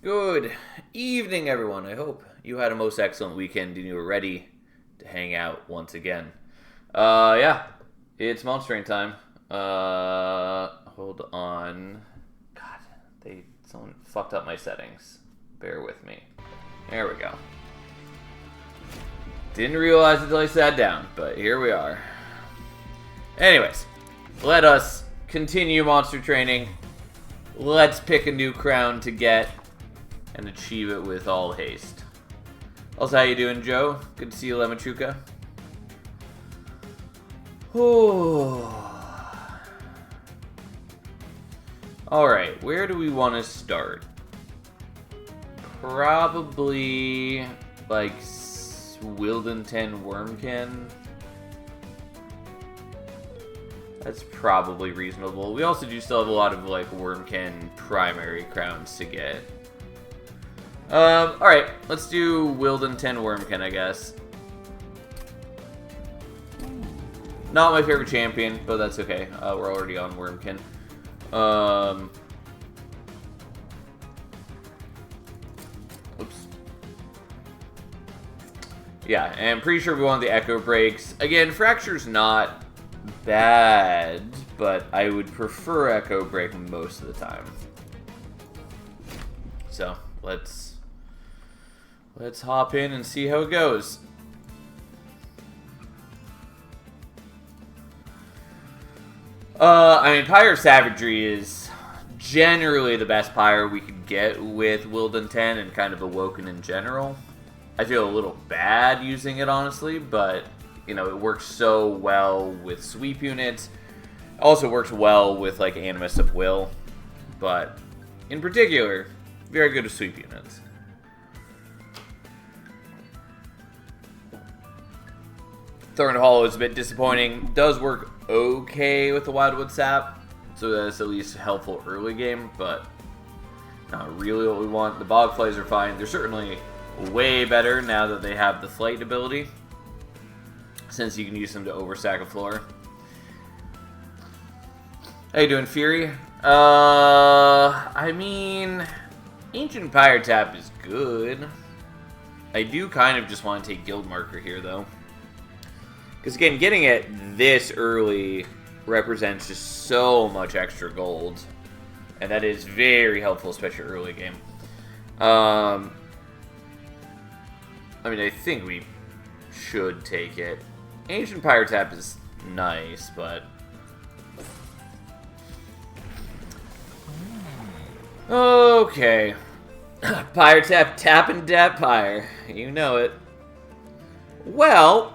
Good evening, everyone. I hope you had a most excellent weekend and you were ready to hang out once again. Yeah, it's Monster Train time. Hold on. God, someone fucked up my settings. Bear with me. There we go. Didn't realize until I sat down, but here we are. Anyways, let us continue monster training. Let's pick a new crown to get and achieve it with all haste. Also, how you doing, Joe? Good to see you, Lemachuka. Alright, where do we want to start? Probably, like, Wildenton Wormkin. That's probably reasonable. We also do still have a lot of, like, Wormkin primary crowns to get. Alright, let's do Wildenton Wormkin, I guess. Not my favorite champion, but that's okay. We're already on Wormkin. Oops. Yeah, and I'm pretty sure we want the Echo Breaks. Again, Fracture's not bad, but I would prefer Echo Break most of the time. So, let's hop in and see how it goes. I mean, Pyre of Savagery is generally the best Pyre we could get with Wildenton and kind of Awoken in general. I feel a little bad using it, honestly, but, you know, it works so well with sweep units. Also works well with, like, Animus of Will, but in particular, very good with sweep units. Thorn Hollow is a bit disappointing. Does work okay with the Wildwood Sap, so that's at least helpful early game, but not really what we want. The Bogflies are fine. They're certainly way better now that they have the Flight ability, since you can use them to overstack a floor. How you doing, Fury? I mean, Ancient Pyre Tap is good. I do kind of just want to take Guild Marker here, though. Because, again, getting it this early represents just so much extra gold. And that is very helpful, especially early game. I mean, I think we should take it. Ancient Pyre Tap is nice, but... Okay. Pyre Tap, tap and dap Pyre. You know it. Well...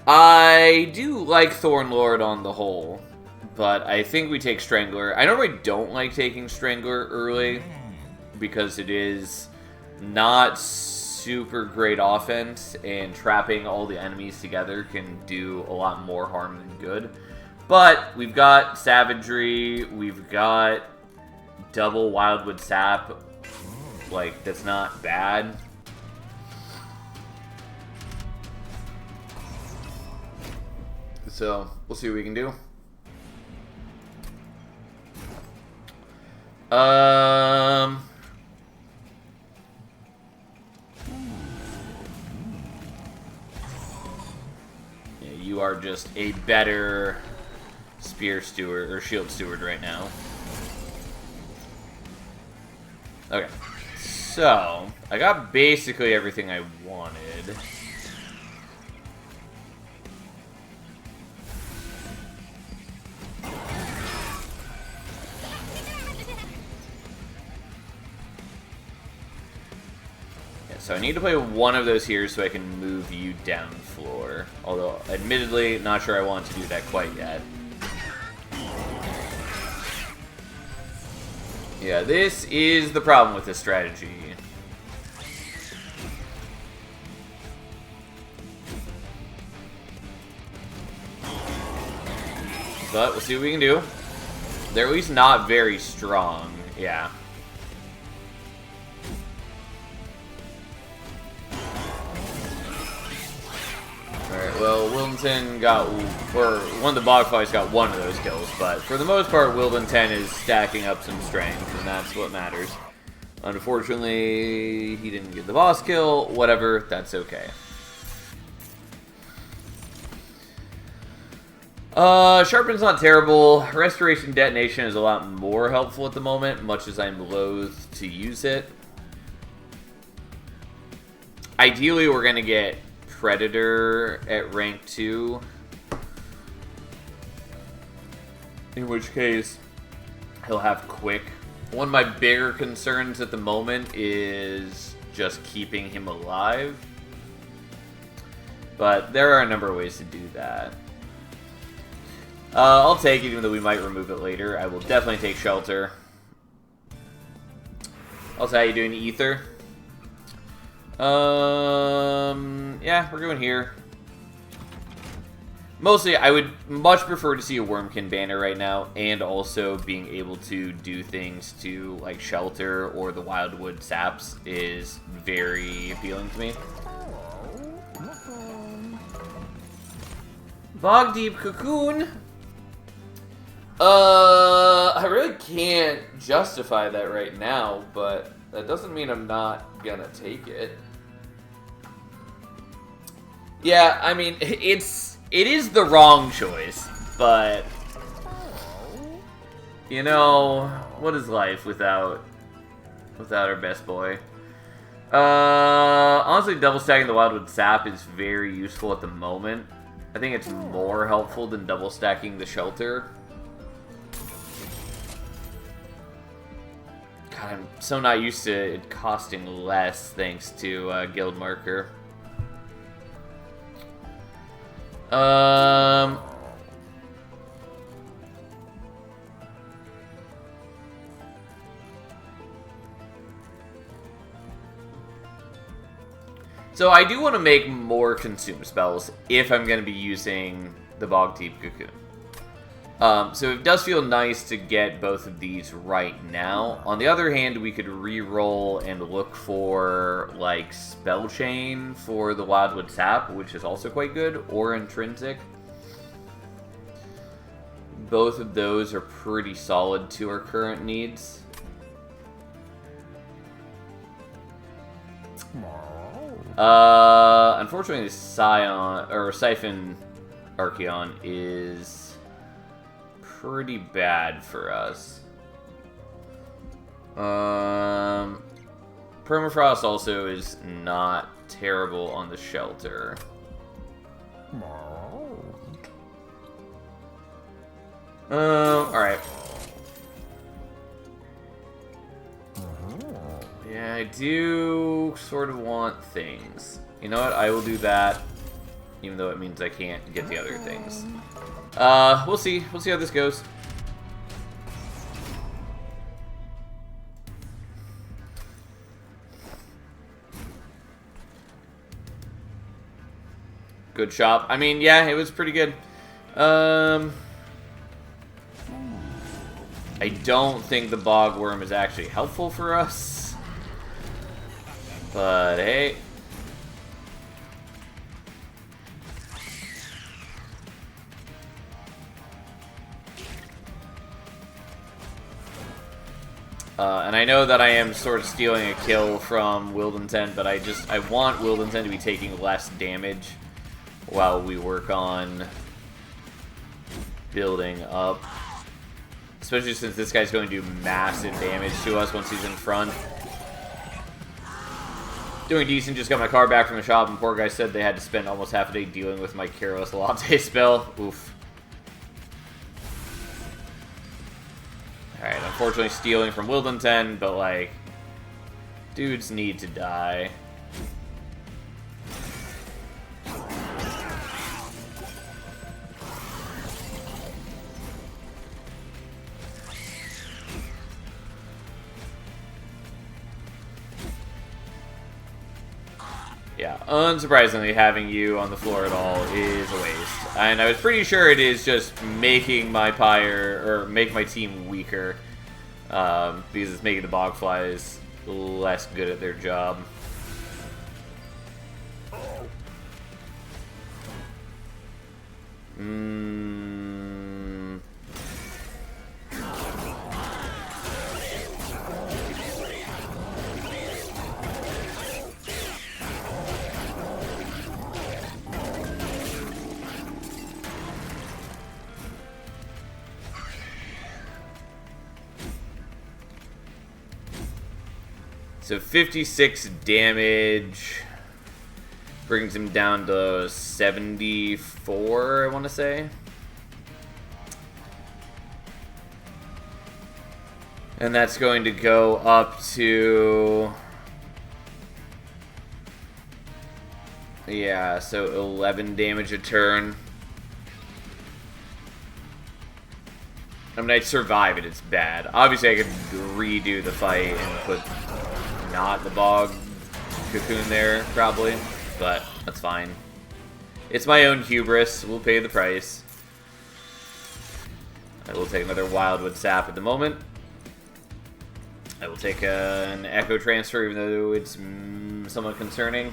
I do like Thornlord on the whole, but I think we take Strangler. I normally don't like taking Strangler early, because it is not super great offense, and trapping all the enemies together can do a lot more harm than good. But we've got Savagery, we've got double Wildwood Sap, like, that's not bad. So, we'll see what we can do. Yeah, you are just a better Spear Steward, or Shield Steward right now. Okay. So, I got basically everything I wanted. So I need to play one of those here so I can move you down floor. Although, admittedly, not sure I want to do that quite yet. Yeah, this is the problem with this strategy. But we'll see what we can do. They're at least not very strong. Yeah. Alright, well, we'll Wildenton got, or one of the Bogflies got one of those kills, but for the most part, Wildenton is stacking up some strength, and that's what matters. Unfortunately, he didn't get the boss kill. Whatever, that's okay. Sharpen's not terrible. Restoration Detonation is a lot more helpful at the moment, much as I'm loath to use it. Ideally, we're going to get Predator at rank 2. In which case, he'll have Quick. One of my bigger concerns at the moment is just keeping him alive. But there are a number of ways to do that. I'll take it, even though we might remove it later. I will definitely take Shelter. Also, how you doing, Ether? Yeah, we're going here. Mostly, I would much prefer to see a Wormkin banner right now, and also being able to do things to, like, Shelter or the Wildwood Saps is very appealing to me. Bog Deep Cocoon? I really can't justify that right now, but that doesn't mean I'm not gonna take it. Yeah, I mean, it is the wrong choice, but you know, what is life without our best boy? Honestly, double stacking the Wildwood Sap is very useful at the moment. I think it's more helpful than double stacking the Shelter. God, I'm so not used to it costing less thanks to Guild Marker. So I do want to make more consume spells if I'm going to be using the Bog Deep Cocoon. So it does feel nice to get both of these right now. On the other hand, we could re-roll and look for, like, Spell Chain for the Wildwood Sap, which is also quite good, or Intrinsic. Both of those are pretty solid to our current needs. Unfortunately, Siphon Archeon is pretty bad for us. Permafrost also is not terrible on the Shelter. Alright. Yeah, I do sort of want things. You know what? I will do that, even though it means I can't get the other things. We'll see. We'll see how this goes. Good shop. I mean, yeah, it was pretty good. I don't think the Bogworm is actually helpful for us. But, hey. And I know that I am sort of stealing a kill from Wildenton, but I want Wildenton to be taking less damage while we work on building up. Especially since this guy's going to do massive damage to us once he's in front. Doing decent, just got my car back from the shop, and poor guy said they had to spend almost half a day dealing with my Careless Latte spell. Oof. Alright, unfortunately stealing from Wildenton, but, like, dudes need to die. Yeah, unsurprisingly, having you on the floor at all is a waste. And I was pretty sure it is just making my make my team weaker. Because it's making the Bogflies less good at their job. Mm. So 56 damage brings him down to 74, I want to say. And that's going to go up to... yeah, so 11 damage a turn. I mean, I'd survive it, it's bad. Obviously, I could redo the fight and put not the bog cocoon there, probably. But that's fine. It's my own hubris. We'll pay the price. I will take another Wildwood Sap at the moment. I will take an Echo Transfer, even though it's somewhat concerning.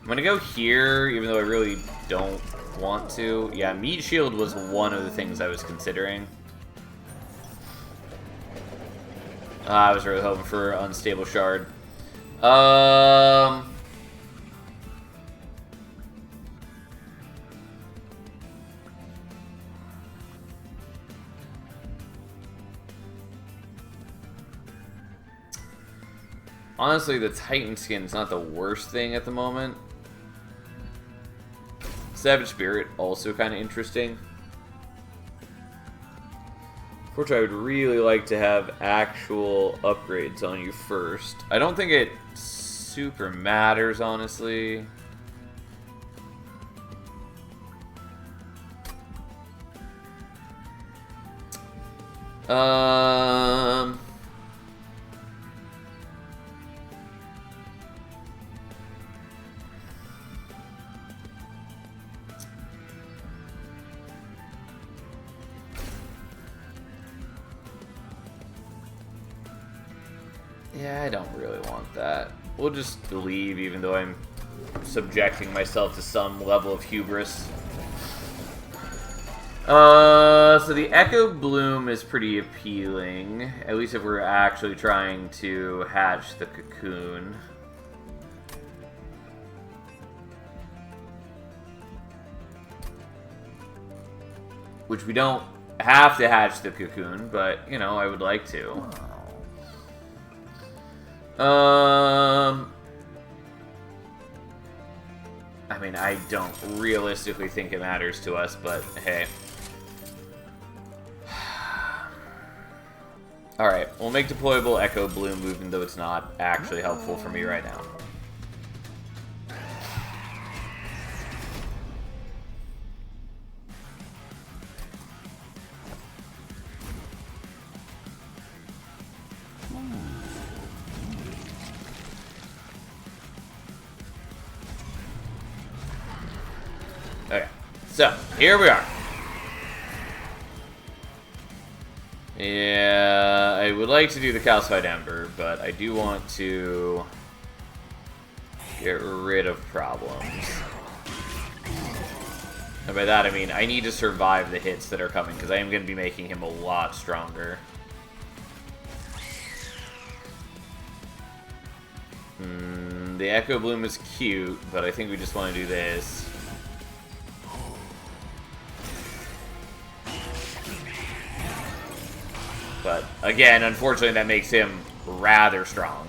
I'm going to go here, even though I really don't want to. Yeah, Meat Shield was one of the things I was considering. I was really hoping for Unstable Shard. Honestly, the Titan skin is not the worst thing at the moment. Savage Spirit, also kind of interesting. Unfortunately, I would really like to have actual upgrades on you first. I don't think it super matters, honestly. Yeah, I don't really want that. We'll just leave, even though I'm subjecting myself to some level of hubris. So the Echo Bloom is pretty appealing, at least if we're actually trying to hatch the cocoon. Which we don't have to hatch the cocoon, but, you know, I would like to. I mean, I don't realistically think it matters to us, but hey. Alright, we'll make deployable Echo Bloom, even though it's not actually helpful for me right now. Okay, so, here we are. Yeah, I would like to do the Calcified Ember, but I do want to get rid of problems. And by that I mean I need to survive the hits that are coming, because I am going to be making him a lot stronger. The Echo Bloom is cute, but I think we just want to do this. But, again, unfortunately that makes him rather strong.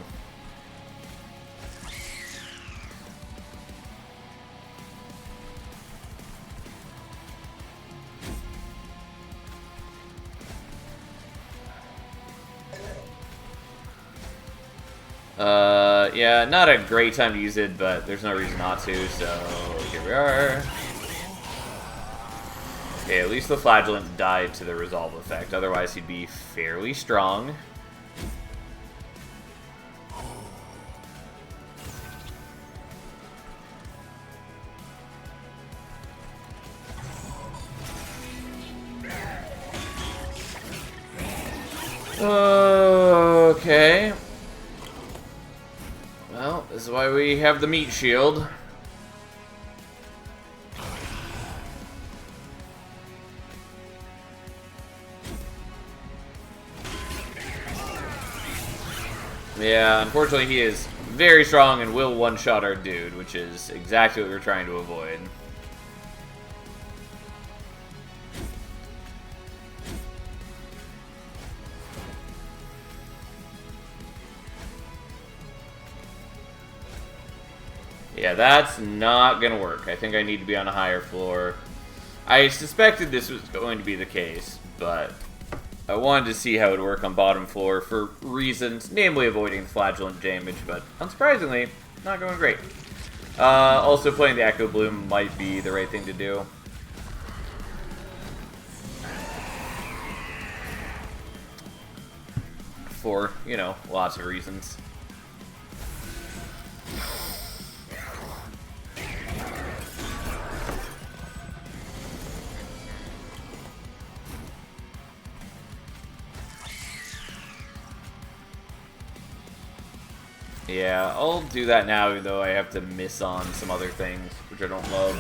Yeah, not a great time to use it, but there's no reason not to, so here we are. Okay, at least the Flagellant died to the Resolve effect, otherwise he'd be fairly strong. Okay. Well, this is why we have the Meat Shield. Yeah, unfortunately he is very strong and will one-shot our dude, which is exactly what we're trying to avoid. Yeah, that's not gonna work. I think I need to be on a higher floor. I suspected this was going to be the case, but I wanted to see how it would work on bottom floor for reasons, namely avoiding flagellant damage, but unsurprisingly, not going great. Also, playing the Echo Bloom might be the right thing to do. For, you know, lots of reasons. Yeah, I'll do that now, even though I have to miss on some other things, which I don't love.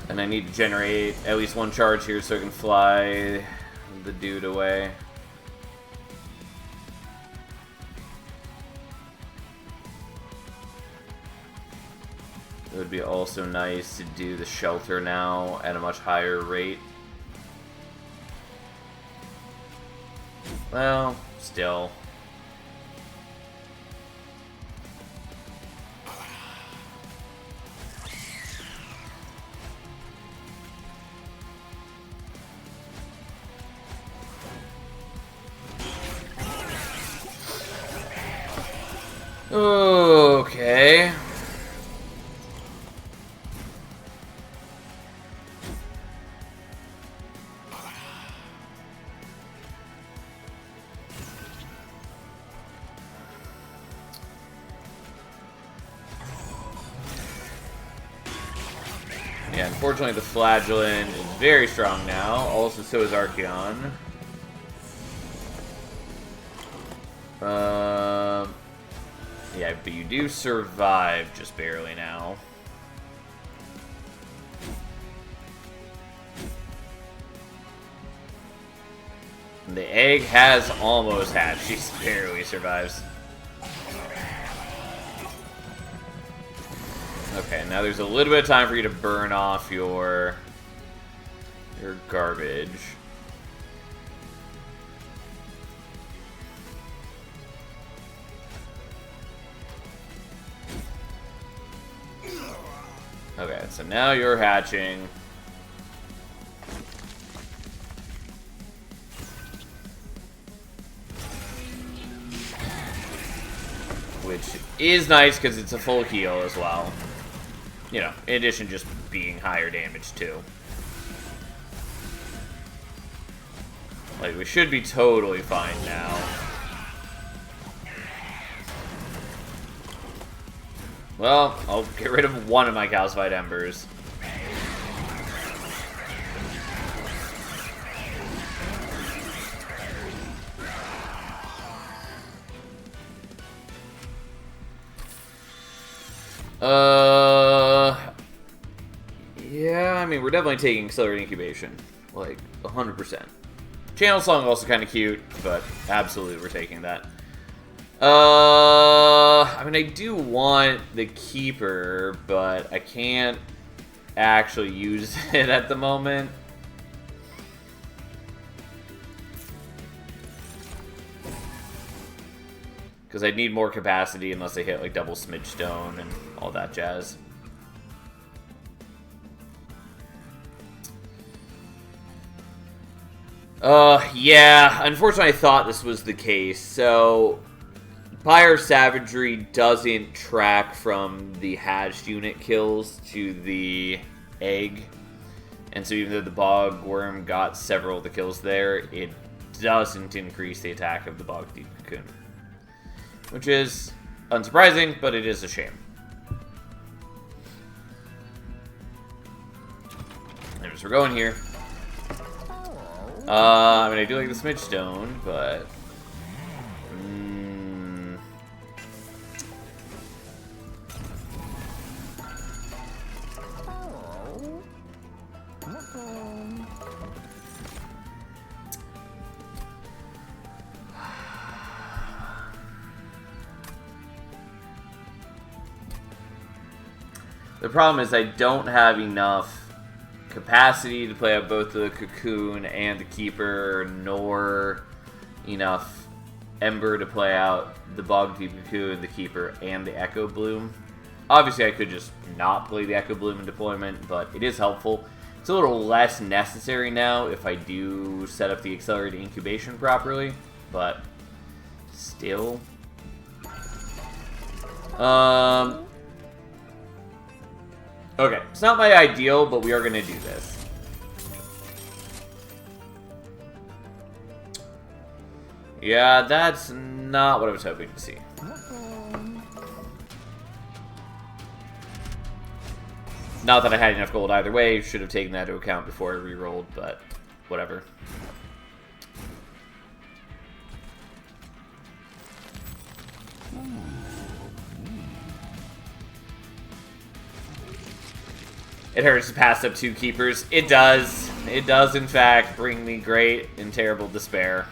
And I need to generate at least one charge here so I can fly the dude away. It would be also nice to do the shelter now at a much higher rate. Well, still. Okay. Yeah, unfortunately the Flagellant is very strong now. Also, so is Archeon. Yeah, but you do survive just barely now. The egg has almost hatched. She barely survives. Okay, now there's a little bit of time for you to burn off your garbage. Okay, so now you're hatching. Which is nice because it's a full heal as well. You know, in addition to just being higher damage too. Like, we should be totally fine now. Well, I'll get rid of one of my calcified embers. Yeah, I mean, we're definitely taking Accelerated Incubation. Like, 100%. Channel Song also kind of cute, but absolutely we're taking that. I mean, I do want the Keeper, but I can't actually use it at the moment. Because I'd need more capacity unless I hit, like, double Smidge Stone and all that jazz. Yeah, unfortunately I thought this was the case. So, Pyre Savagery doesn't track from the hatched unit kills to the egg. And so even though the Bog Worm got several of the kills there, it doesn't increase the attack of the Bog Deep Cocoon. Which is unsurprising, but it is a shame. Anyways, we're going here. I mean, I do like the Smidge Stone, but... The problem is I don't have enough capacity to play out both the Cocoon and the Keeper, nor enough Ember to play out the Bog Deep Cocoon, the Keeper, and the Echo Bloom. Obviously, I could just not play the Echo Bloom in deployment, but it is helpful. It's a little less necessary now if I do set up the accelerated incubation properly, but still. Okay, it's not my ideal, but we are going to do this. Yeah, that's not what I was hoping to see. Not that I had enough gold either way. Should have taken that into account before I re-rolled, but whatever. It hurts to pass up 2 Keepers. It does. It does, in fact, bring me great and terrible despair.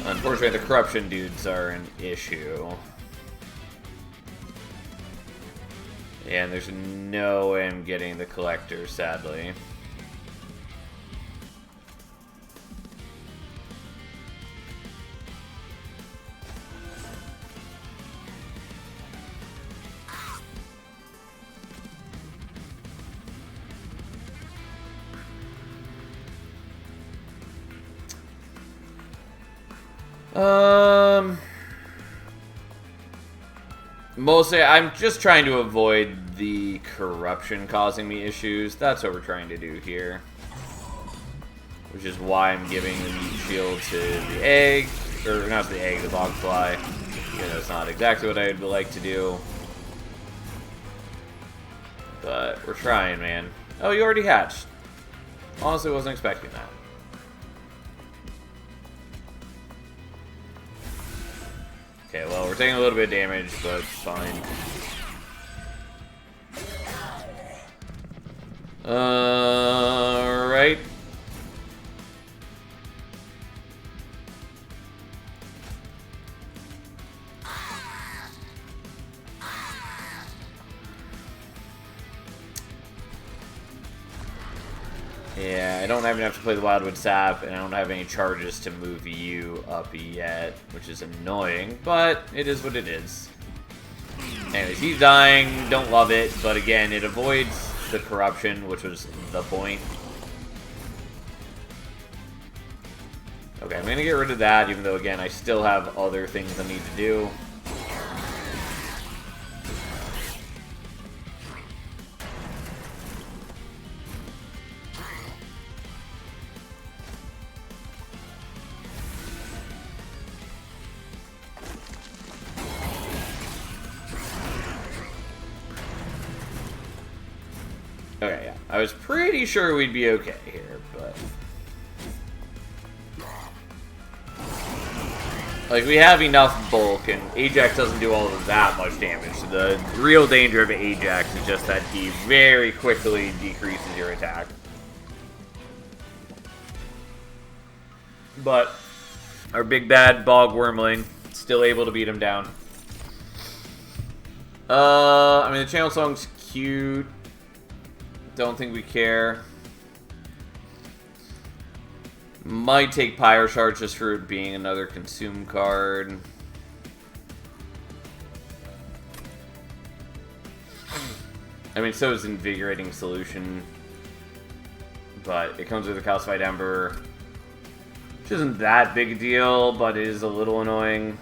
Unfortunately, the corruption dudes are an issue. And there's no way I'm getting the collector, sadly. Mostly, I'm just trying to avoid the corruption causing me issues. That's what we're trying to do here. Which is why I'm giving the meat shield to the egg. Or, not to the egg, the bogfly. You know, it's not exactly what I'd like to do. But we're trying, man. Oh, you already hatched. Honestly, wasn't expecting that. Okay, well, we're taking a little bit of damage, but it's fine. Alright. Yeah, I don't have enough to play the Wildwood Sap, and I don't have any charges to move you up yet, which is annoying, but it is what it is. Anyways, he's dying, don't love it, but again, it avoids the corruption, which was the point. Okay, I'm gonna get rid of that, even though, again, I still have other things I need to do. Okay, yeah. I was pretty sure we'd be okay here, but... like, we have enough bulk, and Ajax doesn't do all of that much damage. So the real danger of Ajax is just that he very quickly decreases your attack. But our big bad Bog Wormling still able to beat him down. I mean, the channel song's cute. Don't think we care. Might take Pyre Shard just for it being another consume card. I mean, so is Invigorating Solution. But it comes with a Calcified Ember. Which isn't that big a deal, but it is a little annoying.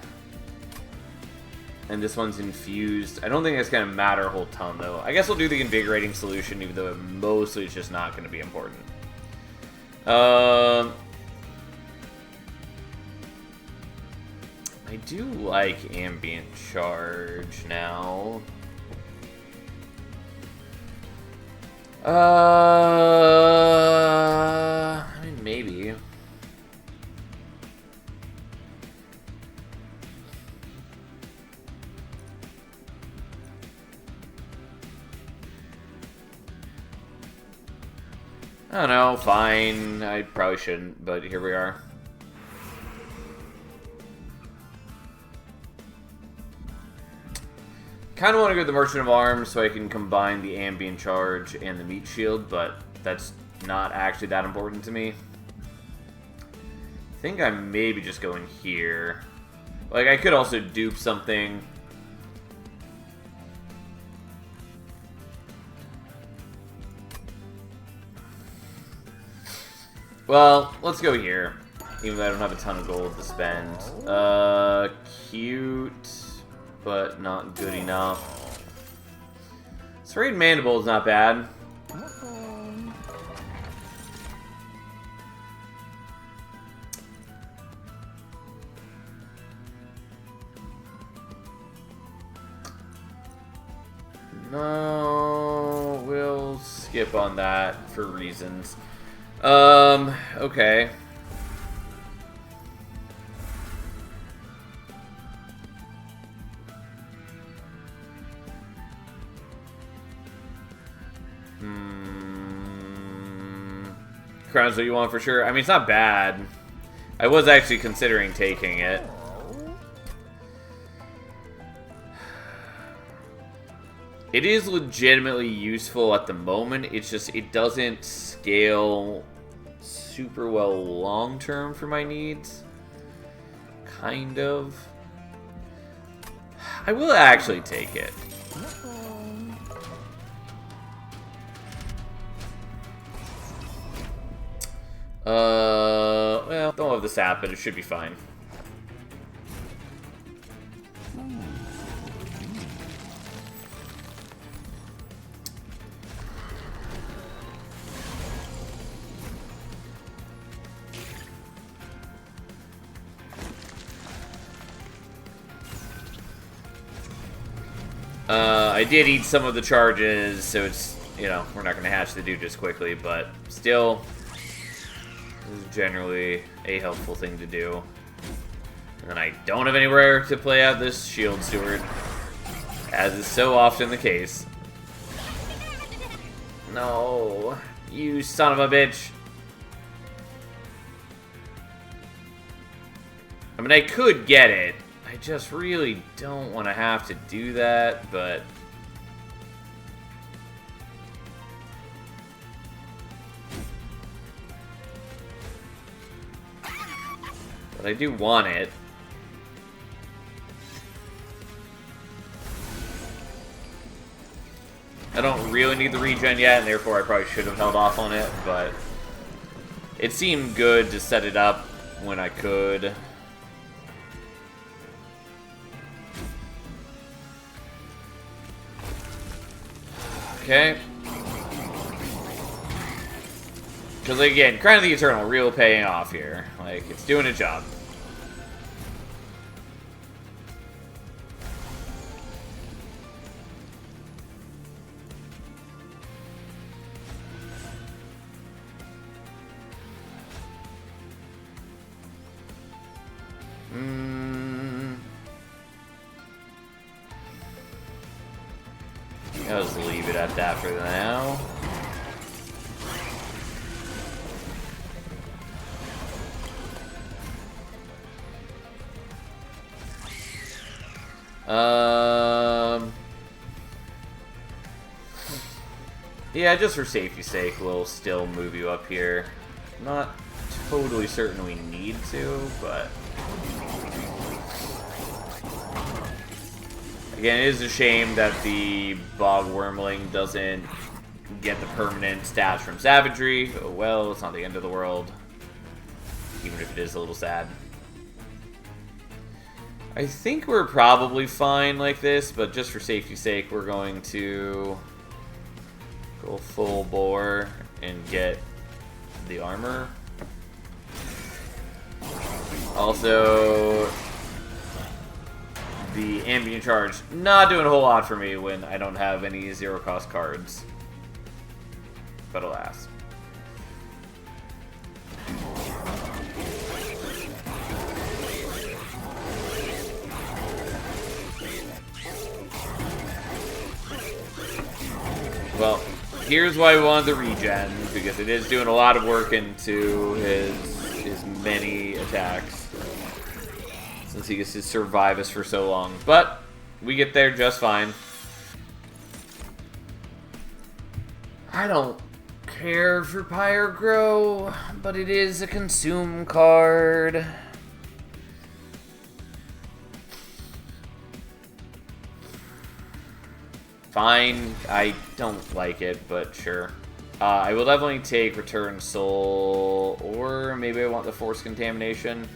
And this one's infused. I don't think it's going to matter a whole ton, though. I guess we'll do the Invigorating Solution, even though mostly it's just not going to be important. I do like Ambient Charge now. I mean, maybe. I don't know, fine. I probably shouldn't, but here we are. Kind of want to go to the Merchant of Arms so I can combine the Ambient Charge and the Meat Shield, but that's not actually that important to me. I think I'm maybe just going here. Like, I could also dupe something. Well, let's go here. Even though I don't have a ton of gold to spend. Cute, but not good enough. Serrated Mandible is not bad. No, we'll skip on that for reasons. Okay. Crown's what you want for sure. I mean, it's not bad. I was actually considering taking it. It is legitimately useful at the moment. It's just, it doesn't scale super well long-term for my needs. Kind of. I will actually take it. Well, don't have the sap, but it should be fine. I did eat some of the charges, so it's, you know, we're not going to hatch the dude just quickly, but still, this is generally a helpful thing to do. And then I don't have anywhere to play out this Shield Steward, as is so often the case. No, you son of a bitch. I mean, I could get it. I just really don't want to have to do that, but... I do want it. I don't really need the regen yet, and therefore I probably should have held off on it, but it seemed good to set it up when I could. Okay. Because, again, Crown of the Eternal real paying off here. Like, it's doing a job. I'll just leave it at that for now. Yeah, just for safety's sake, we'll still move you up here. Not totally certain we need to, but... Again, it is a shame that the Bog Wormling doesn't get the permanent stats from Savagery. Oh well, it's not the end of the world. Even if it is a little sad. I think we're probably fine like this, but just for safety's sake, we're going to go full bore and get the armor. Also, the Ambient Charge not doing a whole lot for me when I don't have any zero-cost cards. But alas. Well, here's why we wanted the regen, because it is doing a lot of work into his many attacks. Since he gets to survive us for so long. But we get there just fine. I don't care for Pyrogrow, but it is a consume card. Fine, I don't like it, but sure. I will definitely take Return Soul, or maybe I want the Force Contamination.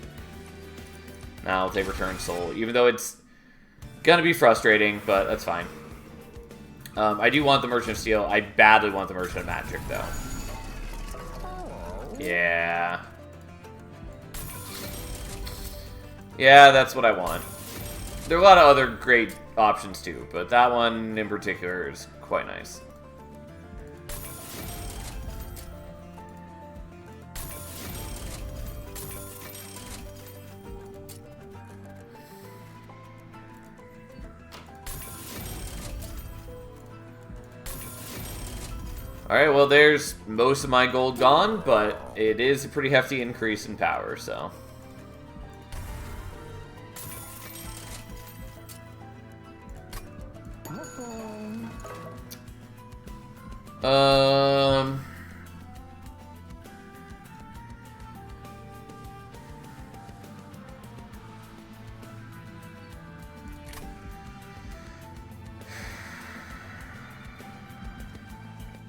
No, I'll take Return Soul, even though it's gonna be frustrating, but that's fine. I do want the Merchant of Steel. I badly want the Merchant of Magic, though. Yeah. Yeah, that's what I want. There are a lot of other great options, too, but that one in particular is quite nice. Alright, well, there's most of my gold gone, but it is a pretty hefty increase in power, so.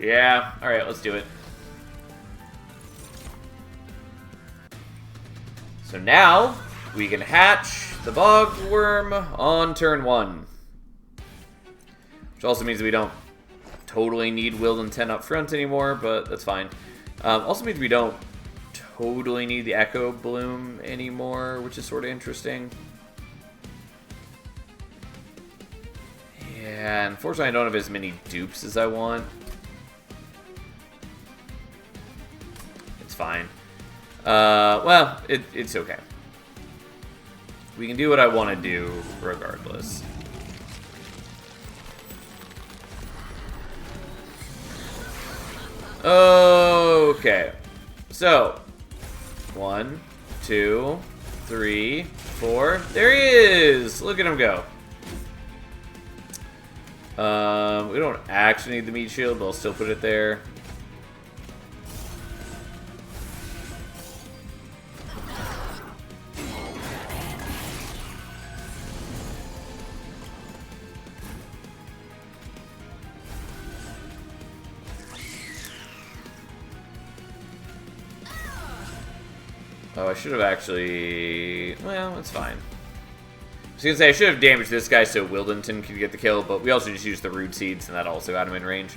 Yeah, alright, let's do it. So now, we can hatch the Bog Worm on turn 1. Which also means that we don't totally need Wilden 10 up front anymore, but that's fine. Also means we don't totally need the Echo Bloom anymore, which is sort of interesting. Yeah, unfortunately I don't have as many dupes as I want. It's fine. Well, it's okay. We can do what I want to do regardless. Okay. So, 1, 2, 3, 4. There he is! Look at him go. We don't actually need the meat shield, but I'll still put it there. Oh, I should have actually... Well, it's fine. I was gonna say, I should have damaged this guy so Wildenton could get the kill, but we also just used the Root Seeds, and that also got him in range.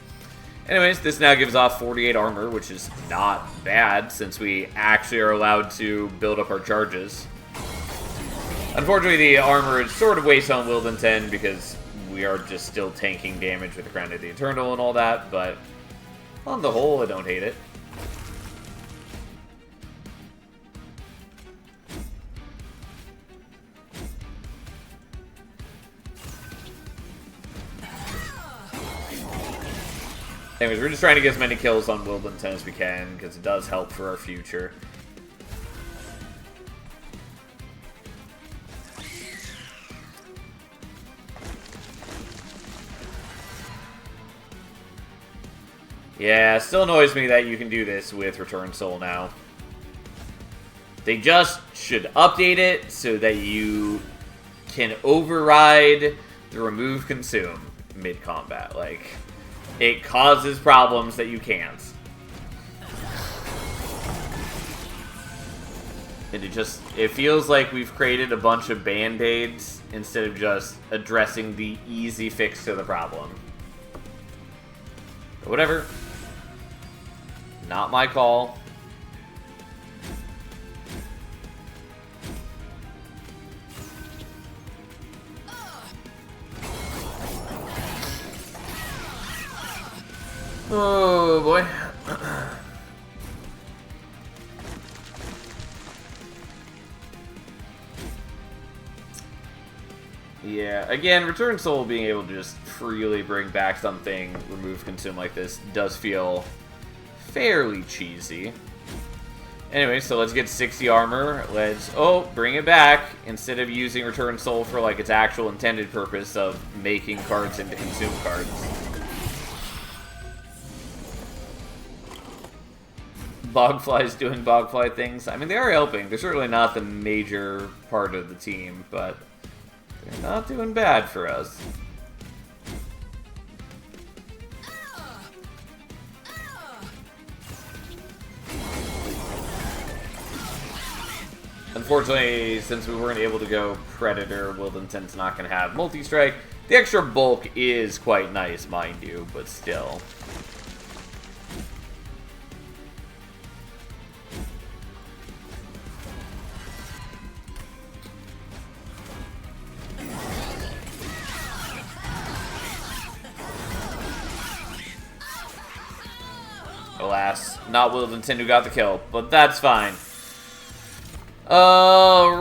Anyways, this now gives off 48 armor, which is not bad, since we actually are allowed to build up our charges. Unfortunately, the armor is sort of wasted on Wildenton, because we are just still tanking damage with the Crown of the Eternal and all that, but on the whole, I don't hate it. Anyways, we're just trying to get as many kills on Wildenton as we can, because it does help for our future. Yeah, still annoys me that you can do this with Return Soul now. They just should update it so that you can override the remove consume mid-combat. Like, it causes problems that you can't. And it feels like we've created a bunch of band-aids instead of just addressing the easy fix to the problem. But whatever. Not my call. Oh boy. Yeah, again, Return Soul being able to just freely bring back something, remove consume like this, does feel fairly cheesy. Anyway, so let's get 60 armor. Let's, bring it back instead of using Return Soul for like its actual intended purpose of making cards into consume cards. Bogfly's doing Bogfly things. I mean, they are helping. They're certainly not the major part of the team, but they're not doing bad for us. Unfortunately, since we weren't able to go Predator, Wildenton's not going to have multi-strike. The extra bulk is quite nice, mind you, but still. Alas, not Wildenton who got the kill, but that's fine.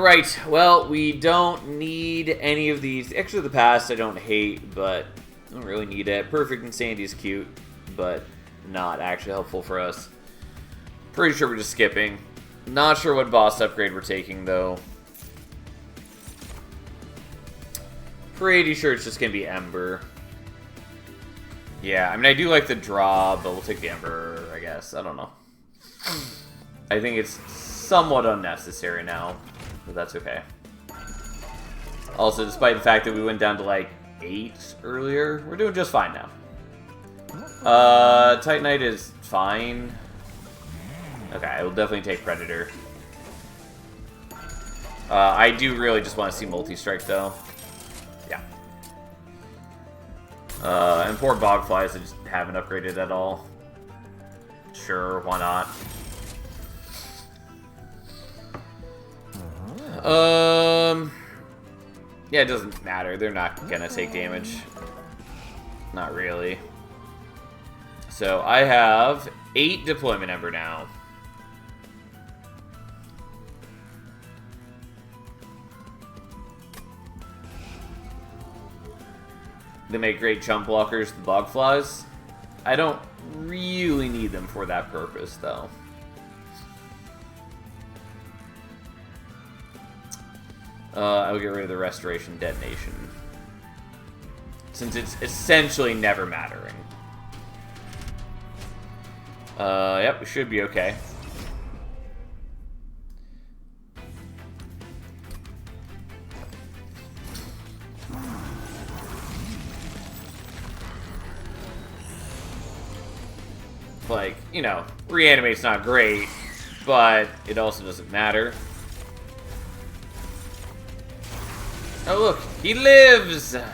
Right. Well, we don't need any of these. Extra the past I don't hate, but I don't really need it. Perfect Insanity is cute, but not actually helpful for us. Pretty sure we're just skipping. Not sure what boss upgrade we're taking, though. Pretty sure it's just going to be Ember. Yeah, I mean, I do like the draw, but we'll take the Ember, I guess. I don't know. I think it's somewhat unnecessary now, but that's okay. Also, despite the fact that we went down to like 8 earlier, we're doing just fine now. Titanite is fine. Okay, I will definitely take Predator. I do really just want to see multi-strike though. Yeah. And poor Bogflies, I just haven't upgraded at all. Sure, why not? Yeah, it doesn't matter. They're not gonna take damage. Not really. So I have 8 deployment Ember now. They make great chump blockers, the Bogflies. I don't really need them for that purpose, though. I'll get rid of the Restoration Detonation, since it's essentially never mattering. Yep, we should be okay. Like, you know, Reanimate's not great, but it also doesn't matter. Oh look, he lives! And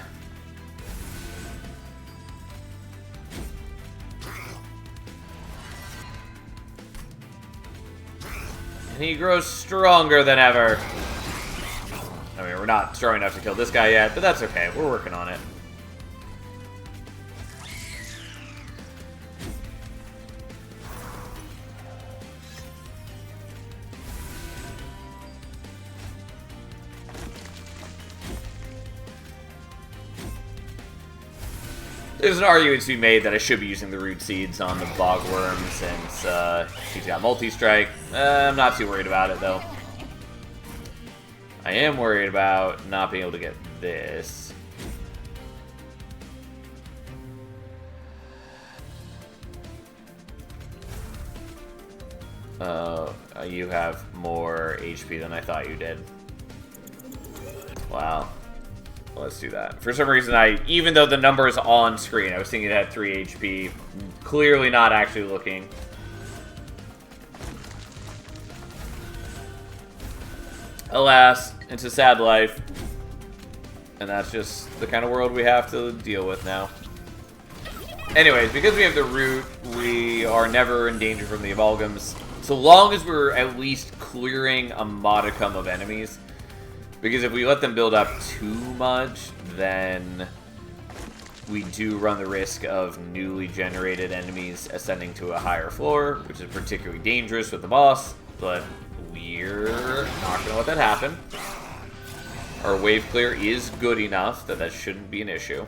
he grows stronger than ever. I mean, we're not strong enough to kill this guy yet, but that's okay, we're working on it. There's an argument to be made that I should be using the Root Seeds on the Bogworm since he's got multi-strike. I'm not too worried about it, though. I am worried about not being able to get this. You have more HP than I thought you did. Wow. Let's do that. For some reason, even though the number is on screen, I was thinking it had 3 HP. Clearly not actually looking. Alas, it's a sad life. And that's just the kind of world we have to deal with now. Anyways, because we have the root, we are never in danger from the amalgams. So long as we're at least clearing a modicum of enemies. Because if we let them build up too much, then we do run the risk of newly generated enemies ascending to a higher floor, which is particularly dangerous with the boss, but we're not going to let that happen. Our wave clear is good enough that that shouldn't be an issue.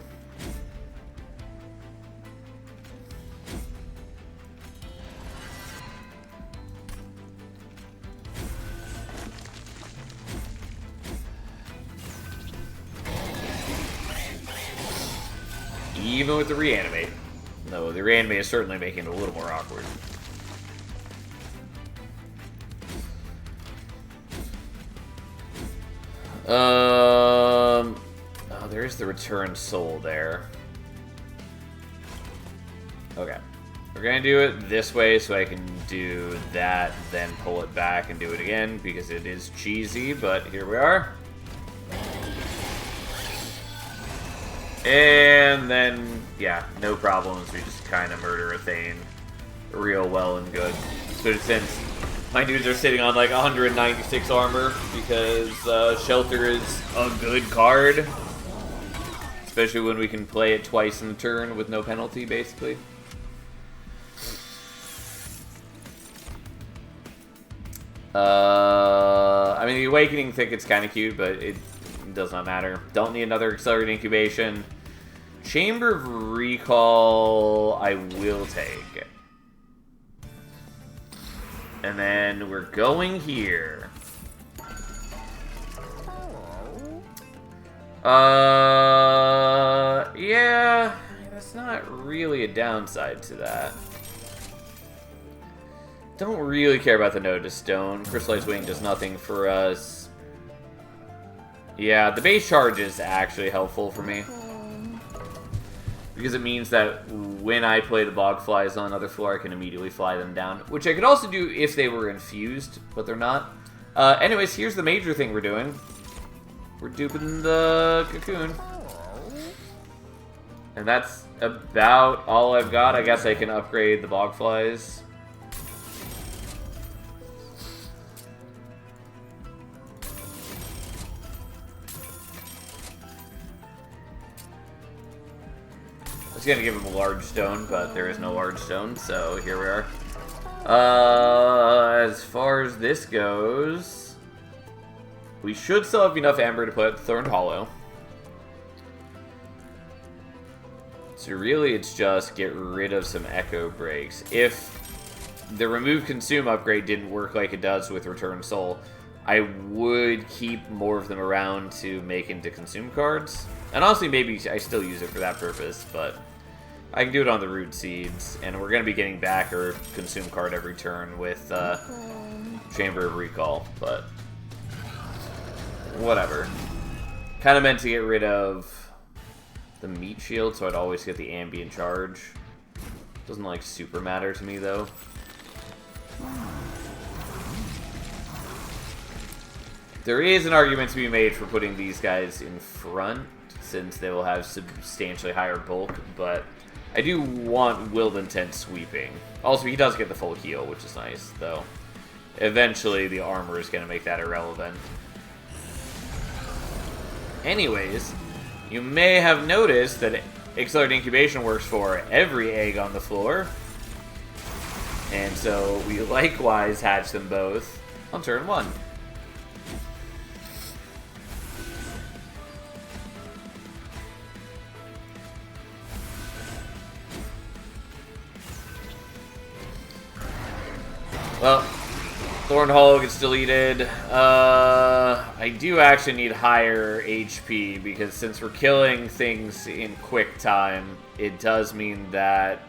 Even with the reanimate. No, the reanimate is certainly making it a little more awkward. Oh, there's the return soul there. Okay. We're gonna do it this way so I can do that, then pull it back and do it again, because it is cheesy, but here we are. And then, yeah, no problems. We just kind of murder a Thane real well and good. So since my dudes are sitting on like 196 armor, because Shelter is a good card. Especially when we can play it twice in the turn with no penalty, basically. I mean, the Awakening Thicket's kind of cute, but it does not matter. Don't need another Accelerated Incubation. Chamber of Recall, I will take. And then we're going here. Yeah, that's not really a downside to that. Don't really care about the Notice Stone. Crystallized Wing does nothing for us. Yeah, the base charge is actually helpful for me. Because it means that when I play the Bog Flies on another floor, I can immediately fly them down. Which I could also do if they were infused, but they're not. Anyways, here's the major thing we're doing. We're duping the Cocoon. And that's about all I've got. I guess I can upgrade the Bog Flies. I was gonna give him a large stone, but there is no large stone, so here we are. As far as this goes, we should still have enough Ember to put Thorned Hollow. So really, it's just get rid of some Echo Breaks. If the Remove Consume upgrade didn't work like it does with Return Soul, I would keep more of them around to make into Consume cards. And honestly, maybe I still use it for that purpose, but I can do it on the Root Seeds, and we're going to be getting back our Consume card every turn with Chamber of Recall, but whatever. Kind of meant to get rid of the Meat Shield, so I'd always get the Ambient Charge. Doesn't, like, super matter to me, though. There is an argument to be made for putting these guys in front, since they will have substantially higher bulk, but I do want Willed Intent sweeping. Also, he does get the full heal, which is nice, though. Eventually, the armor is going to make that irrelevant. Anyways, you may have noticed that Accelerated Incubation works for every egg on the floor. And so we likewise hatch them both on turn 1. Well, Thorn Hollow gets deleted. I do actually need higher HP, because since we're killing things in quick time, it does mean that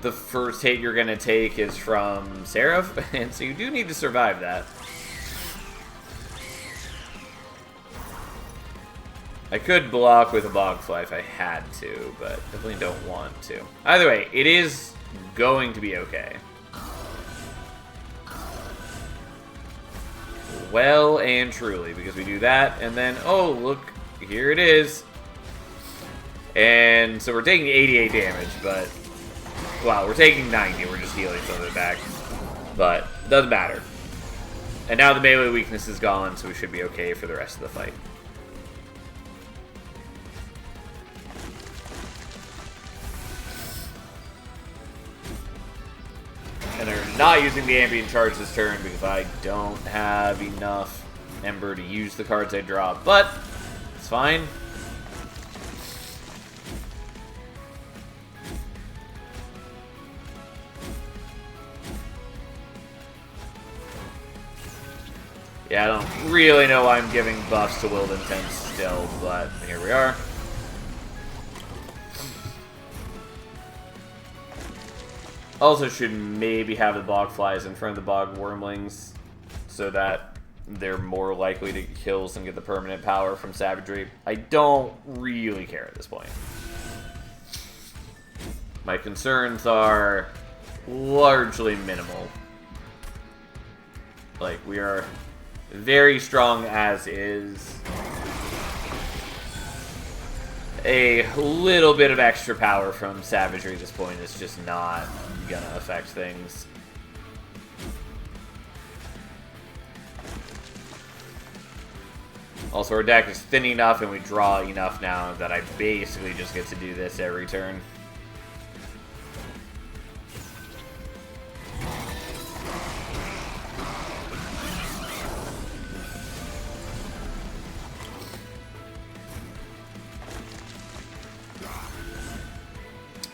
the first hit you're going to take is from Seraph, and so you do need to survive that. I could block with a Bogfly if I had to, but definitely don't want to. Either way, it is going to be okay. Well and truly, because we do that, and then, oh, look, here it is. And so we're taking 88 damage, but, wow, we're taking 90. We're just healing some of it back. But, doesn't matter. And now the melee weakness is gone, so we should be okay for the rest of the fight. And they're not using the Ambient Charge this turn because I don't have enough Ember to use the cards I draw. But It's fine. Yeah, I don't really know why I'm giving buffs to Willed Intent still, but here we are. Also should maybe have the bog flies in front of the bog wormlings so that they're more likely to get kills and get the permanent power from savagery. I don't really care at this point. My concerns are largely minimal. Like, we are very strong as is. A little bit of extra power from savagery at this point is just not gonna affect things. Also, our deck is thin enough and we draw enough now that I basically just get to do this every turn.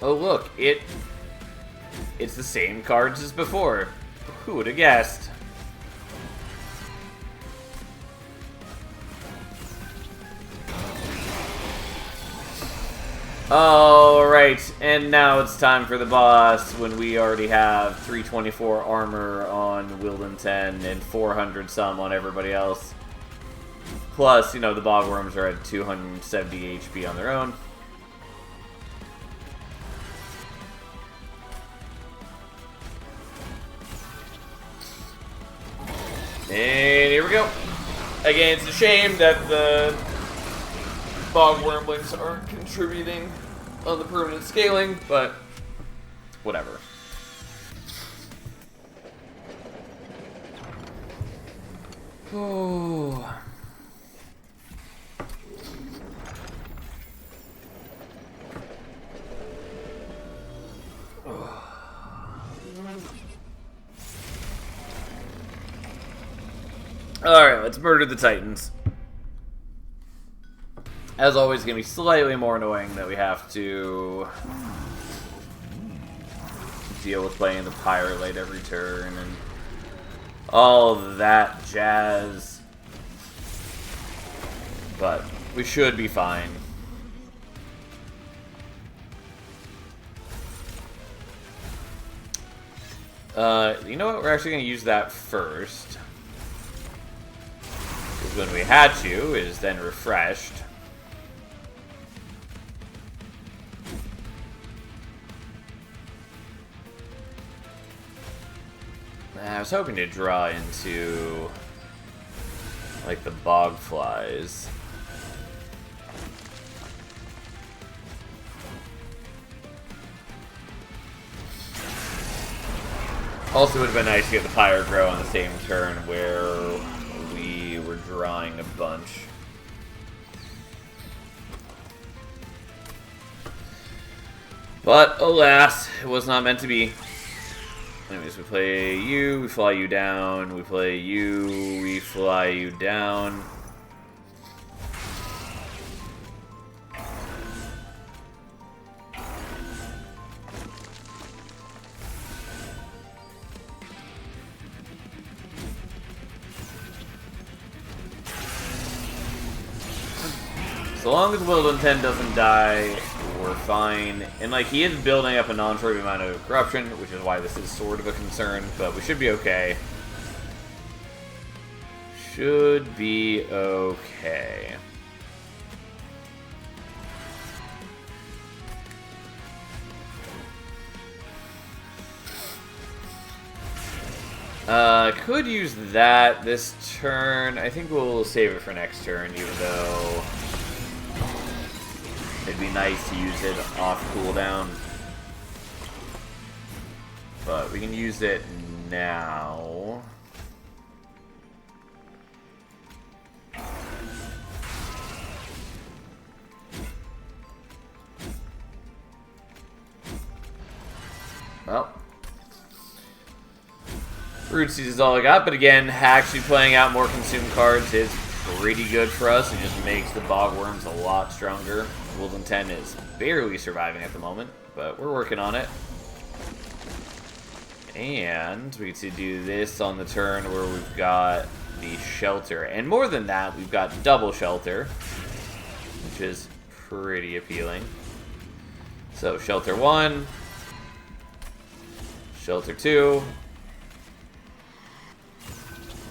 Oh look, it's the same cards as before. Who would have guessed? Alright, and now it's time for the boss when we already have 324 armor on Wilden 10 and 400 some on everybody else. Plus, you know, the Bogworms are at 270 HP on their own. And here we go. Again, it's a shame that the Bog Wormlings aren't contributing on the permanent scaling, but whatever. Oh. Alright, let's murder the Titans. As always, it's going to be slightly more annoying that we have to deal with playing the Pirate late every turn and all that jazz. But we should be fine. You know what? We're actually going to use that first. Because when we hatch you, it is then refreshed. I was hoping to draw into, like, the bog flies. Also, it would have been nice to get the Pyre Grow on the same turn where we were drawing a bunch. But, alas, it was not meant to be. Anyways, we play you, we fly you down, we play you, we fly you down. So long as Wilden 10 doesn't die, we're fine. And like, he is building up a non-trivial amount of corruption, which is why this is sort of a concern, but we should be okay. Should be okay. Could use that this turn. I think we'll save it for next turn, even though it'd be nice to use it off cooldown. But we can use it now. Well, Root Seed is all I got, but again, actually playing out more consumed cards is pretty good for us. It just makes the Bogworms a lot stronger. Golden 10 is barely surviving at the moment, but we're working on it. And we get to do this on the turn where we've got the shelter. And more than that, we've got double shelter, which is pretty appealing. So shelter 1, shelter 2.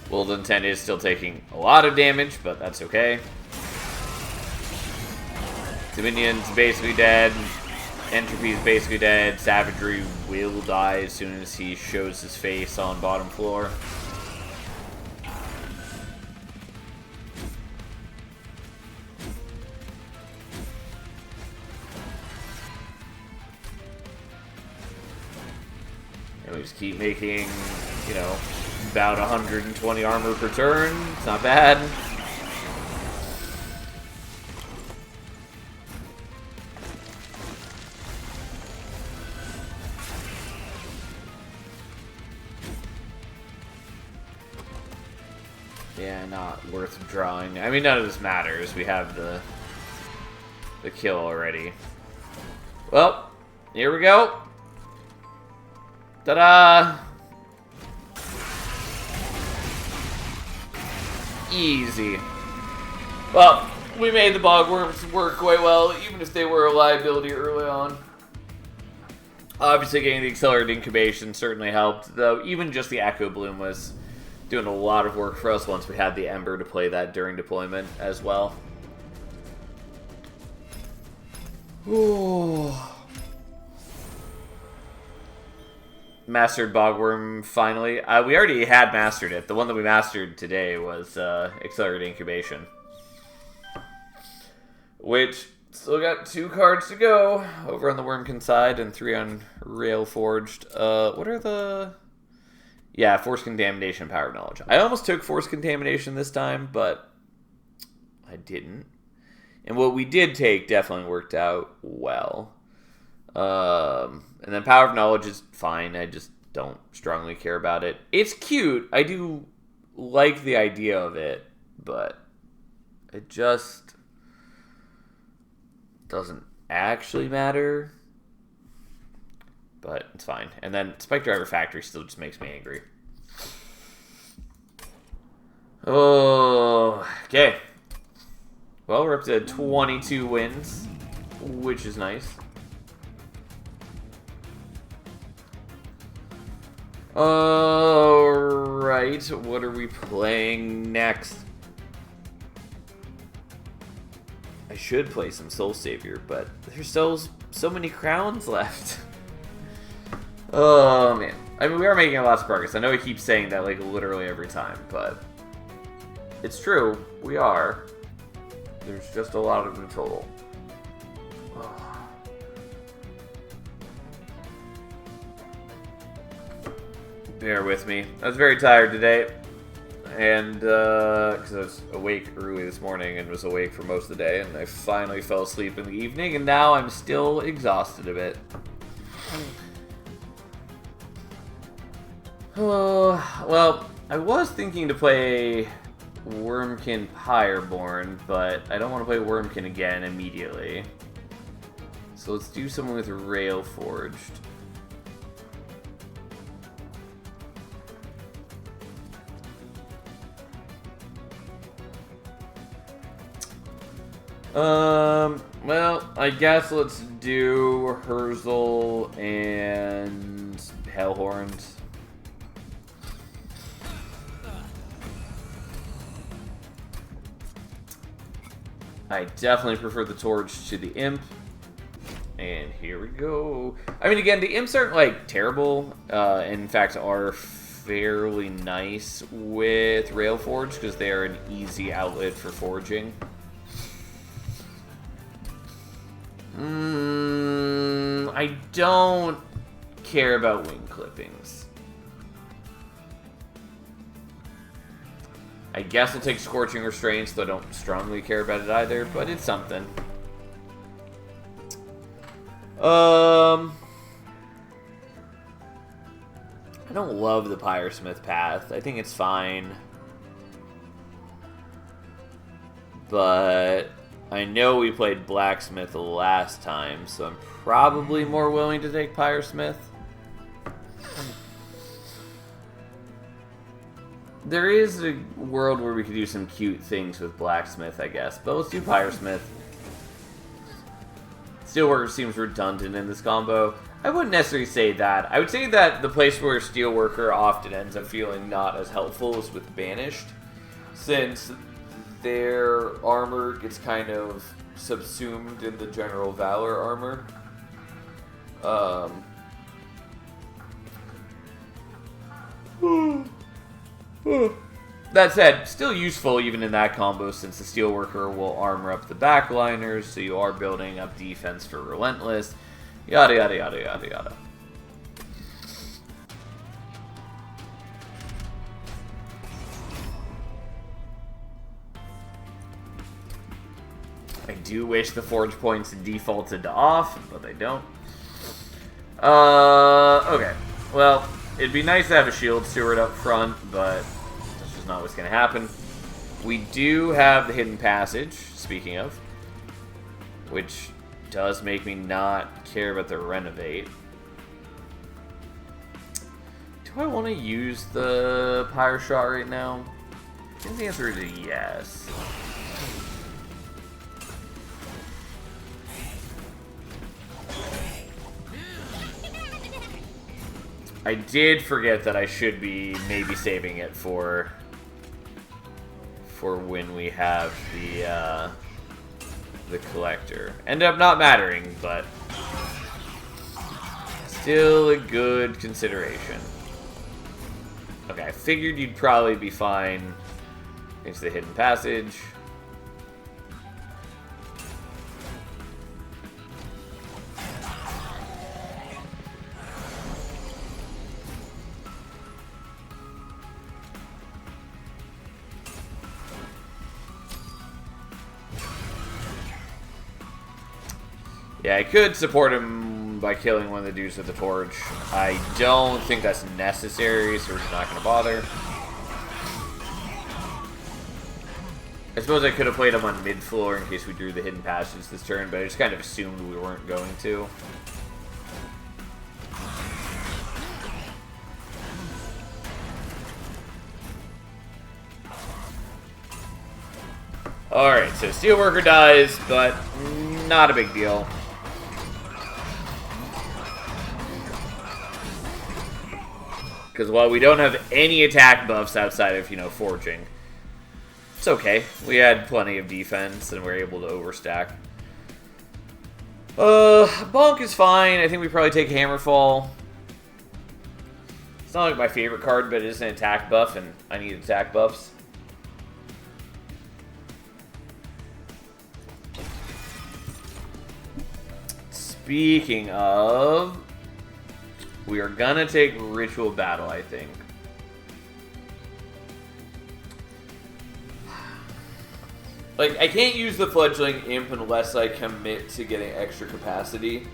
Golden 10 is still taking a lot of damage, but that's okay. Dominion's basically dead. Entropy is basically dead. Savagery will die as soon as he shows his face on bottom floor. And we just keep making, you know, about 120 armor per turn. It's not bad. Yeah, not worth drawing. I mean, none of this matters. We have the kill already. Well, here we go. Ta-da! Easy. Well, we made the Bogworms work quite well, even if they were a liability early on. Obviously, getting the accelerated incubation certainly helped, though even just the Echo Bloom was doing a lot of work for us once we had the Ember to play that during deployment as well. Ooh. Mastered Bogworm, finally. We already had mastered it. The one that we mastered today was Accelerated Incubation. Which, still got 2 cards to go over on the Wormkin side and 3 on Railforged. What are the... Yeah, Force Contamination, Power of Knowledge. I almost took Force Contamination this time, but I didn't. And what we did take definitely worked out well. And then Power of Knowledge is fine. I just don't strongly care about it. It's cute. I do like the idea of it, but it just doesn't actually matter. But it's fine. And then Spike Driver Factory still just makes me angry. Oh, okay. Well, we're up to 22 wins, which is nice. Alright, what are we playing next? I should play some Soul Savior, but there's still so many crowns left. Oh, man. I mean, we are making lots of progress. I know I keep saying that, like, literally every time, but it's true. We are. There's just a lot of them total. Oh. Bear with me. I was very tired today, and because I was awake early this morning and was awake for most of the day, and I finally fell asleep in the evening, and now I'm still exhausted a bit. Oh, well, I was thinking to play Wormkin Pyreborn, but I don't want to play Wormkin again immediately. So let's do something with Railforged. Well, I guess let's do Herzl and Hellhorns. I definitely prefer the Torch to the Imp. And here we go. I mean, again, the Imps aren't, like, terrible. In fact, are fairly nice with Railforged because they are an easy outlet for forging. I don't care about wing clippings. I guess I'll take Scorching Restraints, though I don't strongly care about it either, but it's something. I don't love the Pyresmith path. I think it's fine. But I know we played Blacksmith last time, so I'm probably more willing to take Pyresmith. There is a world where we could do some cute things with Blacksmith, I guess. But let's do Pyresmith. Steelworker seems redundant in this combo. I wouldn't necessarily say that. I would say that the place where Steelworker often ends up feeling not as helpful is with Banished, since their armor gets kind of subsumed in the general Valor armor. That said, still useful even in that combo, since the Steelworker will armor up the backliners, so you are building up defense for Relentless. Yada yada yada yada yada. I do wish the Forge points defaulted to off, but they don't. Okay. Well, it'd be nice to have a Shield Steward up front, but that's just not what's going to happen. We do have the Hidden Passage, speaking of, which does make me not care about the Renovate. Do I want to use the Pyre Shot right now? I think the answer is yes. I did forget that I should be maybe saving it for when we have the collector. Ended up not mattering, but still a good consideration. Okay, I figured you'd probably be fine against the Hidden Passage. Yeah, I could support him by killing one of the dudes with the torch. I don't think that's necessary, so we're just not going to bother. I suppose I could have played him on mid-floor in case we drew the Hidden Passage this turn, but I just kind of assumed we weren't going to. Alright, so Steelworker dies, but not a big deal. Because while we don't have any attack buffs outside of, forging, it's okay. We had plenty of defense and we're able to overstack. Bonk is fine. I think we probably take Hammerfall. It's not like my favorite card, but it is an attack buff, and I need attack buffs. Speaking of, we are gonna take Ritual Battle, I think. Like, I can't use the Fledgling Imp unless I commit to getting extra capacity.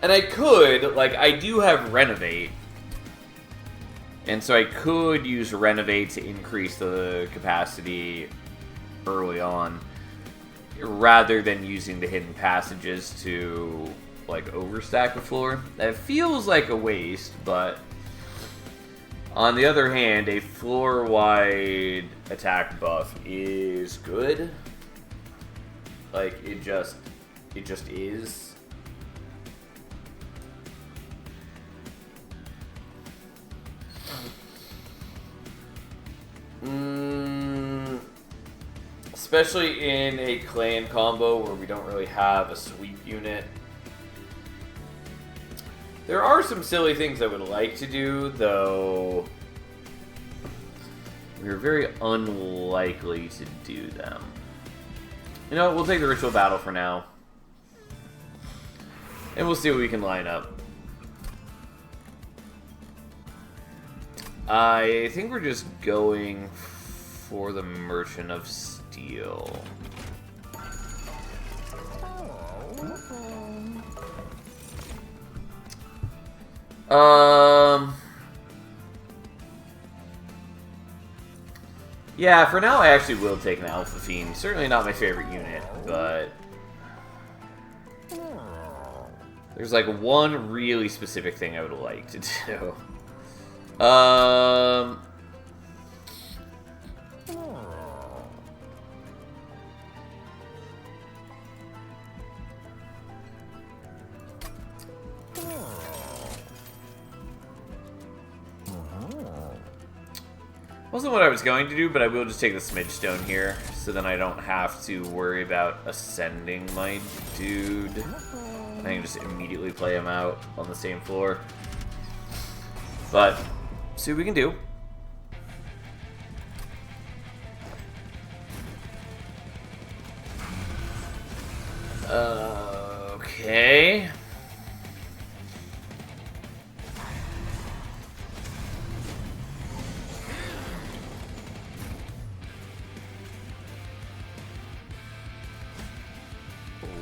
And I could, like, I do have Renovate. And so I could use Renovate to increase the capacity early on, rather than using the Hidden Passages to, like, overstack the floor. That feels like a waste, but on the other hand, a floor-wide attack buff is good. Like, it just is. Especially in a clan combo where we don't really have a sweep unit. There are some silly things I would like to do, though we're very unlikely to do them. You know, we'll take the Ritual Battle for now. And we'll see what we can line up. I think we're just going for the Merchant of Steel. Yeah, for now I actually will take an Alpha Fiend. Certainly not my favorite unit, but... there's like one really specific thing I would like to do. Wasn't what I was going to do, but I will just take the Smidge Stone here, so then I don't have to worry about ascending my dude. I can just immediately play him out on the same floor. But, see what we can do. Okay.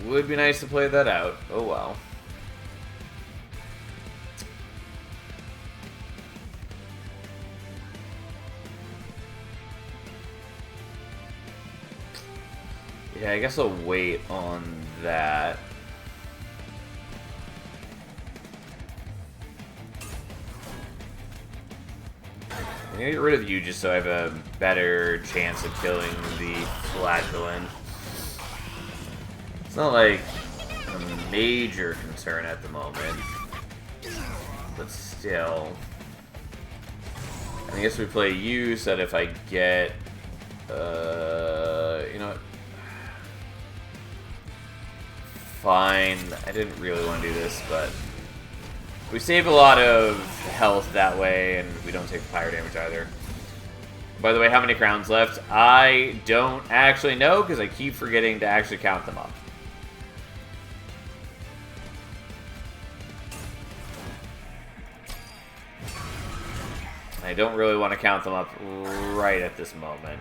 Would be nice to play that out. Oh well. Yeah, I guess I'll wait on that. I'm gonna get rid of you just so I have a better chance of killing the Flatulent. It's not like a major concern at the moment, but still. I guess we play you so that if I get, you know what? Fine. I didn't really want to do this, but we save a lot of health that way, and we don't take fire damage either. By the way, how many crowns left? I don't actually know because I keep forgetting to actually count them up. I don't really want to count them up right at this moment.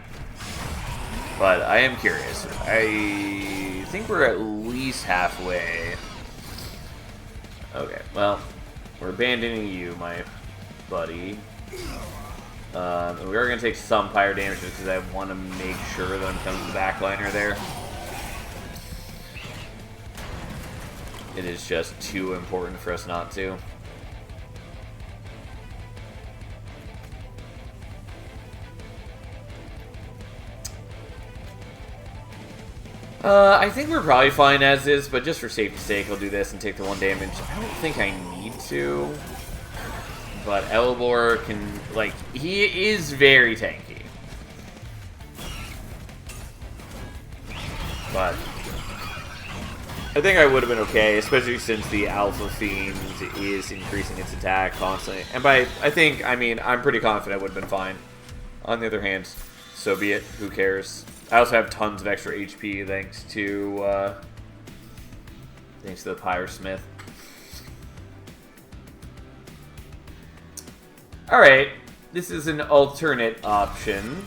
But I am curious. I think we're at least halfway. Okay, well, we're abandoning you, my buddy. We are going to take some fire damage just because I want to make sure that I'm coming to the backliner there. It is just too important for us not to. I think we're probably fine as is, but just for safety's sake, I'll do this and take the 1 damage. I don't think I need to, but Elbor can, like, he is very tanky. But I think I would have been okay, especially since the Alpha Fiend is increasing its attack constantly. And by, I mean, I'm pretty confident I would have been fine. On the other hand, so be it. Who cares? I also have tons of extra HP thanks to the Pyresmith. Alright, this is an alternate option.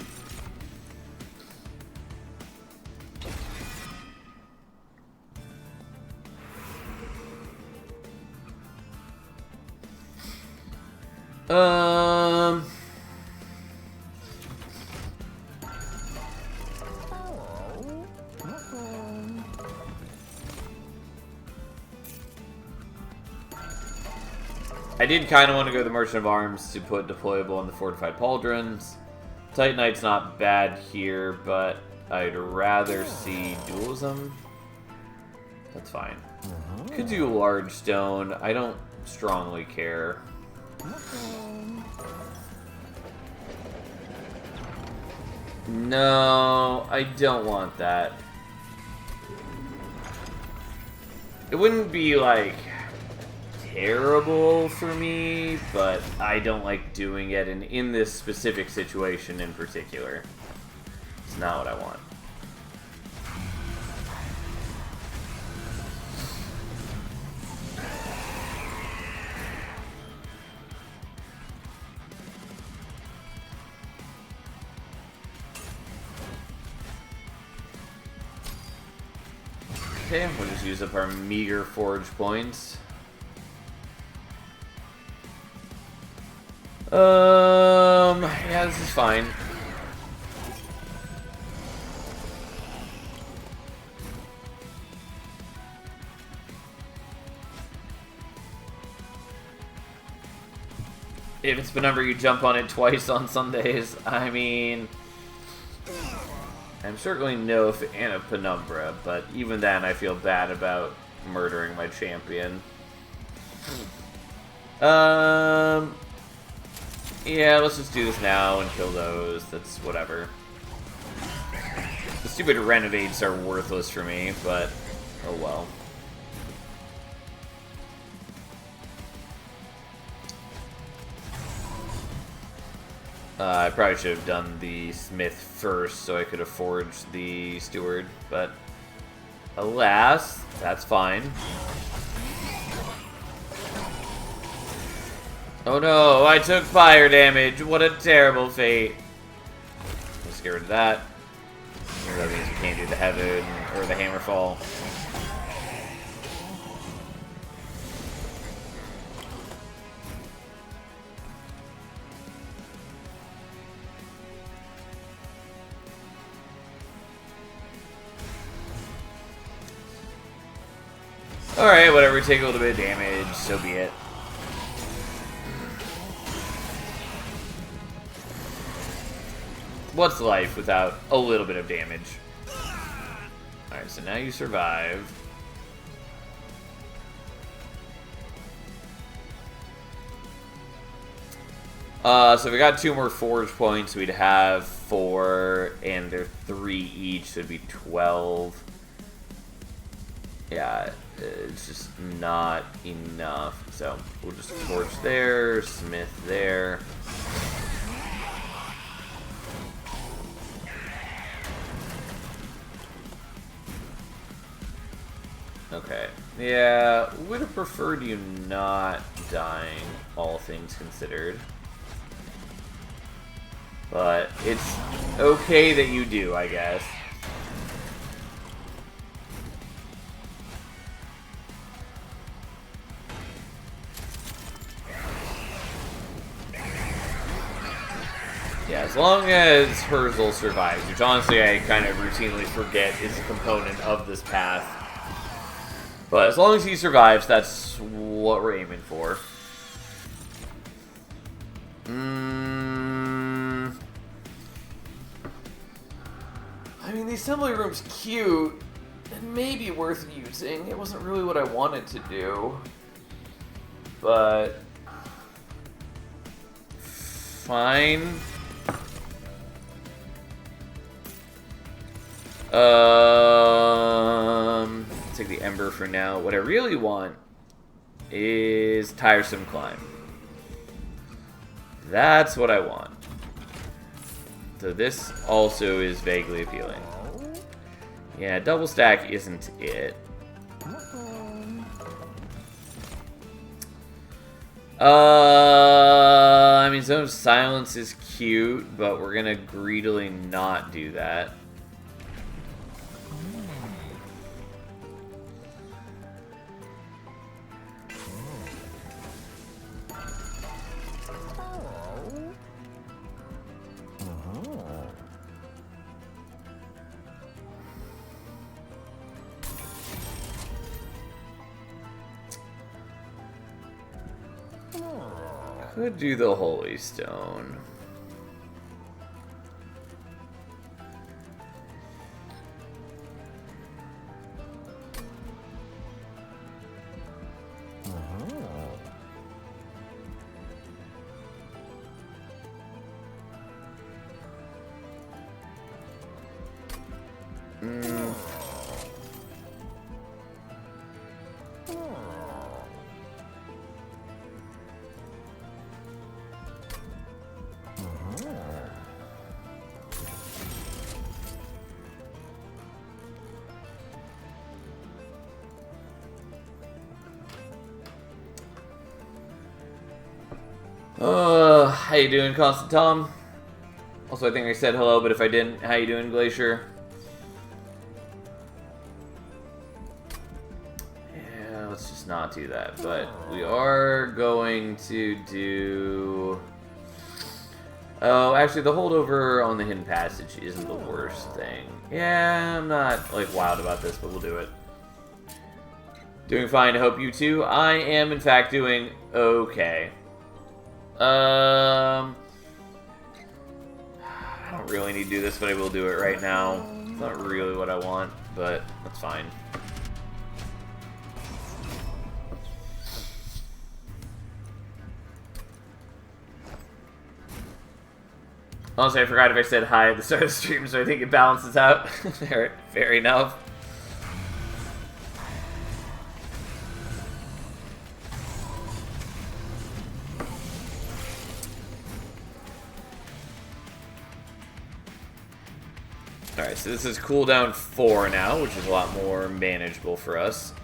I did kind of want to go to the Merchant of Arms to put deployable on the Fortified Pauldrons. Titanite's not bad here, but I'd rather see dualism. That's fine. Could do Large Stone. I don't strongly care. No, I don't want that. It wouldn't be, like, terrible for me, but I don't like doing it, and in this specific situation in particular, it's not what I want. Okay, we'll just use up our meager forge points. Yeah, this is fine. If it's Penumbra, you jump on it twice on Sundays. I mean, I'm certainly no fan of Penumbra, but even then I feel bad about murdering my champion. Yeah, let's just do this now and kill those. That's whatever. The stupid Renegades are worthless for me, but oh well. I probably should have done the Smith first so I could have forged the Steward, but alas, that's fine. Oh no, I took fire damage. What a terrible fate. Let's get rid of that. That means we can't do the Heaven or the Hammerfall. Alright, whatever, take a little bit of damage, so be it. What's life without a little bit of damage? Alright, so now you survive. So if we got 2 more forge points, we'd have 4, and they're 3 each, so it'd be 12. Yeah, it's just not enough. So we'll just forge there, Smith there. Okay. Yeah, would have preferred you not dying, all things considered. But it's okay that you do, I guess. Yeah, as long as Herzl survives, which honestly I kind of routinely forget is a component of this path. But as long as he survives, that's what we're aiming for. I mean, the assembly room's cute. It may be worth using. It wasn't really what I wanted to do. But fine. Take the Ember for now. What I really want is Tiresome Climb. That's what I want. So this also is vaguely appealing. Yeah, double stack isn't it. I mean, Zone of Silence is cute, but we're gonna greedily not do that. Could do the Holy Stone. How you doing, Constant Tom? Also, I think I said hello, but if I didn't, how you doing, Glacier? Yeah, let's just not do that. But we are going to do... Oh, actually, the holdover on the Hidden Passage isn't the worst thing. Yeah, I'm not, like, wild about this, but we'll do it. Doing fine, I hope you too. I am, in fact, doing okay. I don't really need to do this, but I will do it right now. It's not really what I want, but that's fine. Honestly, I forgot if I said hi at the start of the stream, so I think it balances out. Fair enough. Alright, so this is cooldown 4 now, which is a lot more manageable for us.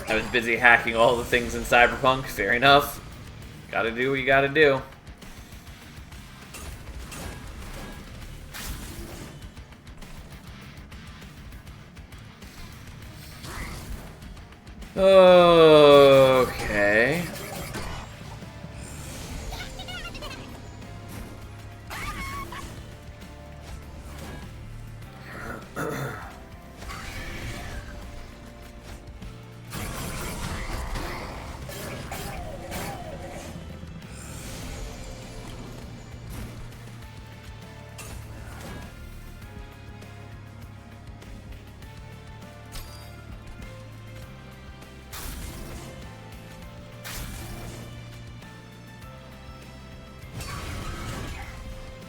I was busy hacking all the things in Cyberpunk, fair enough. Gotta do what you gotta do. Okay.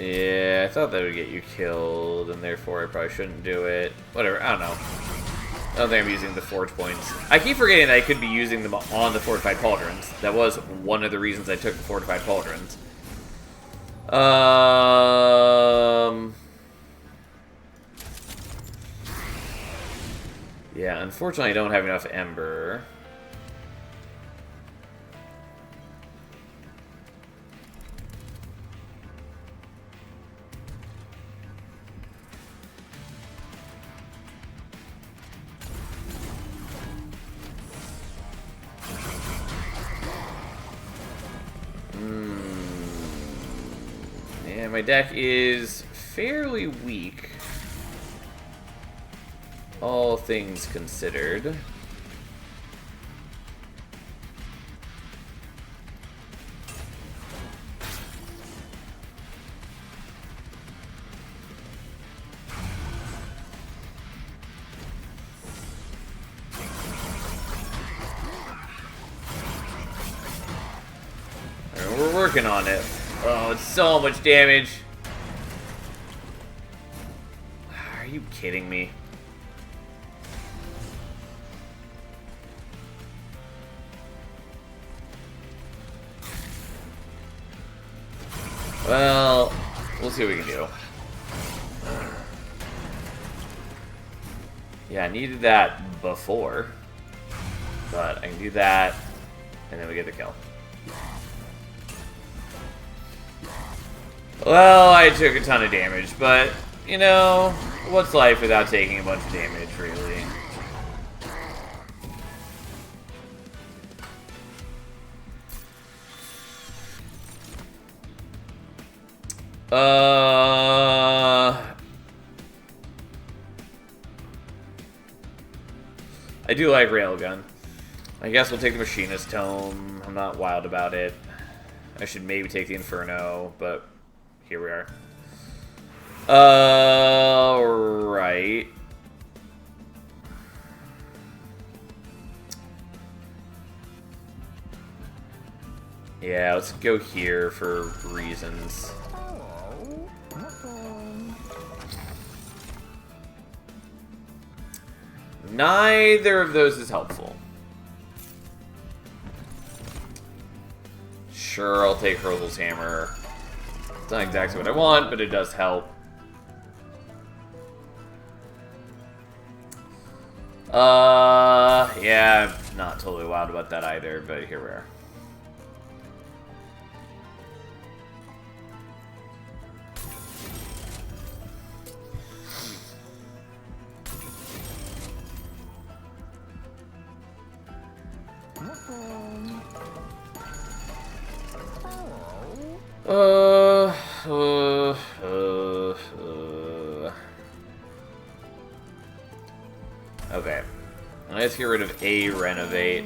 Yeah, I thought that would get you killed, and therefore I probably shouldn't do it. Whatever, I don't know. I don't think I'm using the forge points. I keep forgetting that I could be using them on the fortified pauldrons. That was one of the reasons I took the fortified pauldrons. Yeah, unfortunately I don't have enough Ember. Yeah, my deck is fairly weak, all things considered. We're working on it. Oh, it's so much damage. Are you kidding me? Well, we'll see what we can do. Yeah, I needed that before. But I can do that, and then we get the kill. Well, I took a ton of damage, but, you know, what's life without taking a bunch of damage, really? I do like Railgun. I guess we'll take the Machinist Tome. I'm not wild about it. I should maybe take the Inferno, but here we are. Right. Yeah, let's go here for reasons. Neither of those is helpful. Sure, I'll take Hurzel's Hammer. It's not exactly what I want, but it does help. Yeah, I'm not totally wild about that either, but here we are. Okay. Let's get rid of a Renovate.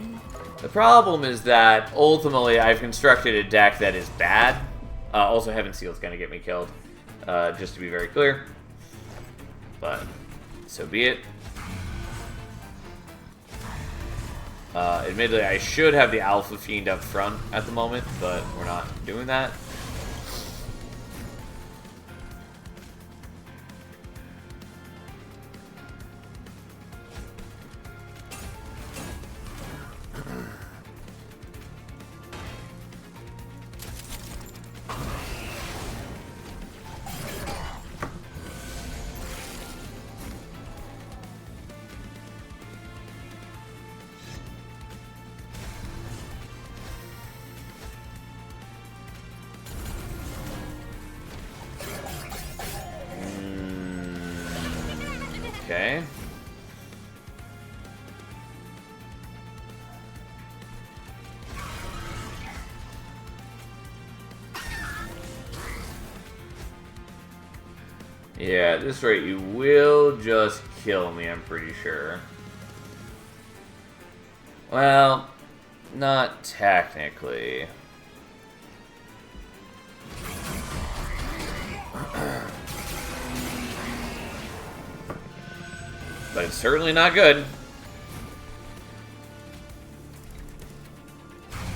The problem is that, ultimately, I've constructed a deck that is bad. Also, Heaven Seal's gonna get me killed. Just to be very clear. But, so be it. Admittedly, I should have the Alpha Fiend up front at the moment, but we're not doing that. Okay. Yeah, at this rate, you will just kill me, I'm pretty sure. Well, not technically. But it's certainly not good.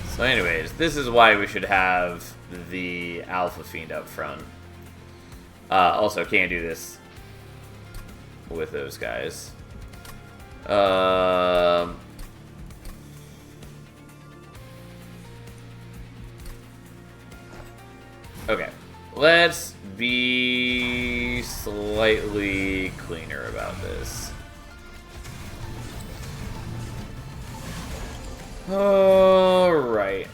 So anyways, this is why we should have the Alpha Fiend up front. Also, can't do this with those guys. Okay. Let's be slightly cleaner about this. Alright.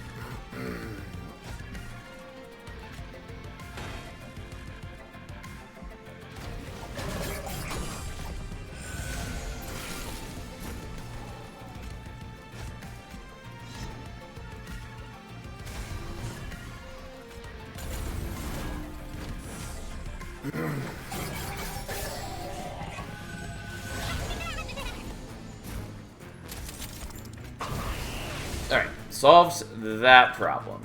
Alright, solves that problem.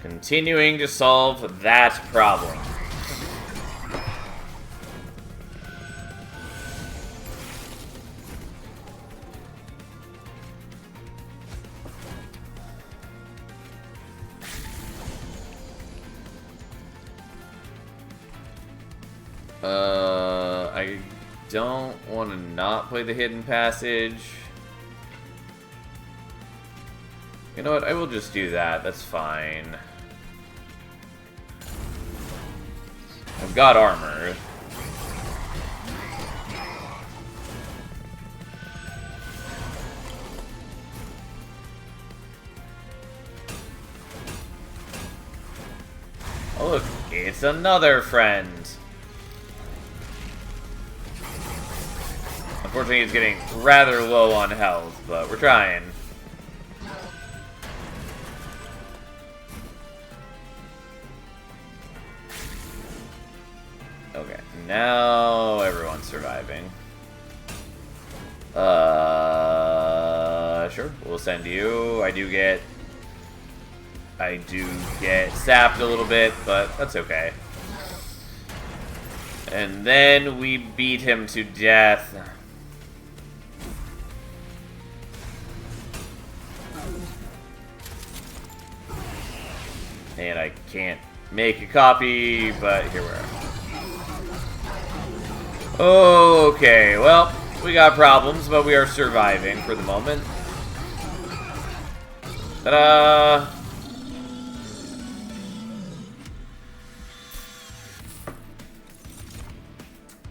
Continuing to solve that problem. I don't want to not play the Hidden Passage. You know what? I will just do that. That's fine. I've got armor. Oh look, it's another friend. Unfortunately, he's getting rather low on health, but we're trying. Okay, now everyone's surviving. Sure, we'll send you. I do get sapped a little bit, but that's okay. And then we beat him to death. And I can't make a copy, but here we are. Okay, well, we got problems, but we are surviving for the moment. Ta-da!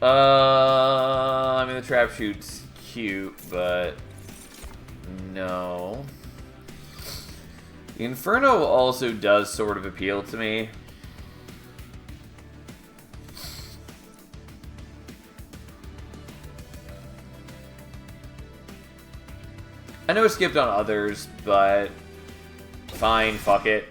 I mean, the trap shoot's cute, but no. The Inferno also does sort of appeal to me. I know I skipped on others, but fine, fuck it.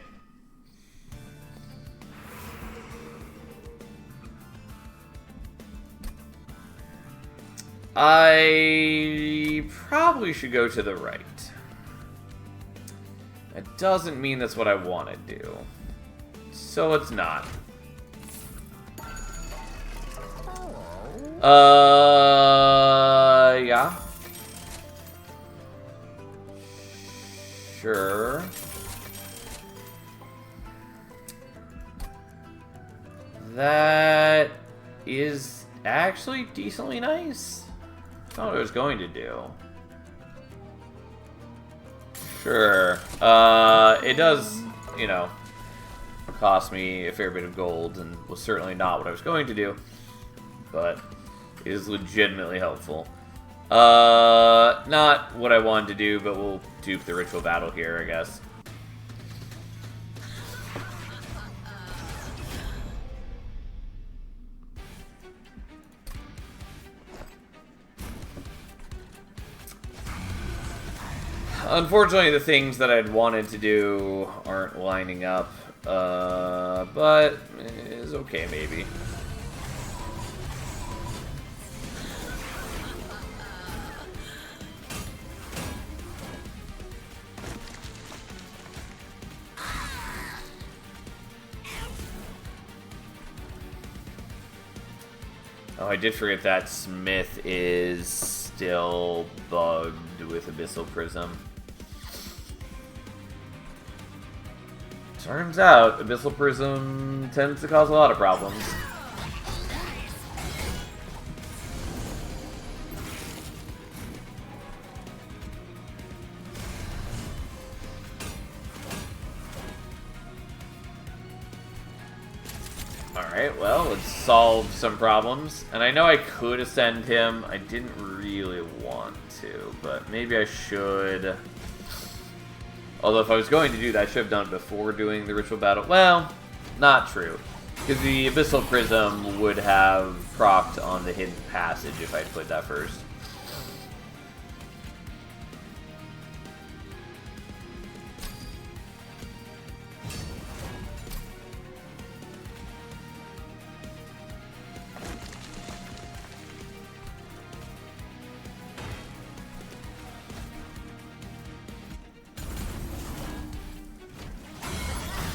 I probably should go to the right. It doesn't mean that's what I want to do. So it's not. Yeah. Sure. That is actually decently nice. That's not what I was going to do. Sure. It does, you know, cost me a fair bit of gold, and was certainly not what I was going to do, but it is legitimately helpful. Not what I wanted to do, but we'll dupe the ritual battle here, I guess. Unfortunately, the things that I'd wanted to do aren't lining up, but it's okay, maybe. Oh, I did forget that Smith is still bugged with Abyssal Prism. Turns out, Abyssal Prism tends to cause a lot of problems. Alright, well, let's solve some problems. And I know I could ascend him. I didn't really want to, but maybe I should. Although if I was going to do that, I should have done it before doing the ritual battle. Well, not true. Because the Abyssal Prism would have procced on the hidden passage if I'd played that first.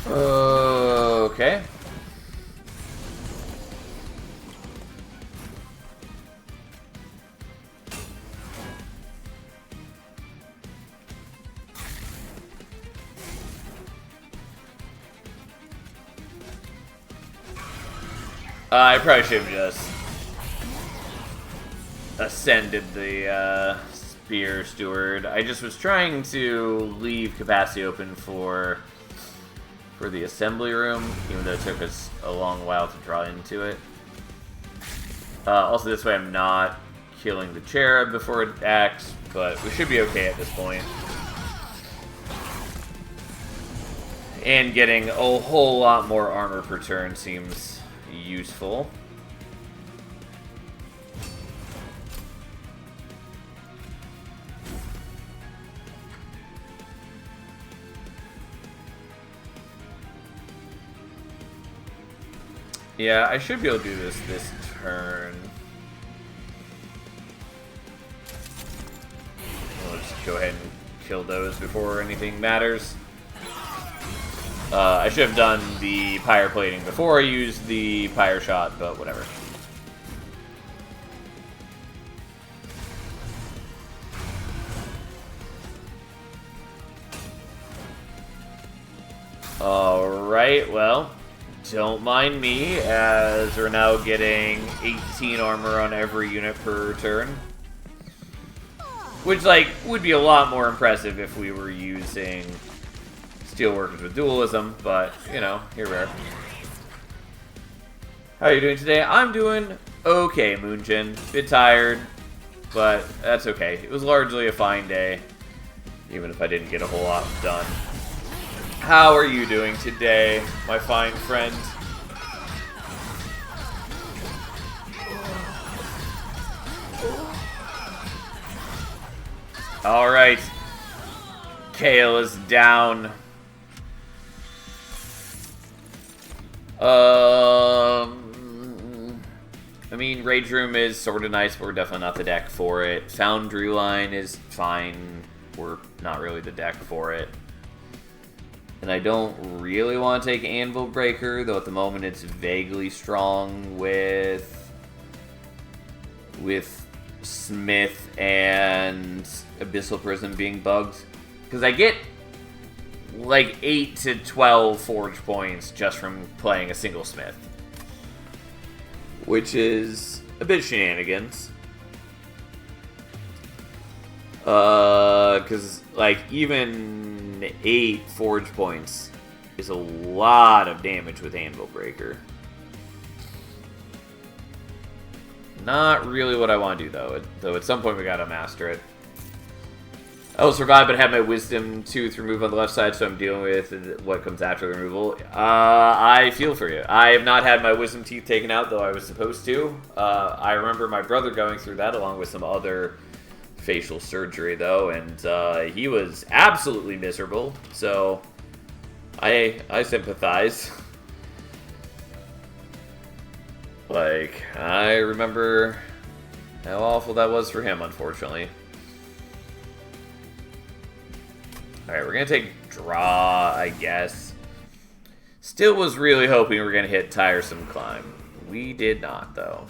Okay. I probably should have just ascended the Spear Steward. I just was trying to leave capacity open for the assembly room, even though it took us a long while to draw into it. Also, this way I'm not killing the cherub before it acts, but we should be okay at this point. And getting a whole lot more armor per turn seems useful. Yeah, I should be able to do this turn. Let's go ahead and kill those before anything matters. I should have done the pyre plating before I used the pyre shot, but whatever. Alright, well, don't mind me, as we're now getting 18 armor on every unit per turn. Which, like, would be a lot more impressive if we were using Steelworkers with Dualism, but, you know, here we are. How are you doing today? I'm doing okay, Moonjin. Bit tired, but that's okay. It was largely a fine day, even if I didn't get a whole lot done. How are you doing today, my fine friend? Alright, Kale is down. I mean, Rage Room is sort of nice, but we're definitely not the deck for it. Foundry Line is fine. We're not really the deck for it. And I don't really want to take Anvil Breaker, though at the moment it's vaguely strong with Smith and Abyssal Prism being bugged. Because I get like 8 to 12 Forge points just from playing a single Smith. Which is a bit shenanigans. Because like even 8 Forge points is a lot of damage with Anvil Breaker. Not really what I want to do though at some point we gotta master it. I will survive, but have my Wisdom Tooth removed on the left side, so I'm dealing with what comes after the removal. I feel for you. I have not had my Wisdom Teeth taken out, though I was supposed to. I remember my brother going through that along with some other facial surgery, though, and he was absolutely miserable, so I sympathize. Like, I remember how awful that was for him, unfortunately. Alright, we're going to take draw, I guess. Still was really hoping we were going to hit Tiresome Climb. We did not, though.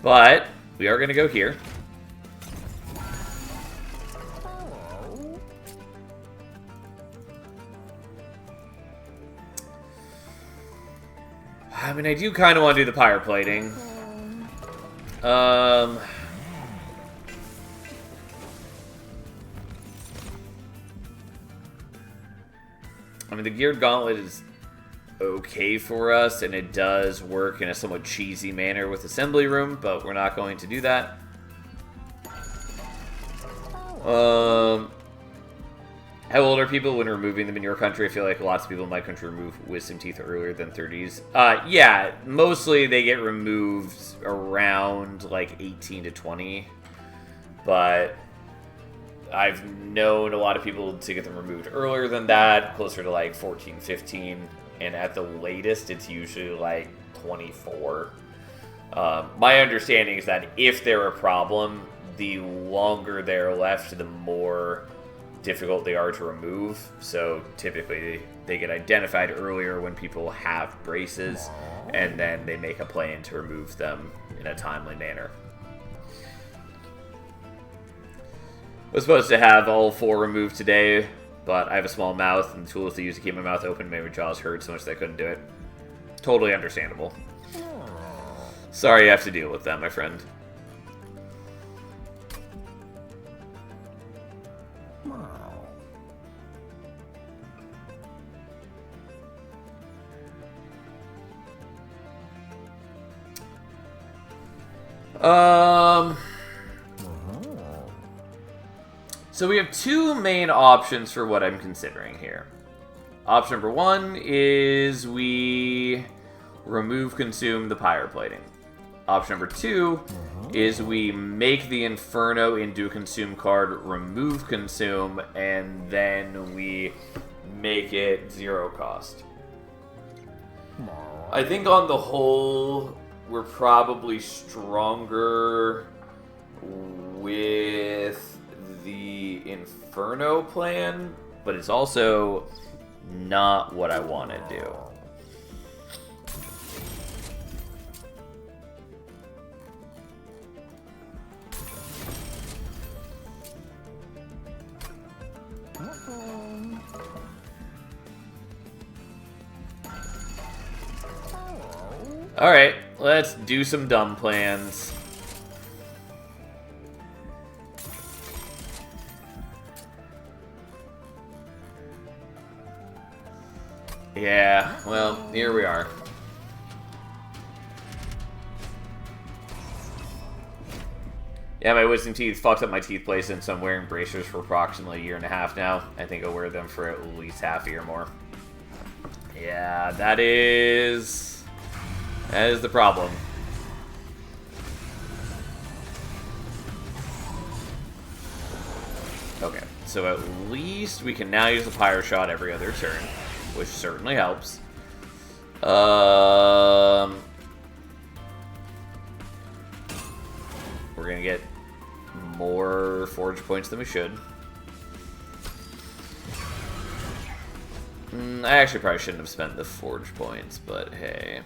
But we are going to go here. I mean, I do kind of want to do the Pyre Plating. I mean, the Geared Gauntlet is okay for us, and it does work in a somewhat cheesy manner with Assembly Room, but we're not going to do that. How old are people when removing them in your country? I feel like lots of people in my country remove Wisdom Teeth earlier than 30s. Yeah, mostly they get removed around like 18 to 20, but I've known a lot of people to get them removed earlier than that, closer to like 14, 15, and at the latest, it's usually like 24. My understanding is that if they're a problem, the longer they're left, the more difficult they are to remove. So typically, they get identified earlier when people have braces, and then they make a plan to remove them in a timely manner. I was supposed to have all 4 removed today, but I have a small mouth, and the tools to use to keep my mouth open made my jaws hurt so much that I couldn't do it. Totally understandable. Sorry you have to deal with that, my friend. So we have 2 main options for what I'm considering here. Option number 1 is we consume the Pyre Plating. Option number 2 is we make the Inferno into a consume card, remove consume, and then we make it 0 cost. I think on the whole, we're probably stronger with the Inferno plan, but it's also not what I want to do. Alright, let's do some dumb plans. Yeah, well, here we are. Yeah, my wisdom teeth fucked up my teeth placement, so I'm wearing bracers for approximately a year and a half now. I think I'll wear them for at least half a year more. Yeah, that is the problem. Okay. So at least we can now use the Pyro Shot every other turn, which certainly helps. We're gonna get more Forge points than we should. I actually probably shouldn't have spent the Forge points, but hey.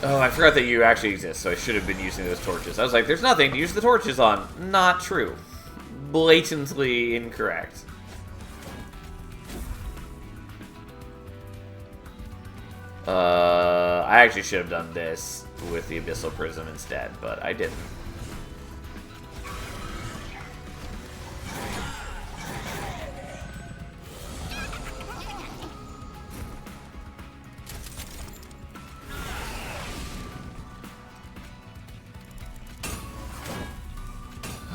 Oh, I forgot that you actually exist, so I should have been using those torches. I was like, there's nothing to use the torches on. Not true. Blatantly incorrect. I actually should have done this with the Abyssal Prism instead, but I didn't.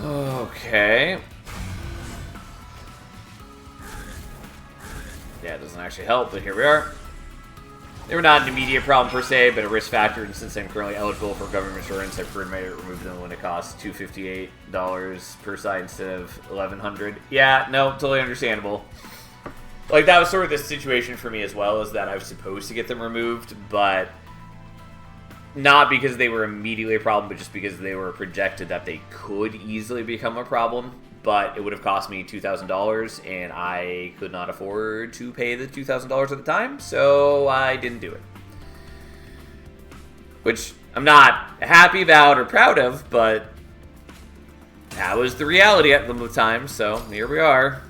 Okay. Yeah, it doesn't actually help, but here we are. They were not an immediate problem per se, but a risk factor, and since I'm currently eligible for government insurance, I've removed them when it costs $258 per side instead of $1,100. Yeah, no, totally understandable. Like, that was sort of the situation for me as well, is that I was supposed to get them removed, but not because they were immediately a problem, but just because they were projected that they could easily become a problem. But it would have cost me $2,000, and I could not afford to pay the $2,000 at the time, so I didn't do it. Which I'm not happy about or proud of, but that was the reality at the time, so here we are.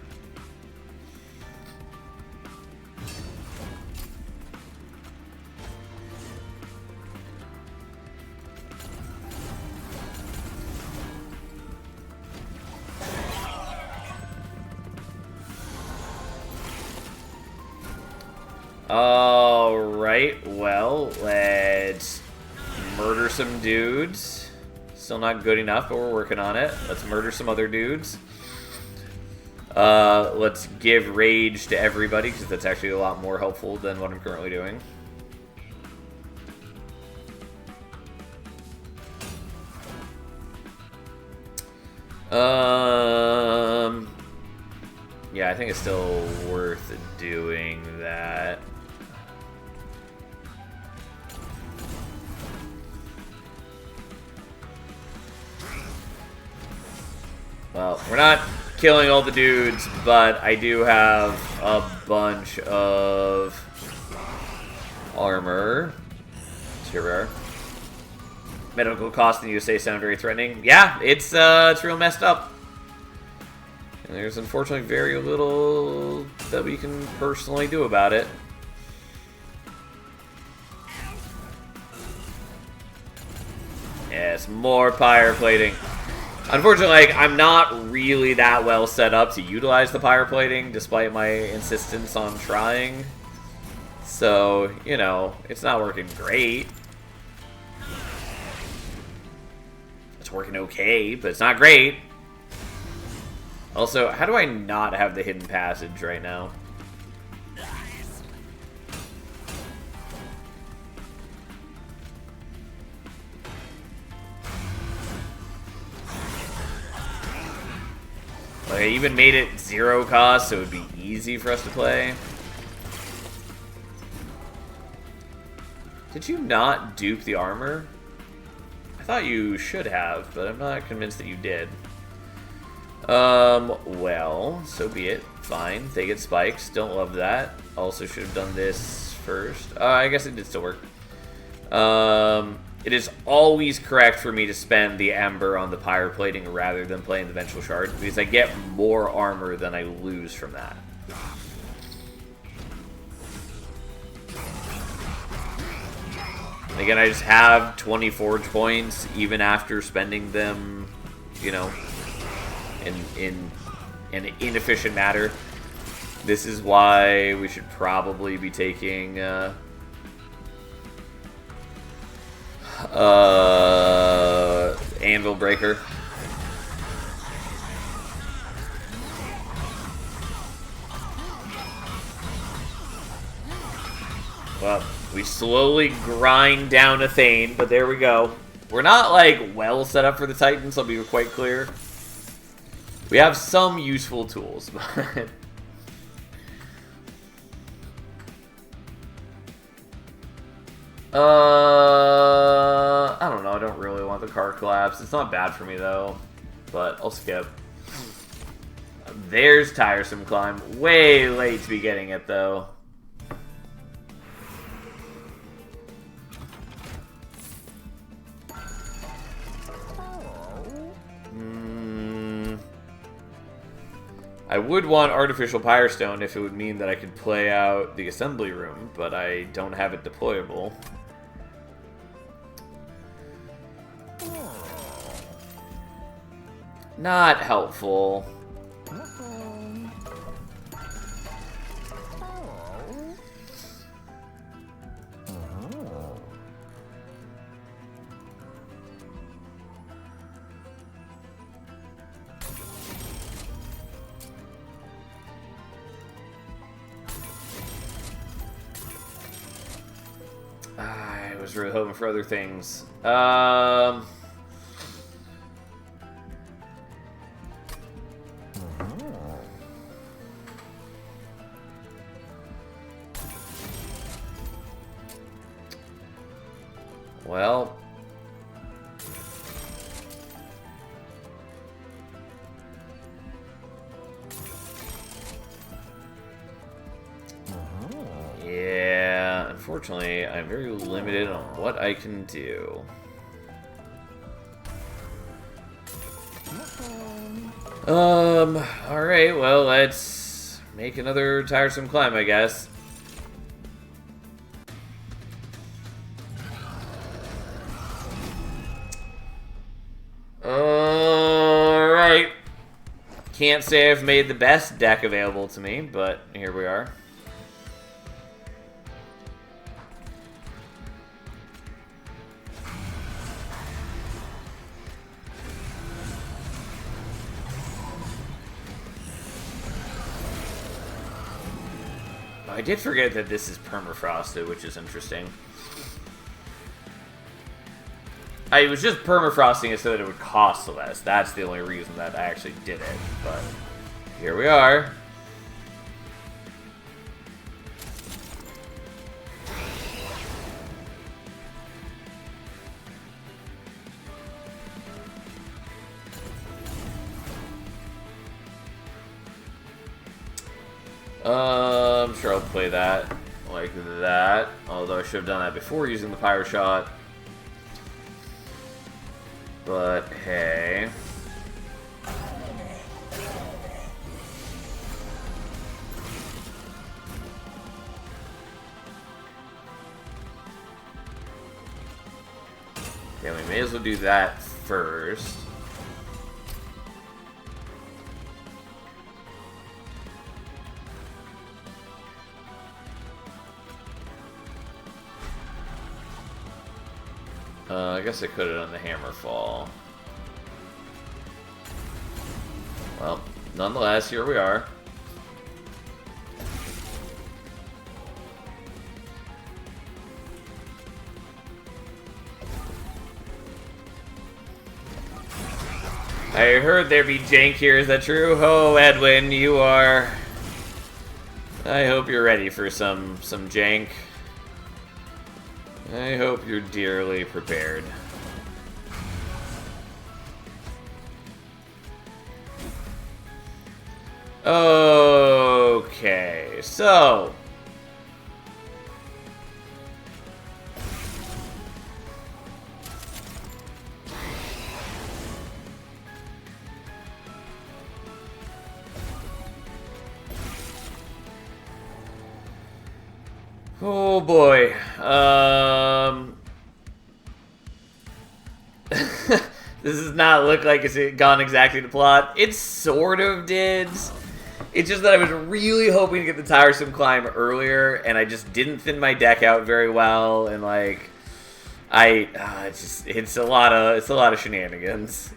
Alright, well, let's murder some dudes. Still not good enough, but we're working on it. Let's murder some other dudes. Let's give rage to everybody, because that's actually a lot more helpful than what I'm currently doing. Yeah, I think it's still worth doing that. Well, we're not killing all the dudes, but I do have a bunch of armor. Here we are. Medical costs in the USA sound very threatening. Yeah, it's real messed up. And there's unfortunately very little that we can personally do about it. Yes, more pyre plating. Unfortunately, like, I'm not really that well set up to utilize the pyre plating, despite my insistence on trying. So, you know, it's not working great. It's working okay, but it's not great. Also, how do I not have the hidden passage right now? Like, I even made it 0 cost, so it would be easy for us to play. Did you not dupe the armor? I thought you should have, but I'm not convinced that you did. Well, so be it. Fine. They get spikes. Don't love that. Also should have done this first. I guess it did still work. It is always correct for me to spend the Ember on the Pyre Plating rather than playing the Vengeful Shard, because I get more armor than I lose from that. Again, I just have 20 Forge points, even after spending them, you know, in an inefficient manner. This is why we should probably be taking Anvil Breaker. Well, we slowly grind down a Thane, but there we go. We're not, like, well set up for the Titans, I'll be quite clear. We have some useful tools, but... I don't know, I don't really want the car collapse. It's not bad for me, though, but I'll skip. There's Tiresome Climb. Way late to be getting it, though. I would want Artificial Pyrestone if it would mean that I could play out the assembly room, but I don't have it deployable. Not helpful. I was really hoping for other things. Well, yeah, unfortunately, I'm very limited on what I can do. Alright, well, let's make another Tiresome Climb, I guess. Alright. Can't say I've made the best deck available to me, but here we are. I did forget that this is permafrosted, which is interesting. I was just permafrosting it so that it would cost less. That's the only reason that I actually did it, but here we are. I'm sure I'll play that like that, although I should have done that before using the Pyro Shot. But hey. Okay, we may as well do that first. I guess I could have done the Hammerfall. Well, nonetheless, here we are. I heard there be jank here, is that true? Oh, Edwin, you are... I hope you're ready for some jank. I hope you're dearly prepared. Okay, so... oh boy. This does not look like it's gone exactly to plot. It sort of did. It's just that I was really hoping to get the Tiresome Climb earlier, and I just didn't thin my deck out very well, and like, it's a lot of shenanigans.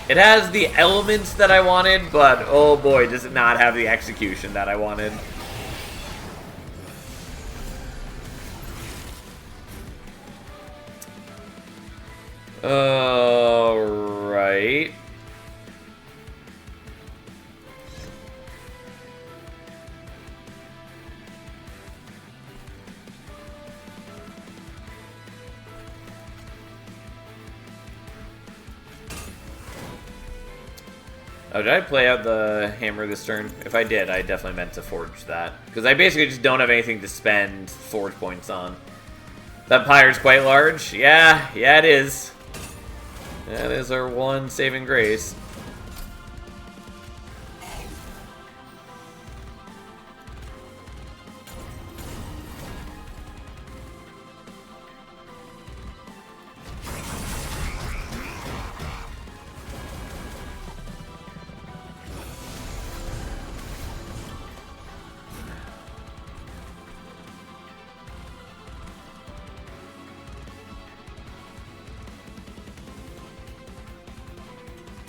It has the elements that I wanted, but oh boy, does it not have the execution that I wanted. Alright. Oh, did I play out the hammer this turn? If I did, I definitely meant to forge that. Because I basically just don't have anything to spend forge points on. That pyre's quite large. Yeah, it is. That is our one saving grace.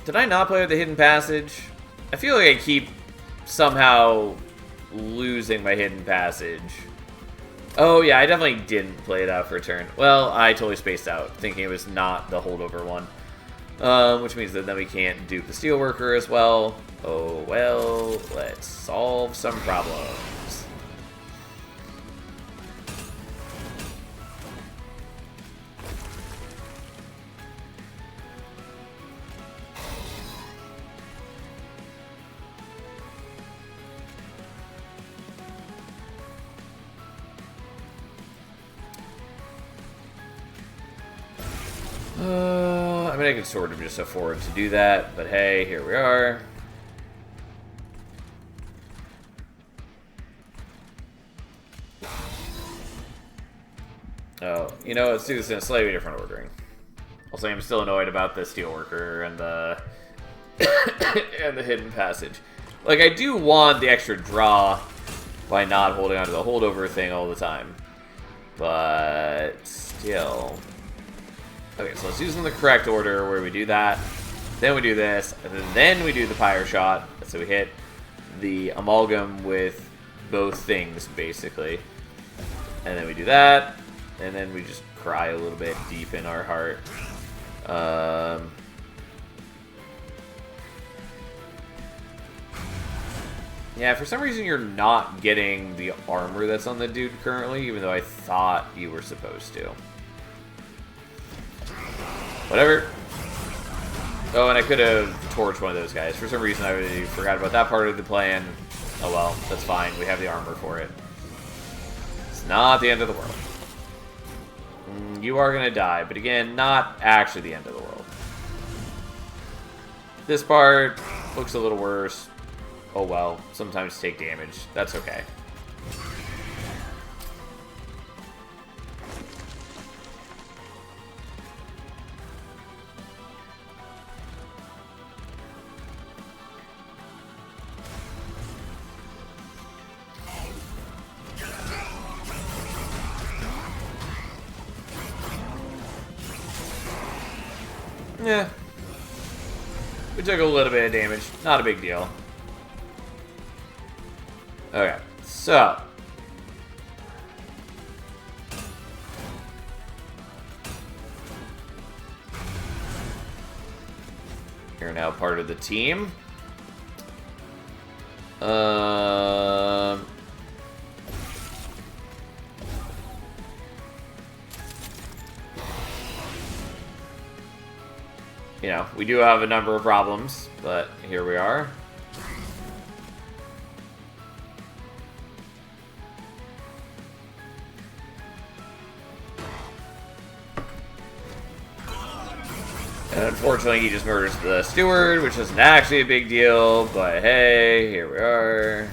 Did I not play with the hidden passage? I feel like I keep somehow losing my hidden passage. Oh yeah, I definitely didn't play it out for a turn. Well, I totally spaced out, thinking it was not the holdover one. Which means that then we can't dupe the steelworker as well. Oh well, let's solve some problems. I mean, I could sort of just afford to do that, but hey, here we are. Oh, you know, let's do this in a slightly different ordering. Also, I'm still annoyed about the steelworker and the and the hidden passage. Like, I do want the extra draw by not holding onto the holdover thing all the time, but still. Okay, so let's use them in the correct order where we do that, then we do this, and then we do the pyre shot. So we hit the amalgam with both things, basically. And then we do that, and then we just cry a little bit deep in our heart. Yeah, for some reason you're not getting the armor that's on the dude currently, even though I thought you were supposed to. Whatever. Oh, and I could have torched one of those guys. For some reason, I really forgot about that part of the plan. Oh well, that's fine. We have the armor for it. It's not the end of the world. You are going to die, but again, not actually the end of the world. This part looks a little worse. Oh well, sometimes take damage. That's okay. Yeah. We took a little bit of damage. Not a big deal. Okay, so. You're now part of the team. You know, we do have a number of problems, but here we are. And unfortunately, he just murders the steward, which isn't actually a big deal, but hey, here we are.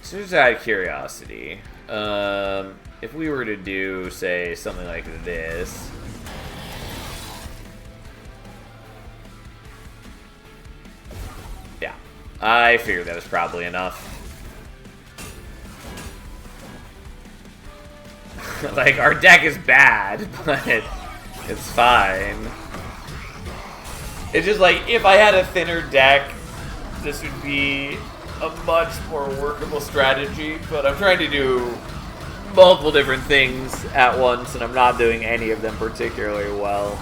So just out of curiosity, if we were to do, say, something like this. Yeah, I figured that was probably enough. Like, our deck is bad, but it's fine. It's just like, if I had a thinner deck, this would be a much more workable strategy, but I'm trying to do multiple different things at once, and I'm not doing any of them particularly well.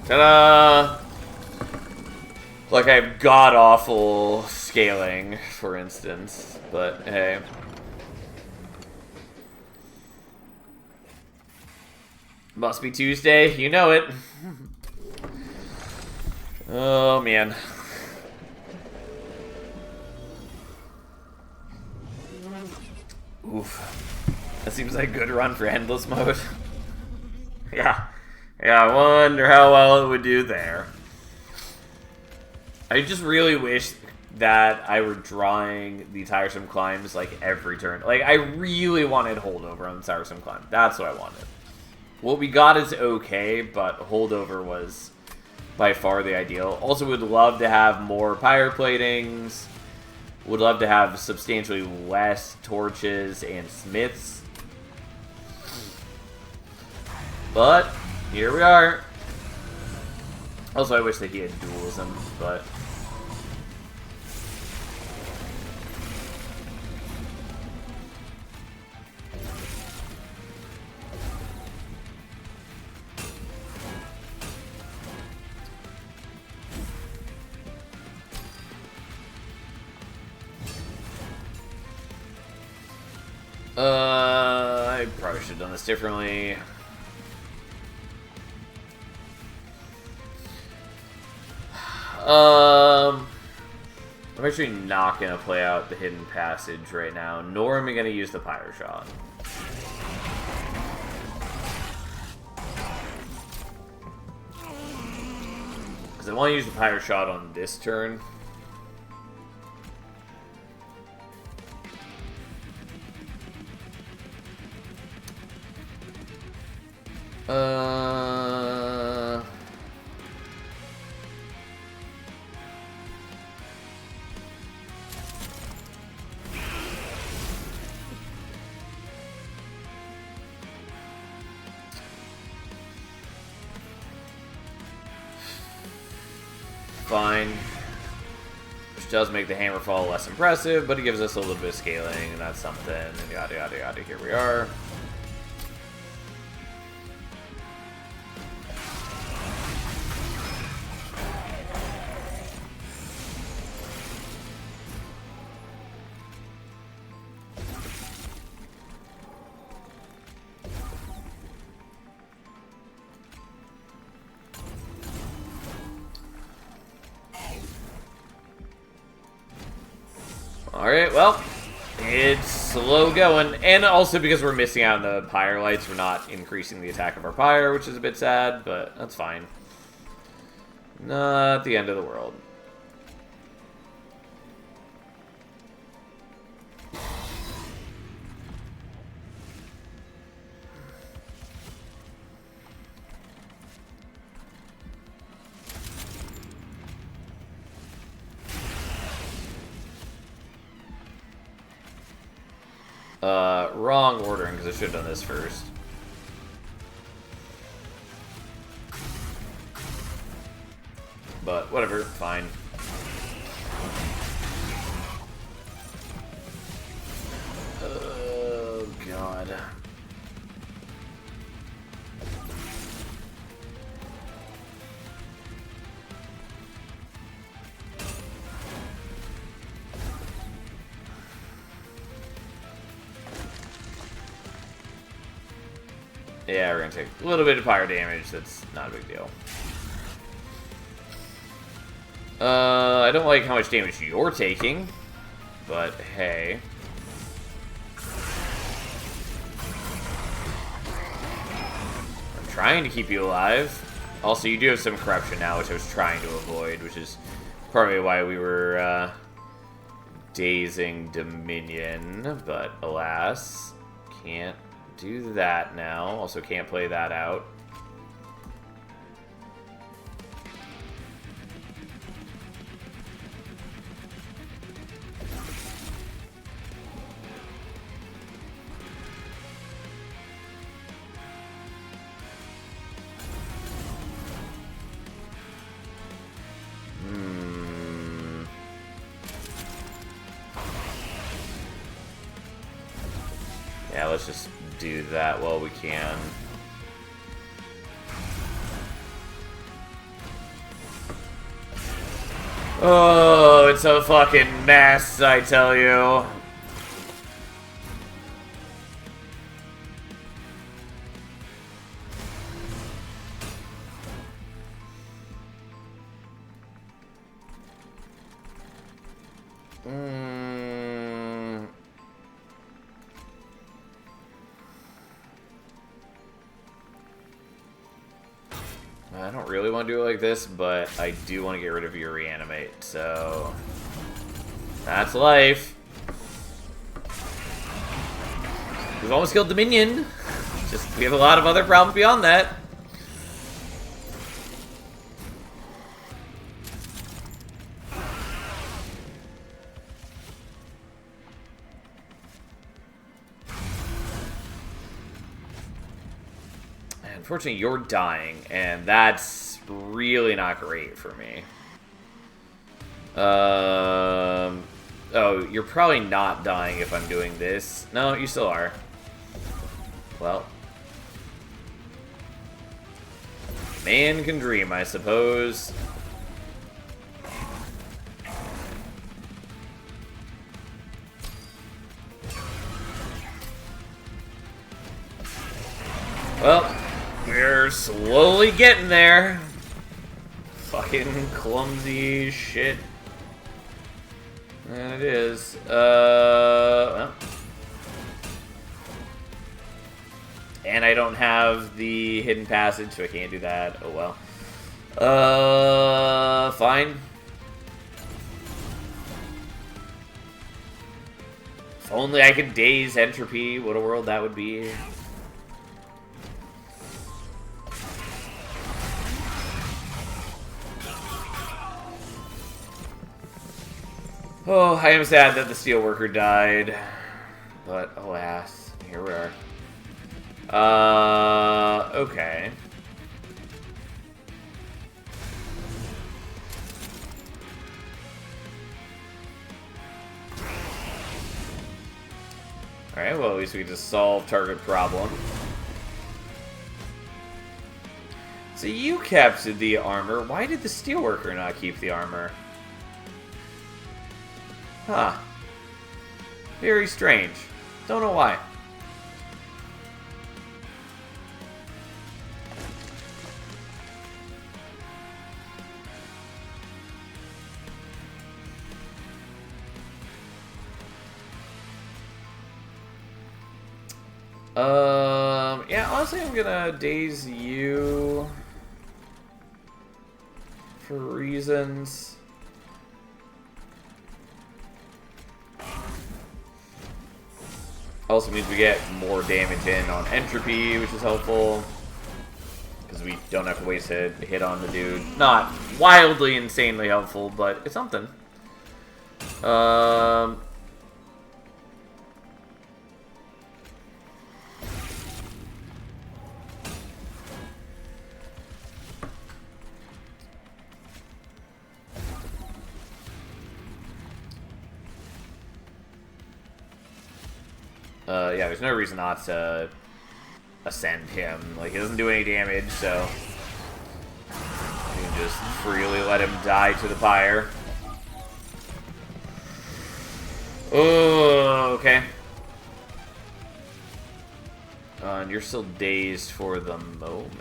Ta-da! Like, I have god-awful scaling, for instance, but hey. Must be Tuesday, you know it. Oh, man. Oof. That seems like a good run for Endless Mode. Yeah. Yeah, I wonder how well it would do there. I just really wish that I were drawing the Tiresome Climbs, like, every turn. Like, I really wanted Holdover on the Tiresome Climb. That's what I wanted. What we got is okay, but Holdover was by far the ideal. Also, would love to have more Pyre Platings. Would love to have substantially less Torches and Smiths. But here we are. Also, I wish that he had Dualism, but... I probably should have done this differently. I'm actually not going to play out the Hidden Passage right now, nor am I going to use the Pyre Shot. Because I want to use the Pyre Shot on this turn. Fine. Which does make the hammer fall less impressive, but it gives us a little bit of scaling, and that's something, and yada yada yada, here we are. Alright, well, it's slow going, and also because we're missing out on the Pyre Lights, we're not increasing the attack of our Pyre, which is a bit sad, but that's fine. Not the end of the world. Wrong ordering, because I should have done this first. But, whatever, fine. Oh, God. Yeah, we're gonna take a little bit of Pyre damage. That's not a big deal. I don't like how much damage you're taking, but hey. I'm trying to keep you alive. Also, you do have some corruption now, which I was trying to avoid, which is probably why we were dazing Dominion, but alas, can't do that now. Also can't play that out. let's just do that while we can. Oh, it's a fucking mess, I tell you. I don't really want to do it like this, but I do want to get rid of your reanimate, so that's life. We've almost killed the minion. Just we have a lot of other problems beyond that. Unfortunately, you're dying, and that's really not great for me. Oh, you're probably not dying if I'm doing this. No, you still are. Well. Man can dream, I suppose. Well. We're slowly getting there. Fucking clumsy shit. And it is. Well. And I don't have the hidden passage, so I can't do that. Oh well. Fine. If only I could daze entropy, what a world that would be. Oh, I am sad that the steelworker died, but alas, here we are. Okay. Alright, well at least we just solved target problem. So you kept the armor. Why did the steelworker not keep the armor? Huh. Very strange. Don't know why. Yeah, honestly, I'm gonna daze you for reasons. Also means we get more damage in on entropy, which is helpful. Because we don't have to waste a hit on the dude. Not wildly, insanely helpful, but it's something. Yeah, there's no reason not to ascend him. Like, he doesn't do any damage, so you can just freely let him die to the pyre. Oh, okay. And you're still dazed for the moment.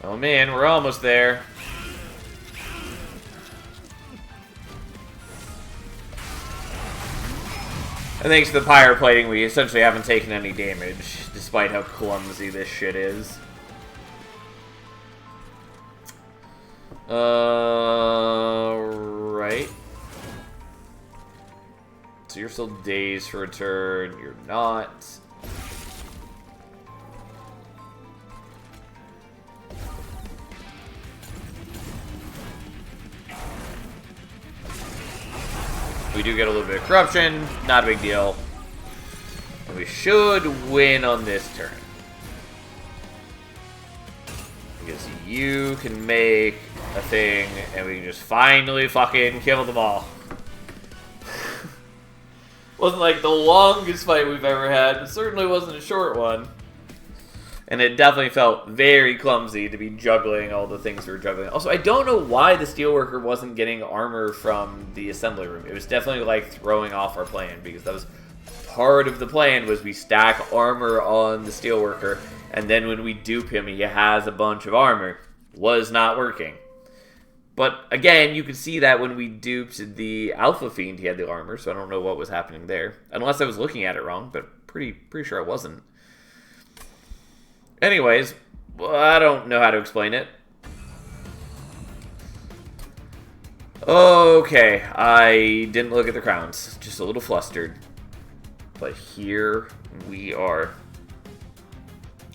Oh man, we're almost there. And thanks to the pyre plating, we essentially haven't taken any damage, despite how clumsy this shit is. Right. So you're still dazed for a turn, you're not. We do get a little bit of corruption, not a big deal. And we should win on this turn. Because you can make a thing, and we can just finally fucking kill them all. Wasn't like the longest fight we've ever had, but certainly wasn't a short one. And it definitely felt very clumsy to be juggling all the things we were juggling. Also, I don't know why the Steelworker wasn't getting armor from the assembly room. It was definitely like throwing off our plan, because that was part of the plan, was we stack armor on the Steelworker, and then when we dupe him, he has a bunch of armor. Was not working. But again, you could see that when we duped the Alpha Fiend, he had the armor, so I don't know what was happening there. Unless I was looking at it wrong, but pretty sure I wasn't. Anyways, well, I don't know how to explain it. Okay, I didn't look at the crowns. Just a little flustered. But here we are.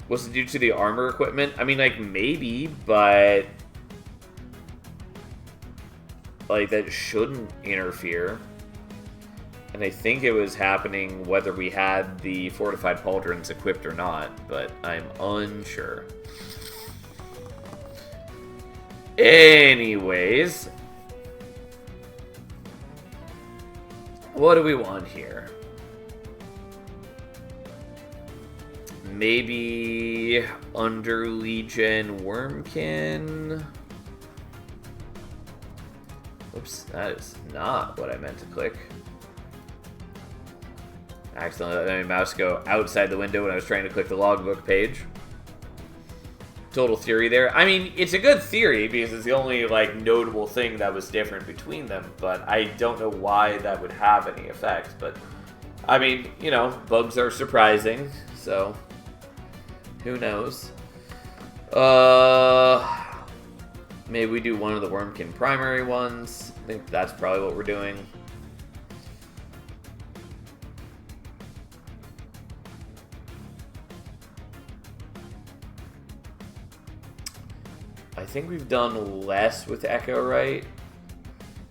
Was it due to the armor equipment? I mean, like, maybe, but like, that shouldn't interfere. And I think it was happening whether we had the fortified pauldrons equipped or not, but I'm unsure. Anyways, what do we want here? Maybe under Legion Wormkin. Oops, that is not what I meant to click. I accidentally let my mouse go outside the window when I was trying to click the logbook page. Total theory there. I mean, it's a good theory because it's the only like notable thing that was different between them, but I don't know why that would have any effect. But I mean, you know, bugs are surprising, so who knows? Maybe we do one of the Wormkin primary ones. I think that's probably what we're doing. I think we've done less with Echo, right?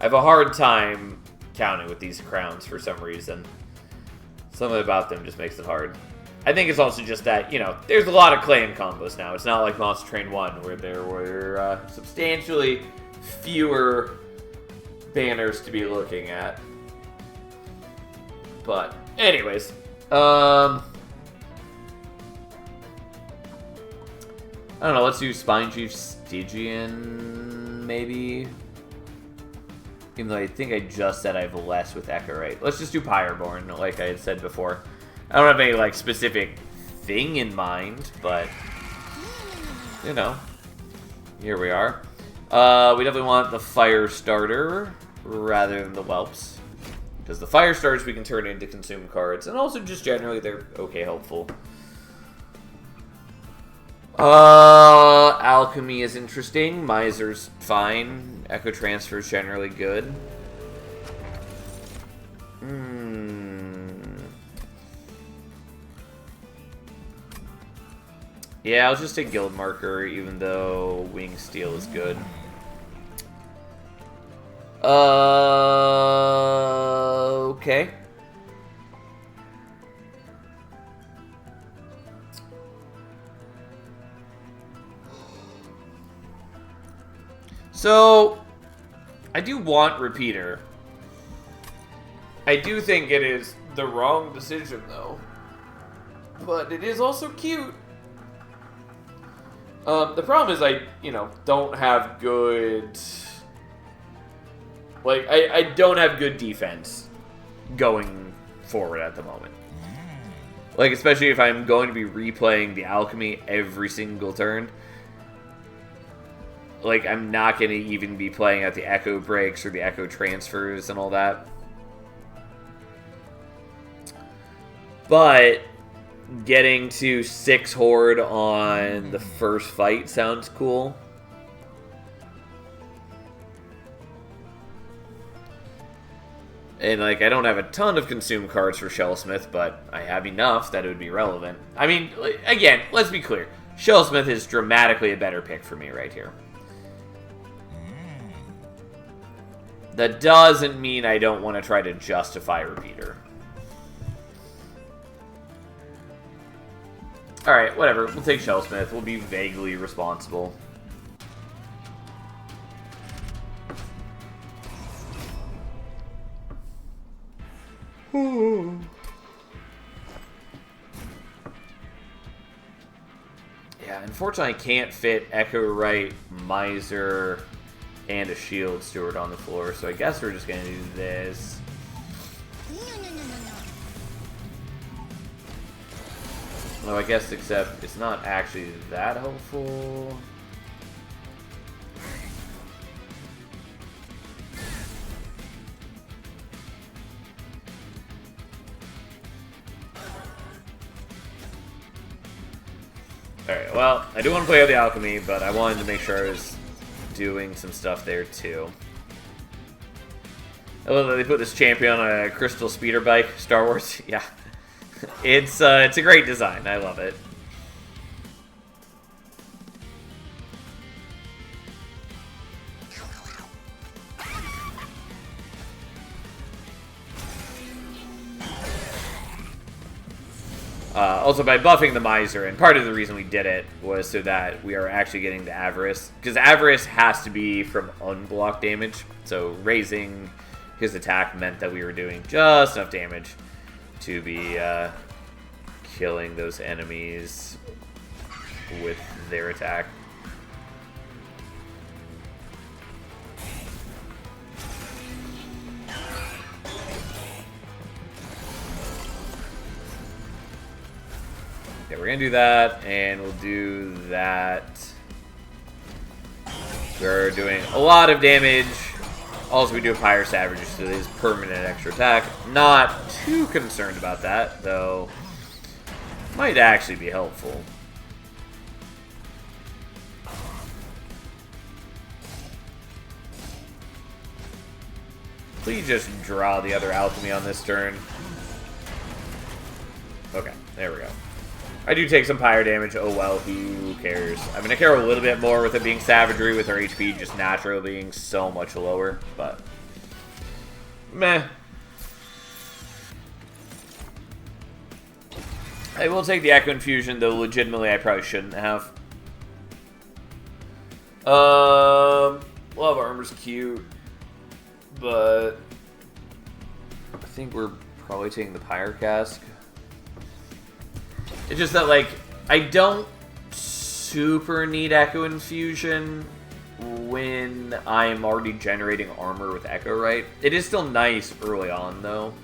I have a hard time counting with these crowns for some reason. Something about them just makes it hard. I think it's also just that, you know, there's a lot of clan combos now. It's not like Monster Train 1 where there were substantially fewer banners to be looking at. But, anyways. I don't know, let's do Spine Chief Stygian, maybe? Even though I think I just said I have less with Echo, right? Let's just do Pyreborn, like I had said before. I don't have any, like, specific thing in mind, but, you know, here we are. We definitely want the Fire Starter rather than the Whelps. Because the Fire Starters we can turn into consume cards, and also just generally they're okay helpful. Alchemy is interesting. Miser's fine. Echo Transfer is generally good. Yeah, I'll just take Guild Marker, even though Wing Steel is good. Okay. So, I do want Repeater. I do think it is the wrong decision, though. But it is also cute. The problem is I, you know, don't have good... Like, I don't have good defense going forward at the moment. Like, especially if I'm going to be replaying the Alchemy every single turn. Like, I'm not going to even be playing at the Echo Breaks or the Echo Transfers and all that. But getting to 6 Horde on the first fight sounds cool. And, like, I don't have a ton of consume cards for Shellsmith, but I have enough that it would be relevant. I mean, again, let's be clear. Shellsmith is dramatically a better pick for me right here. That doesn't mean I don't want to try to justify repeater. Alright, whatever. We'll take Shellsmith. We'll be vaguely responsible. Yeah, unfortunately I can't fit Echo Right, Miser, and a Shield Steward on the floor, so I guess we're just going to do this. Well, I guess except it's not actually that helpful. Alright, well, I do want to play with the Alchemy, but I wanted to make sure I was doing some stuff there too. I love that they put this champion on a crystal speeder bike, Star Wars. Yeah. It's a great design. I love it. Also, by buffing the Miser, and part of the reason we did it was so that we are actually getting the Avarice, because Avarice has to be from unblocked damage, so raising his attack meant that we were doing just enough damage to be killing those enemies with their attack. Yeah, we're gonna do that, and we'll do that. We're doing a lot of damage. Also, we do have higher Savage, so it is permanent extra attack. Not too concerned about that, though. Might actually be helpful. Please just draw the other Alchemy on this turn. Okay, there we go. I do take some pyre damage. Oh well, who cares? I mean, I care a little bit more with it being Savagery, with our HP just naturally being so much lower, but meh. I will take the Echo Infusion, though legitimately I probably shouldn't have. Love Armor's cute, but I think we're probably taking the Pyre Cask. It's just that, like, I don't super need Echo Infusion when I'm already generating armor with Echo Right. It is still nice early on, though.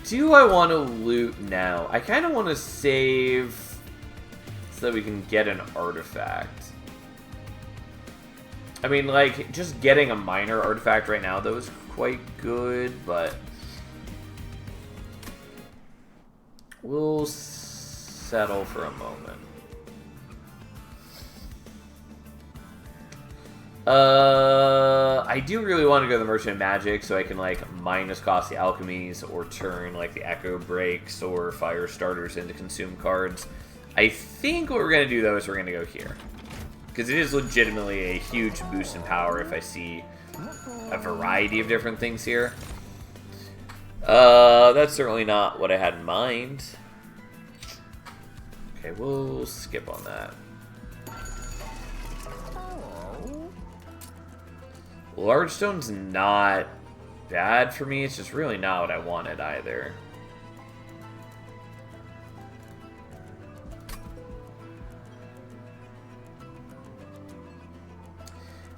Do I want to loot now? I kind of want to save so that we can get an artifact. I mean, like, just getting a minor artifact right now, though, is quite good, but we'll settle for a moment. I do really want to go to the Merchant of Magic so I can, like, minus cost the Alchemies or turn, like, the Echo Breaks or Fire Starters into consume cards. I think what we're going to do, though, is we're going to go here. Because it is legitimately a huge boost in power if I see a variety of different things here. That's certainly not what I had in mind. Okay, we'll skip on that. Large Stone's not bad for me, it's just really not what I wanted either.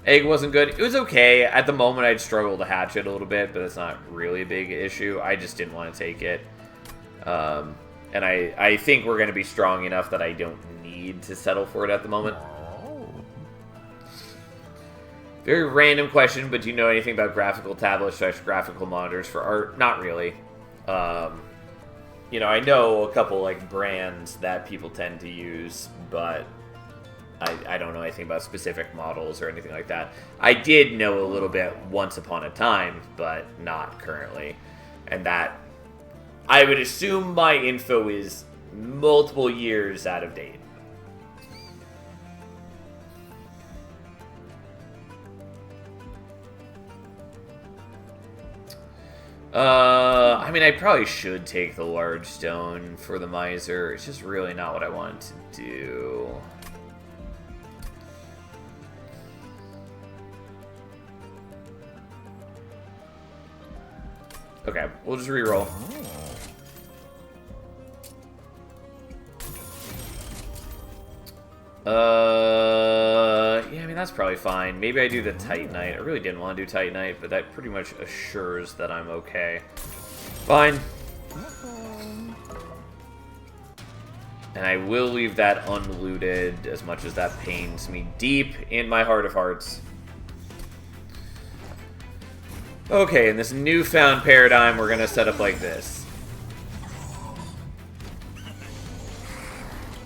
Egg wasn't good. It was okay. At the moment, I'd struggle to hatch it a little bit, but it's not really a big issue. I just didn't want to take it. And I think we're going to be strong enough that I don't need to settle for it at the moment. Very random question, but do you know anything about graphical tablets / graphical monitors for art? Not really. You know, I know a couple, like, brands that people tend to use, but I don't know anything about specific models or anything like that. I did know a little bit once upon a time, but not currently. And that, I would assume my info is multiple years out of date. I mean, I probably should take the large stone for the miser. It's just really not what I wanted to do. Okay, we'll just reroll. Yeah, I mean, that's probably fine. Maybe I do the Titanite. I really didn't want to do Titanite, but that pretty much assures that I'm okay. Fine. And I will leave that unlooted, as much as that pains me deep in my heart of hearts. Okay, in this newfound paradigm, we're going to set up like this.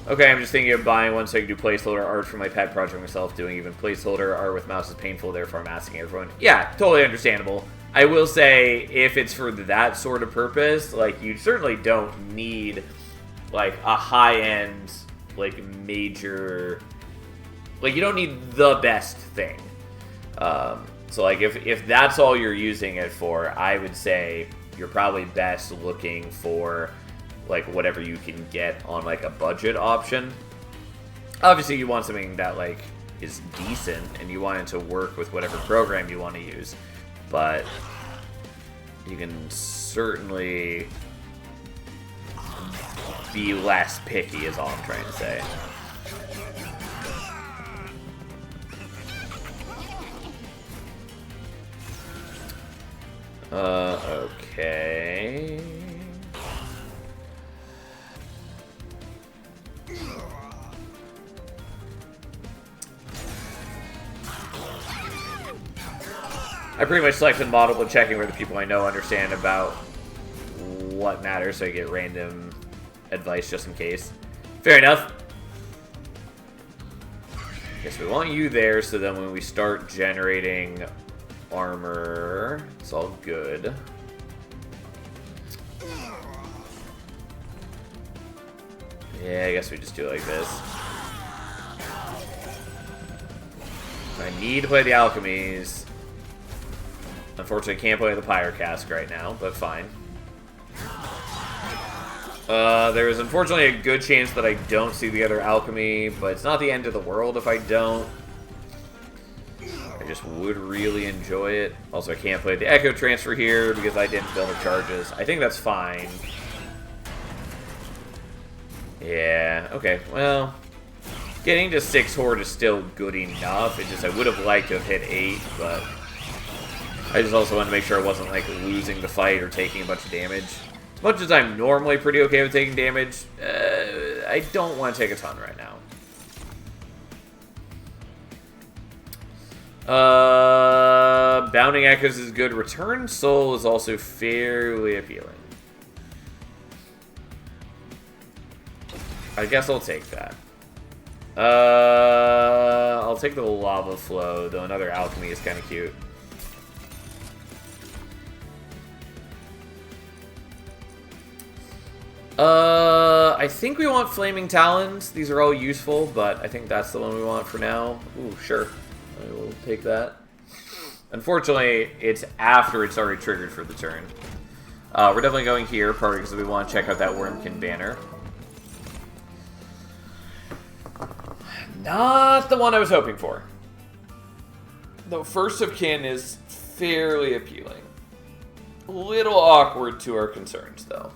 Okay, I'm just thinking of buying one so I can do placeholder art for my pet project myself. Doing even placeholder art with mouse is painful, therefore I'm asking everyone. Yeah, totally understandable. I will say, if it's for that sort of purpose, like, you certainly don't need, like, a high-end, like, major... Like, you don't need the best thing. So, like, if that's all you're using it for, I would say you're probably best looking for... like, whatever you can get on, like, a budget option. Obviously, you want something that, like, is decent, and you want it to work with whatever program you want to use. But you can certainly be less picky, is all I'm trying to say. Okay... I pretty much selected the model, but checking where the people I know understand about what matters, so I get random advice just in case. Fair enough. Guess we want you there, so then when we start generating armor, it's all good. Yeah, I guess we just do it like this. I need to play the alchemies. Unfortunately, I can't play the Pyrocask right now, but fine. There is unfortunately a good chance that I don't see the other alchemy, but it's not the end of the world if I don't. I just would really enjoy it. Also, I can't play the Echo Transfer here because I didn't build the charges. I think that's fine. Yeah, okay, well... Getting to 6 Horde is still good enough. It's just I would have liked to have hit 8, but... I just also wanted to make sure I wasn't, like, losing the fight or taking a bunch of damage. As much as I'm normally pretty okay with taking damage, I don't want to take a ton right now. Bounding Echoes is good. Return Soul is also fairly appealing. I guess I'll take that. I'll take the Lava Flow, though another Alchemy is kind of cute. I think we want Flaming Talons. These are all useful, but I think that's the one we want for now. Ooh, sure. I will take that. Unfortunately, it's after it's already triggered for the turn. We're definitely going here, partly because we want to check out that Wormkin banner. Not the one I was hoping for. Though First of Kin is fairly appealing. A little awkward to our concerns, though.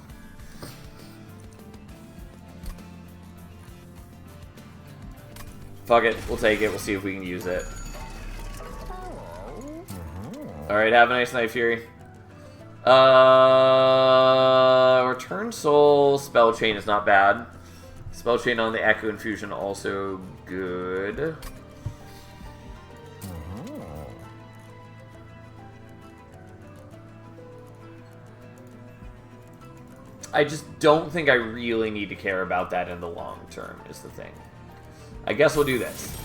Fuck it, we'll take it, we'll see if we can use it. Alright, have a nice night, Fury. Return Soul, Spell Chain is not bad. Spell Chain on the Echo Infusion also good. I just don't think I really need to care about that in the long term, is the thing. I guess we'll do this.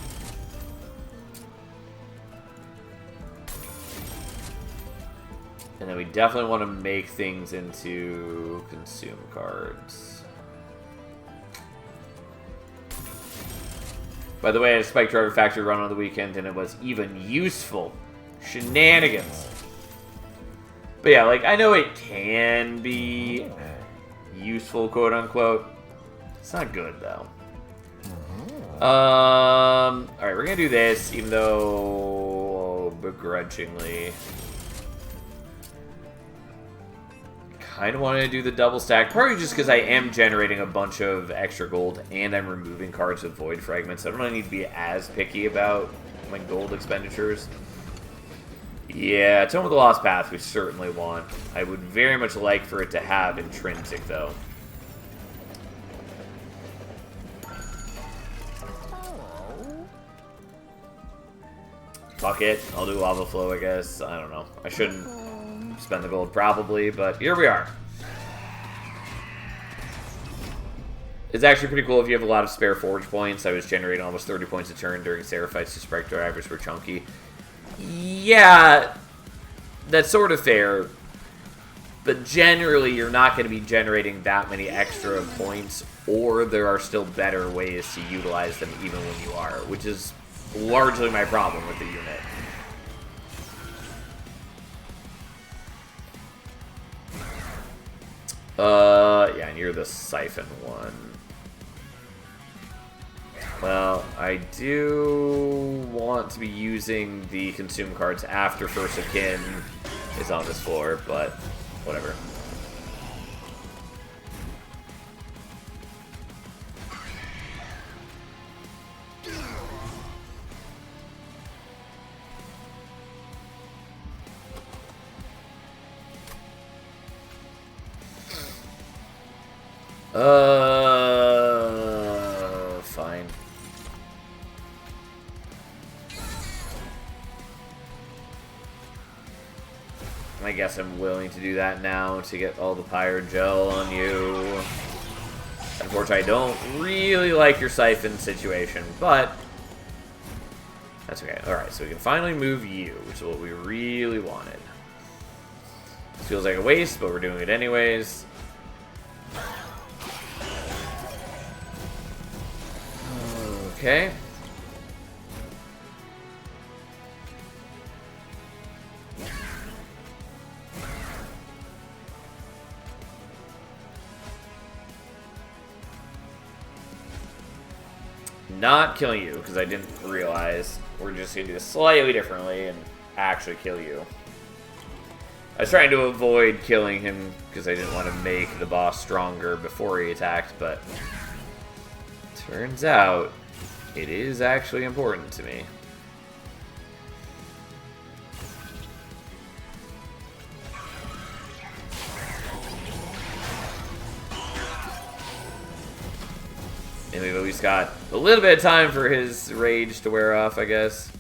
And then we definitely want to make things into consume cards. By the way, I had a Spike Driver Factory run on the weekend, and it was even useful. Shenanigans. But yeah, like, I know it can be useful, quote unquote. It's not good though. Alright, we're gonna do this, even though begrudgingly. Kind of wanted to do the double stack, probably just because I am generating a bunch of extra gold and I'm removing cards with void fragments. I don't really need to be as picky about my gold expenditures. Yeah, Tome of the Lost Path we certainly want. I would very much like for it to have intrinsic though. Fuck it, I'll do Lava Flow, I guess. I don't know. I shouldn't spend the gold probably, but here we are. It's actually pretty cool if you have a lot of spare forge points. I was generating almost 30 points a turn during Seraphites to Sprite drivers were chunky. Yeah, that's sort of fair. But generally, you're not going to be generating that many extra points, or there are still better ways to utilize them even when you are, which is largely my problem with the unit. Yeah, and you're the Siphon one. Well, I do want to be using the consume cards after First of Kin is on this floor, but whatever. Fine. I guess I'm willing to do that now to get all the Pyre Gel on you. Unfortunately, I don't really like your Siphon situation, but that's okay. Alright, so we can finally move you, which is what we really wanted. It feels like a waste, but we're doing it anyways. Okay. Not killing you, because I didn't realize. We're just going to do this slightly differently and actually kill you. I was trying to avoid killing him because I didn't want to make the boss stronger before he attacked, but turns out it is actually important to me. And we've at least got a little bit of time for his rage to wear off, I guess.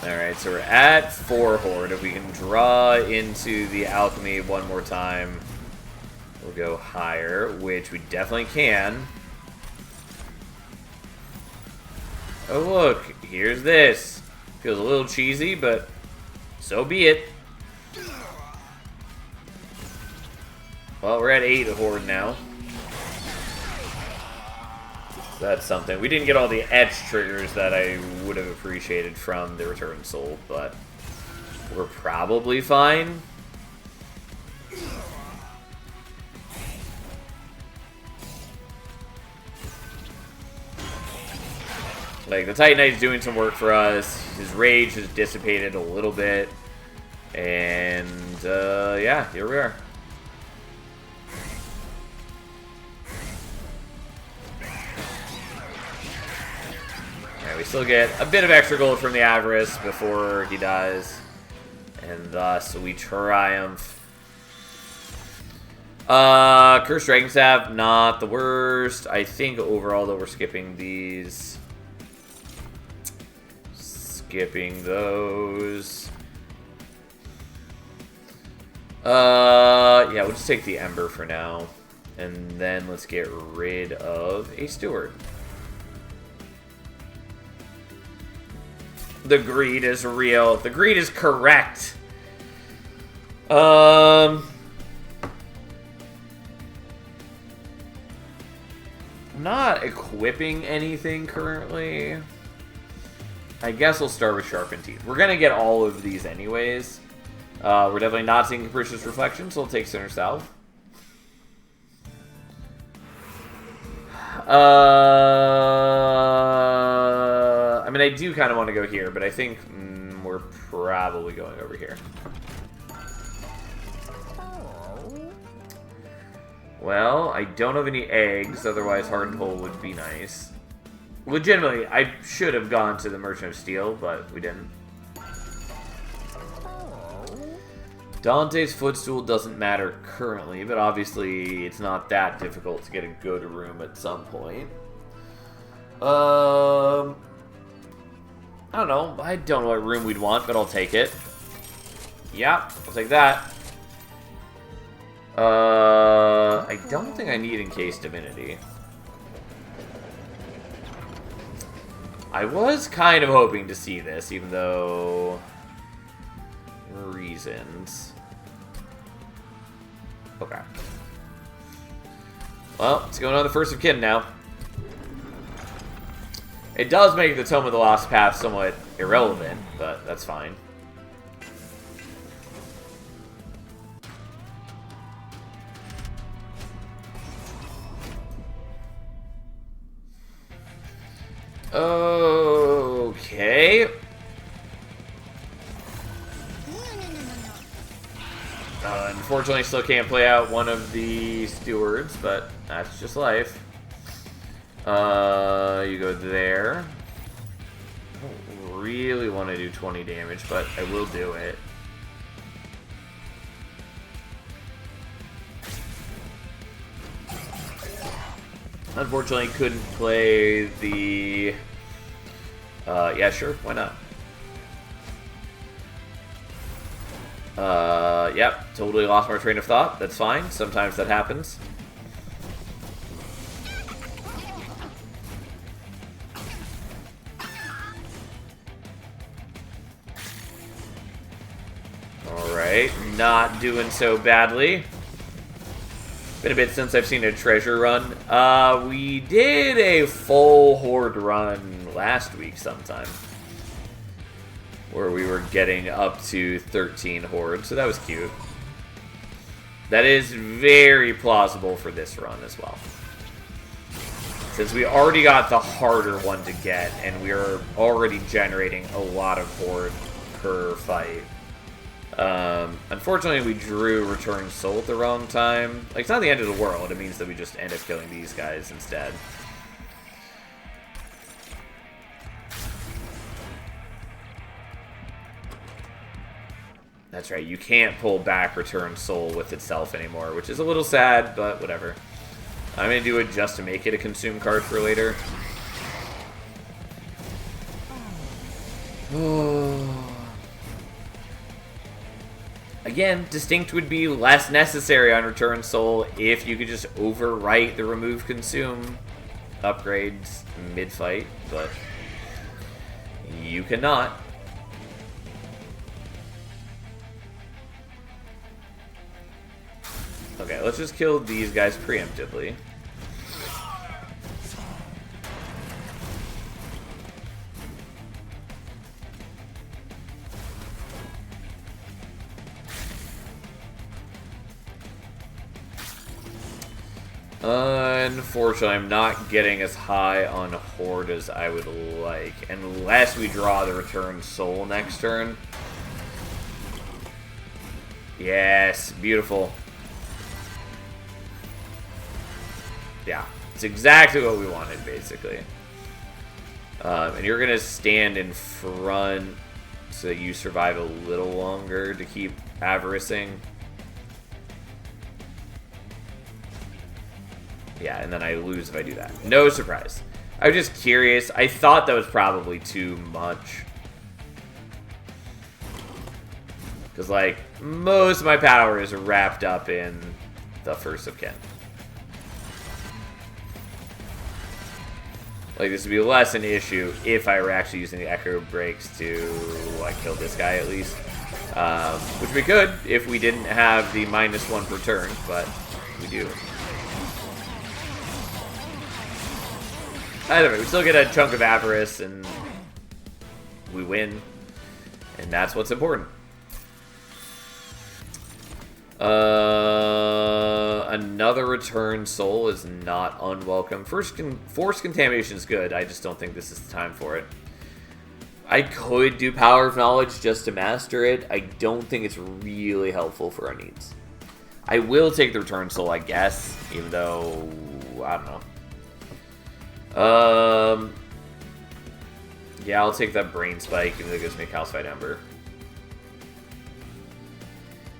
Alright, so we're at 4 Horde. If we can draw into the alchemy one more time, we'll go higher, which we definitely can. Oh look, here's this. Feels a little cheesy, but so be it. Well, we're at 8 Horde now. So that's something. We didn't get all the etch triggers that I would have appreciated from the Return Soul, but we're probably fine. Like, the Titanite's doing some work for us. His rage has dissipated a little bit. And, yeah, here we are. We still get a bit of extra gold from the Avarice before he dies, and thus we triumph. Cursed Dragon Staff, not the worst. I think overall though we're skipping these. Skipping those. Yeah, we'll just take the Ember for now, and then let's get rid of a Steward. The greed is real. The greed is correct. I'm not equipping anything currently. I guess we'll start with Sharpened Teeth. We're gonna get all of these anyways. We're definitely not seeing Capricious Reflection, so we'll take Center Salve. I mean, I do kind of want to go here, but I think we're probably going over here. Well, I don't have any eggs, otherwise Hardened Hole would be nice. Legitimately, I should have gone to the Merchant of Steel, but we didn't. Dante's Footstool doesn't matter currently, but obviously it's not that difficult to get a good room at some point. I don't know. I don't know what room we'd want, but I'll take it. Yeah, I'll take that. I don't think I need Encased Divinity. I was kind of hoping to see this, even though... reasons. Okay. Well, it's going on the First of Kin now. It does make the Tome of the Lost Path somewhat irrelevant, but that's fine. Okay. Unfortunately, still can't play out one of the stewards, but that's just life. You go there. I don't really want to do 20 damage, but I will do it. Unfortunately, couldn't play the... yeah, sure, why not? Yep, totally lost my train of thought. That's fine. Sometimes that happens. Alright, not doing so badly. Been a bit since I've seen a treasure run. We did a full horde run last week sometime, where we were getting up to 13 hordes, so that was cute. That is very plausible for this run as well. Since we already got the harder one to get, and we are already generating a lot of horde per fight. Unfortunately, we drew Return Soul at the wrong time. Like, it's not the end of the world, it means that we just end up killing these guys instead. That's right, you can't pull back Return Soul with itself anymore, which is a little sad, but whatever. I'm going to do it just to make it a consume card for later. Again, Distinct would be less necessary on Return Soul if you could just overwrite the remove consume upgrades mid-fight, but you cannot. Okay, let's just kill these guys preemptively. Unfortunately, I'm not getting as high on Horde as I would like, unless we draw the Return Soul next turn. Yes, beautiful. Yeah, it's exactly what we wanted, basically. And you're going to stand in front so that you survive a little longer to keep avaricing. Yeah, and then I lose if I do that. No surprise. I was just curious. I thought that was probably too much. Because, like, most of my power is wrapped up in the First of Kin. Like, this would be less an issue if I were actually using the Echo Breaks to, like, kill this guy at least. Which we could if we didn't have the -1 per turn, but we do. Either way, we still get a chunk of Avarice, and we win. And that's what's important. Another return soul is not unwelcome. Force contamination is good. I just don't think this is the time for it. I could do Power of Knowledge just to master it. I don't think it's really helpful for our needs. I will take the return soul, I guess, even though I don't know. Yeah, I'll take that Brain Spike, even though it gives me a Calcified Ember.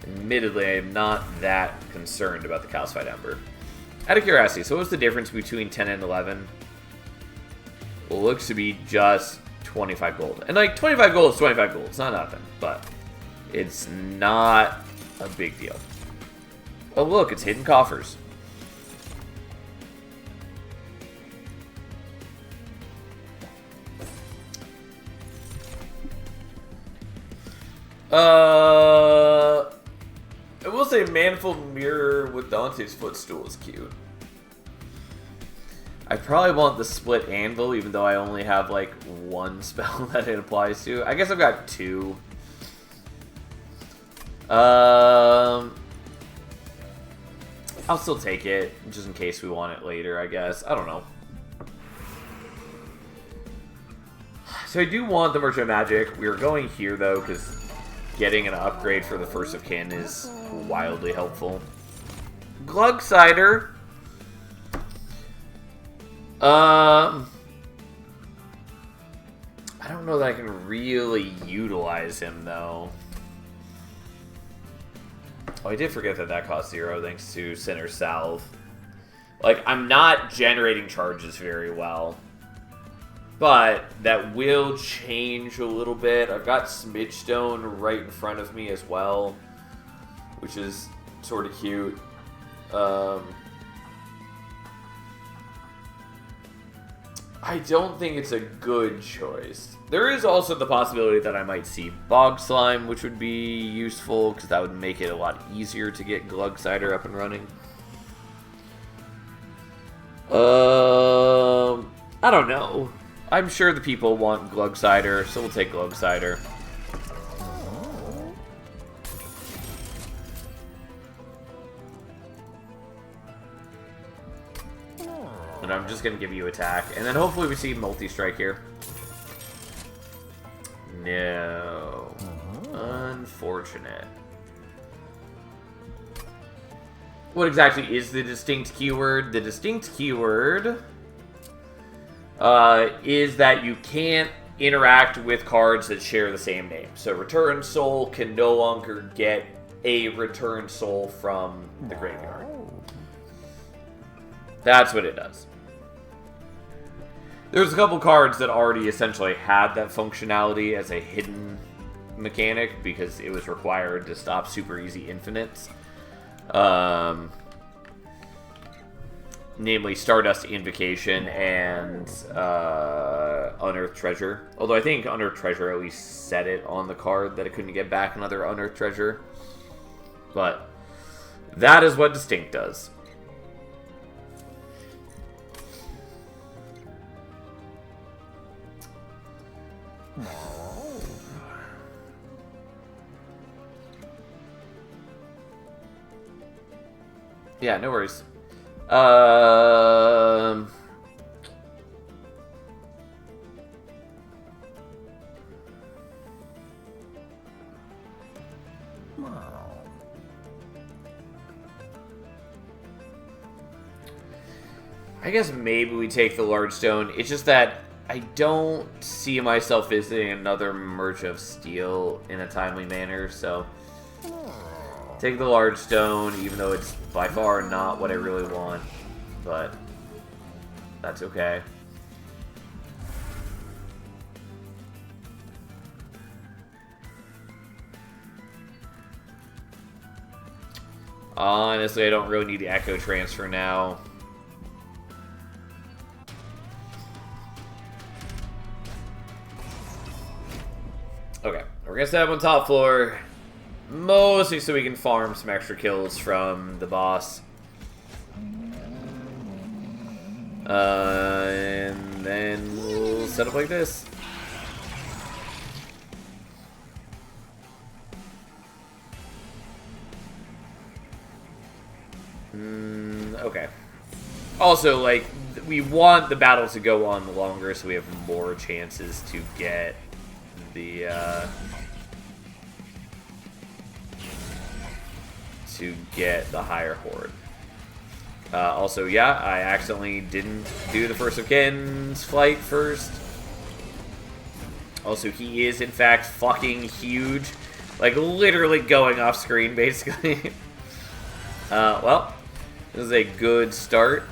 Admittedly, I am not that concerned about the Calcified Ember. Out of curiosity, so what's the difference between 10 and 11? Well, it looks to be just 25 gold. And like, 25 gold is 25 gold. It's not nothing, but it's not a big deal. Oh, look, it's hidden coffers. I will say Manifold Mirror with Dante's Footstool is cute. I probably want the Split Anvil, even though I only have, like, one spell that it applies to. I guess I've got two. I'll still take it, just in case we want it later, I guess. I don't know. So I do want the Merchant of Magic. We are going here, though, because getting an upgrade for the First of Kin is wildly helpful. Glug Cider. I don't know that I can really utilize him, though. Oh, I did forget that that costs 0 thanks to Sinner Salve. Like, I'm not generating charges very well. But that will change a little bit. I've got Smidgestone right in front of me as well, which is sort of cute. I don't think it's a good choice. There is also the possibility that I might see Bog Slime, which would be useful, because that would make it a lot easier to get Glug Cider up and running. I don't know. I'm sure the people want Glug Cider, so we'll take Glug Cider. And I'm just going to give you attack. And then hopefully we see multi-strike here. No. Unfortunate. What exactly is the distinct keyword? The distinct keyword is that you can't interact with cards that share the same name. So Return Soul can no longer get a Return Soul from the graveyard. That's what it does. There's a couple cards that already essentially had that functionality as a hidden mechanic because it was required to stop super easy infinites. Namely Stardust Invocation and Unearthed Treasure. Although I think Unearthed Treasure at least set it on the card that it couldn't get back another Unearthed Treasure. But that is what Distinct does. Yeah, no worries. I guess maybe we take the Large Stone. It's just that I don't see myself visiting another Merge of Steel in a timely manner, so take the Large Stone, even though it's by far not what I really want, but that's okay. Honestly, I don't really need the Echo Transfer now. Okay, we're gonna set up on top floor, mostly so we can farm some extra kills from the boss. And then we'll set up like this. Okay. Also, like, we want the battle to go on longer so we have more chances to get the, higher horde. Also, yeah, I accidentally didn't do the First of Kin's flight first. Also, he is, in fact, fucking huge. Like, literally going off screen, basically. Well, this is a good start.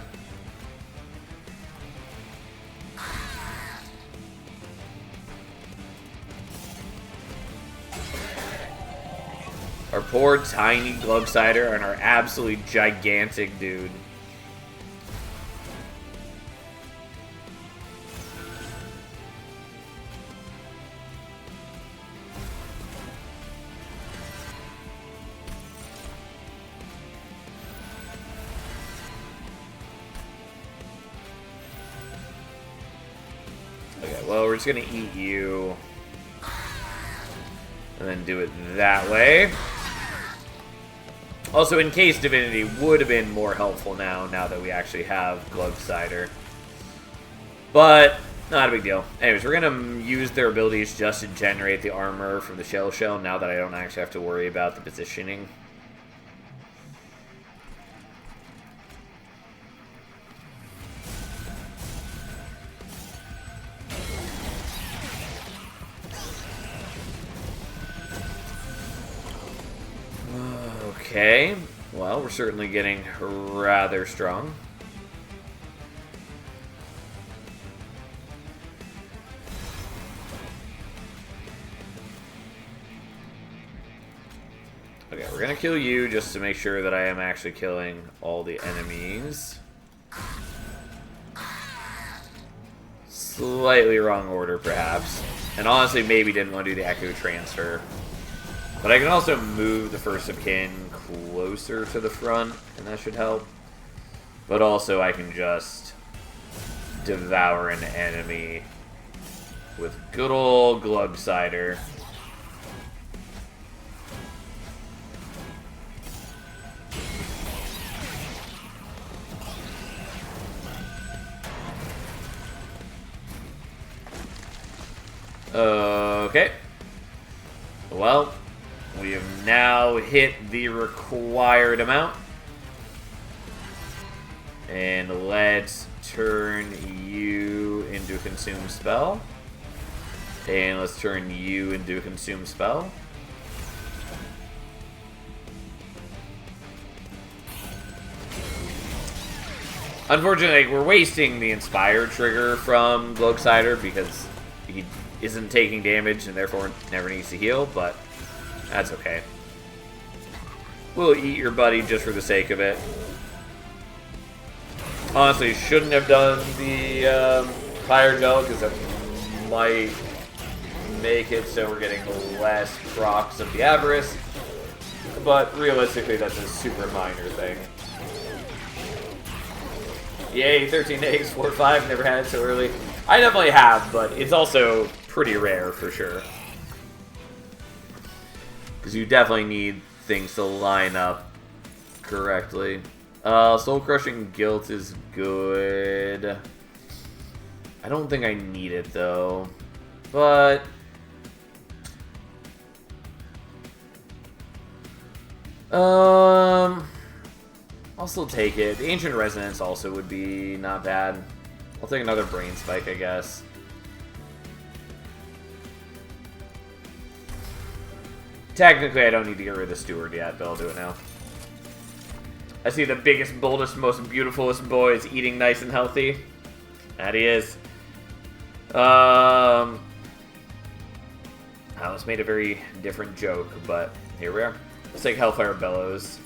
Our poor tiny Glugsider and our absolutely gigantic dude. Okay, well, we're just gonna eat you. And then do it that way. Also, in case Divinity would have been more helpful now that we actually have Glugsider. But, not a big deal. Anyways, we're going to use their abilities just to generate the armor from the Shell now that I don't actually have to worry about the positioning. Okay, well, we're certainly getting rather strong. Okay, we're gonna kill you just to make sure that I am actually killing all the enemies. Slightly wrong order, perhaps. And honestly, maybe didn't want to do the Echo Transfer. But I can also move the First of Kin closer to the front, and that should help. But also, I can just devour an enemy with good old Glugsider. Okay. Well, we have now hit the required amount. And let's turn you into a consume spell. And let's turn you into a consume spell. Unfortunately, we're wasting the Inspire trigger from Glugsider because he isn't taking damage and therefore never needs to heal, but that's okay. We'll eat your buddy just for the sake of it. Honestly, shouldn't have done the fire gel because that might make it so we're getting less procs of the Avarice. But realistically, that's a super minor thing. Yay, 13 eggs, 4-5, never had it so early. I definitely have, but it's also pretty rare for sure. Because you definitely need things to line up correctly. Soul Crushing Guilt is good. I don't think I need it though. But I'll still take it. The Ancient Resonance also would be not bad. I'll take another Brain Spike, I guess. Technically, I don't need to get rid of the Steward yet, but I'll do it now. I see the biggest, boldest, most beautifulest boy is eating nice and healthy. That he is. I almost made a very different joke, but here we are. Let's take Hellfire Bellows.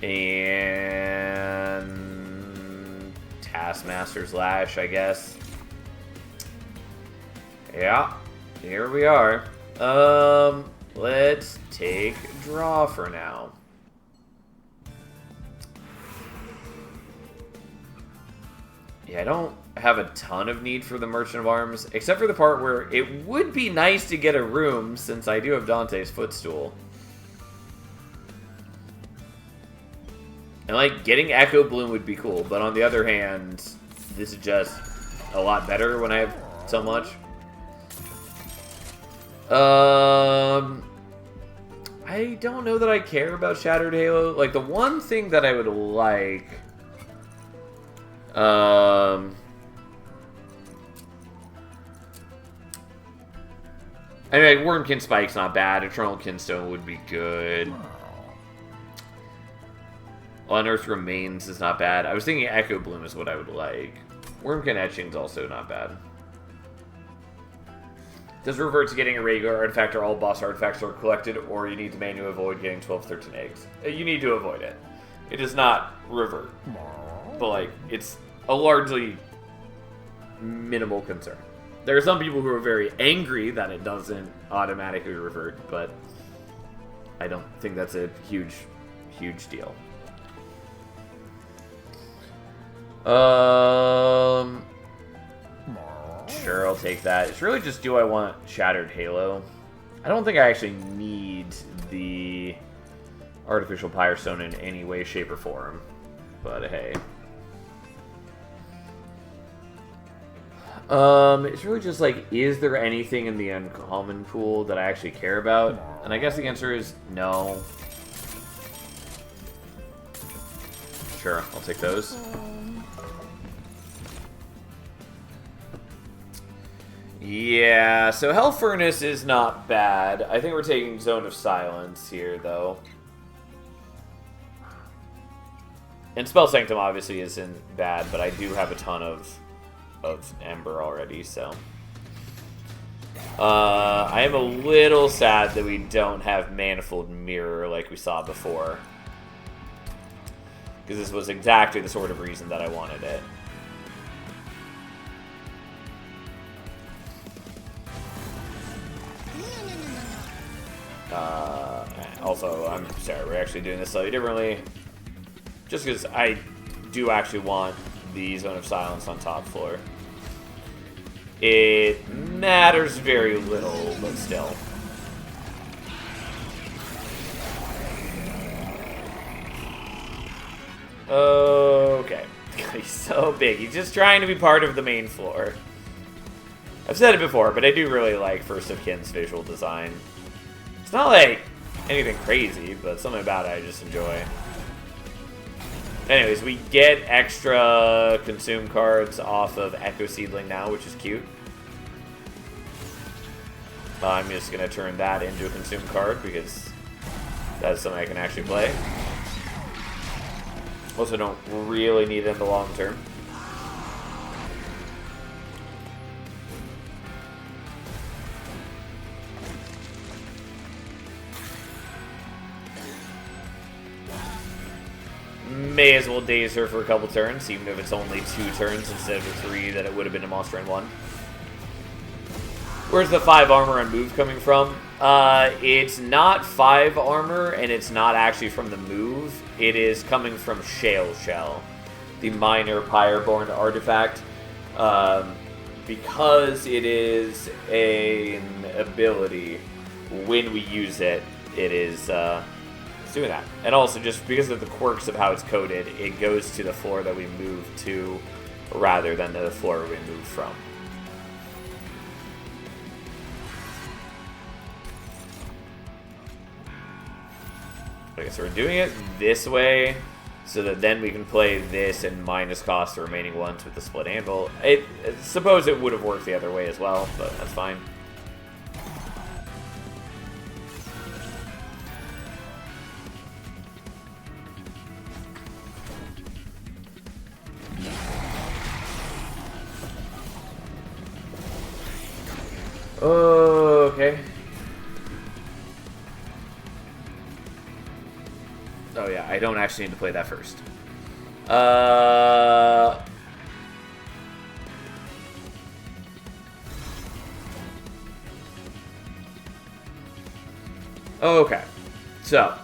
And Taskmaster's Lash, I guess. Yeah, here we are. Let's take Draw for now. Yeah, I don't have a ton of need for the Merchant of Arms, except for the part where it would be nice to get a room since I do have Dante's Footstool. And, like, getting Echo Bloom would be cool, but on the other hand, this is just a lot better when I have so much. I don't know that I care about Shattered Halo. Like, the one thing that I would like... I mean, like, Wormkin Spike's not bad. Eternal Kinstone would be good. Unearthed Remains is not bad. I was thinking Echo Bloom is what I would like. Wormkin Etching's also not bad. Does revert to getting a regular artifact or all boss artifacts are collected, or you need to manually avoid getting 12, 13 eggs? You need to avoid it. It does not revert. But, like, it's a largely minimal concern. There are some people who are very angry that it doesn't automatically revert, but I don't think that's a huge, huge deal. Sure, I'll take that. It's really just, do I want Shattered Halo? I don't think I actually need the Artificial Pyre Stone in any way, shape, or form. But hey. It's really just like, is there anything in the uncommon pool that I actually care about? And I guess the answer is no. Sure, I'll take those. Yeah, so Hell Furnace is not bad. I think we're taking Zone of Silence here, though. And Spell Sanctum obviously isn't bad, but I do have a ton of Ember already, so... I am a little sad that we don't have Manifold Mirror like we saw before. Because this was exactly the sort of reason that I wanted it. Also, I'm sorry, we're actually doing this slightly differently. Just because I do actually want the Zone of Silence on top floor. It matters very little, but still. Okay. He's so big. He's just trying to be part of the main floor. I've said it before, but I do really like First of Kin's visual design. It's not like anything crazy, but something about it I just enjoy. Anyways, we get extra consume cards off of Echo Seedling now, which is cute. I'm just going to turn that into a consume card because that's something I can actually play. Also don't really need it in the long term. May as well daze her for a couple turns, even if it's only 2 turns instead of the 3 that it would have been in Monster in 1. Where's the 5 armor and move coming from? It's not 5 armor, and it's not actually from the move. It is coming from Shale Shell, the minor Pyreborn artifact. Because it is an ability, when we use it, it is it's doing that. And also, just because of the quirks of how it's coded, it goes to the floor that we move to, rather than the floor we move from. Okay, so we're doing it this way, so that then we can play this and minus cost the remaining ones with the split anvil. I suppose it would have worked the other way as well, but that's fine. Okay. Oh yeah, I don't actually need to play that first. Okay. So.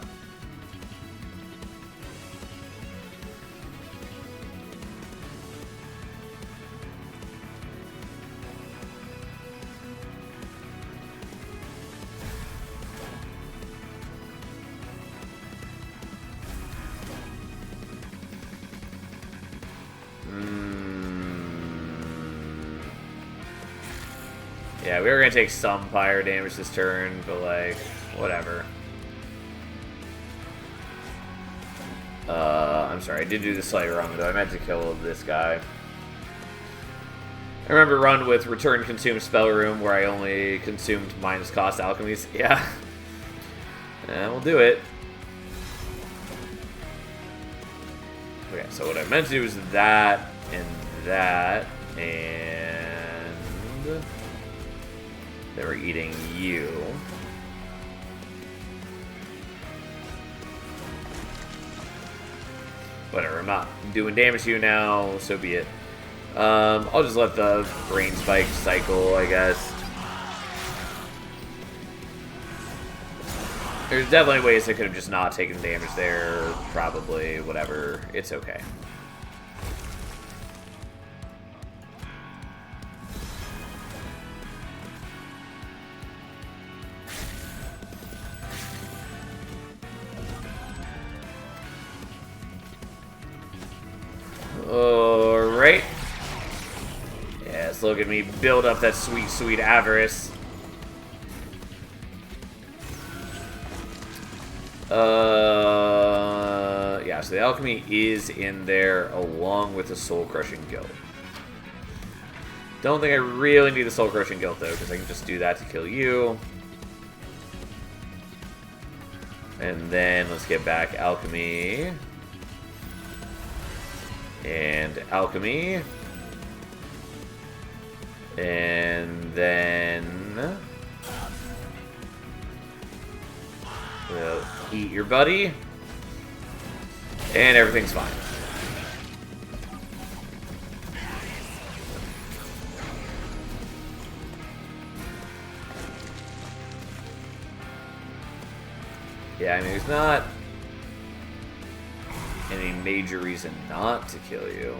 Yeah, we were gonna take some fire damage this turn, but like, whatever. I'm sorry, I did do the slight wrong though. I meant to kill this guy. I remember run with return consume spell room where I only consumed minus cost alchemies. Yeah. And we'll do it. Okay, so what I meant to do is that, and they were eating you. Whatever, I'm not doing damage to you now, so be it. I'll just let the brain spike cycle, I guess. There's definitely ways I could have just not taken damage there, probably, whatever. It's okay. Alright. Yes, look at me build up that sweet, sweet avarice. Yeah, so the alchemy is in there along with the soul crushing guilt. Don't think I really need the soul crushing guilt though, because I can just do that to kill you. And then let's get back alchemy. And alchemy. And then we'll eat your buddy. And everything's fine. Yeah, I mean, there's not any major reason not to kill you.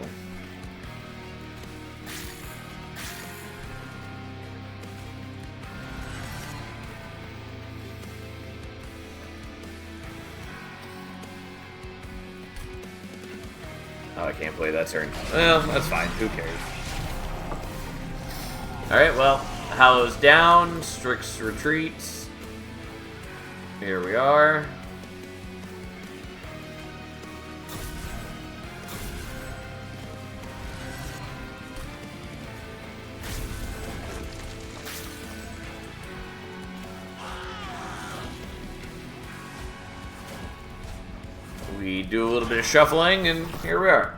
Oh, I can't play that turn. Well, that's fine. Who cares? Alright, well, Hallow's down. Strix retreats. Here we are. We do a little bit of shuffling, and here we are.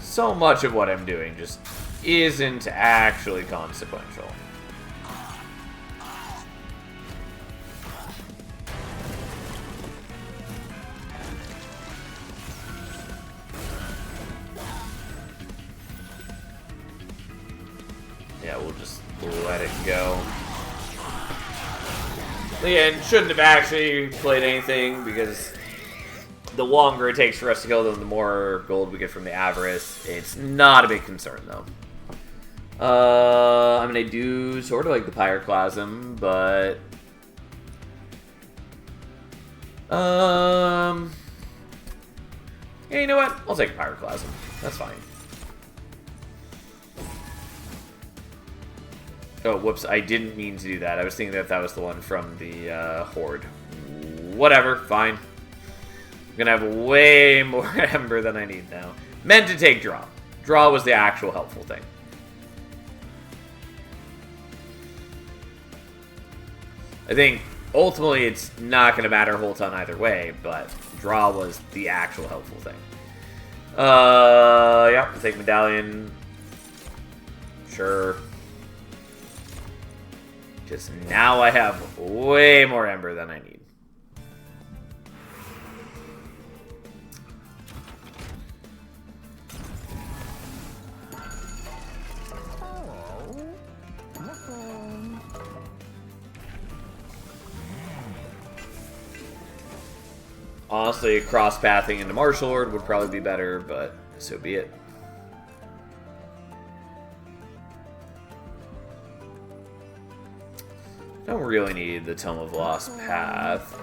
So much of what I'm doing just isn't actually consequential. Yeah, we'll just let it go. Yeah, and shouldn't have actually played anything because the longer it takes for us to kill them, the more gold we get from the avarice. It's not a big concern though. I'm gonna do sort of like the pyroclasm, but yeah, you know what? I'll take a pyroclasm. That's fine. Oh, whoops, I didn't mean to do that. I was thinking that that was the one from the Horde. Whatever, fine. I'm gonna have way more Ember than I need now. Meant to take Draw. Draw was the actual helpful thing. I think, ultimately, it's not gonna matter a whole ton either way, but Draw was the actual helpful thing. Yeah, I'll take Medallion. Sure. Because now I have way more Ember than I need. Honestly, cross-pathing into Martial Lord would probably be better, but so be it. Don't really need the Tome of Lost Path.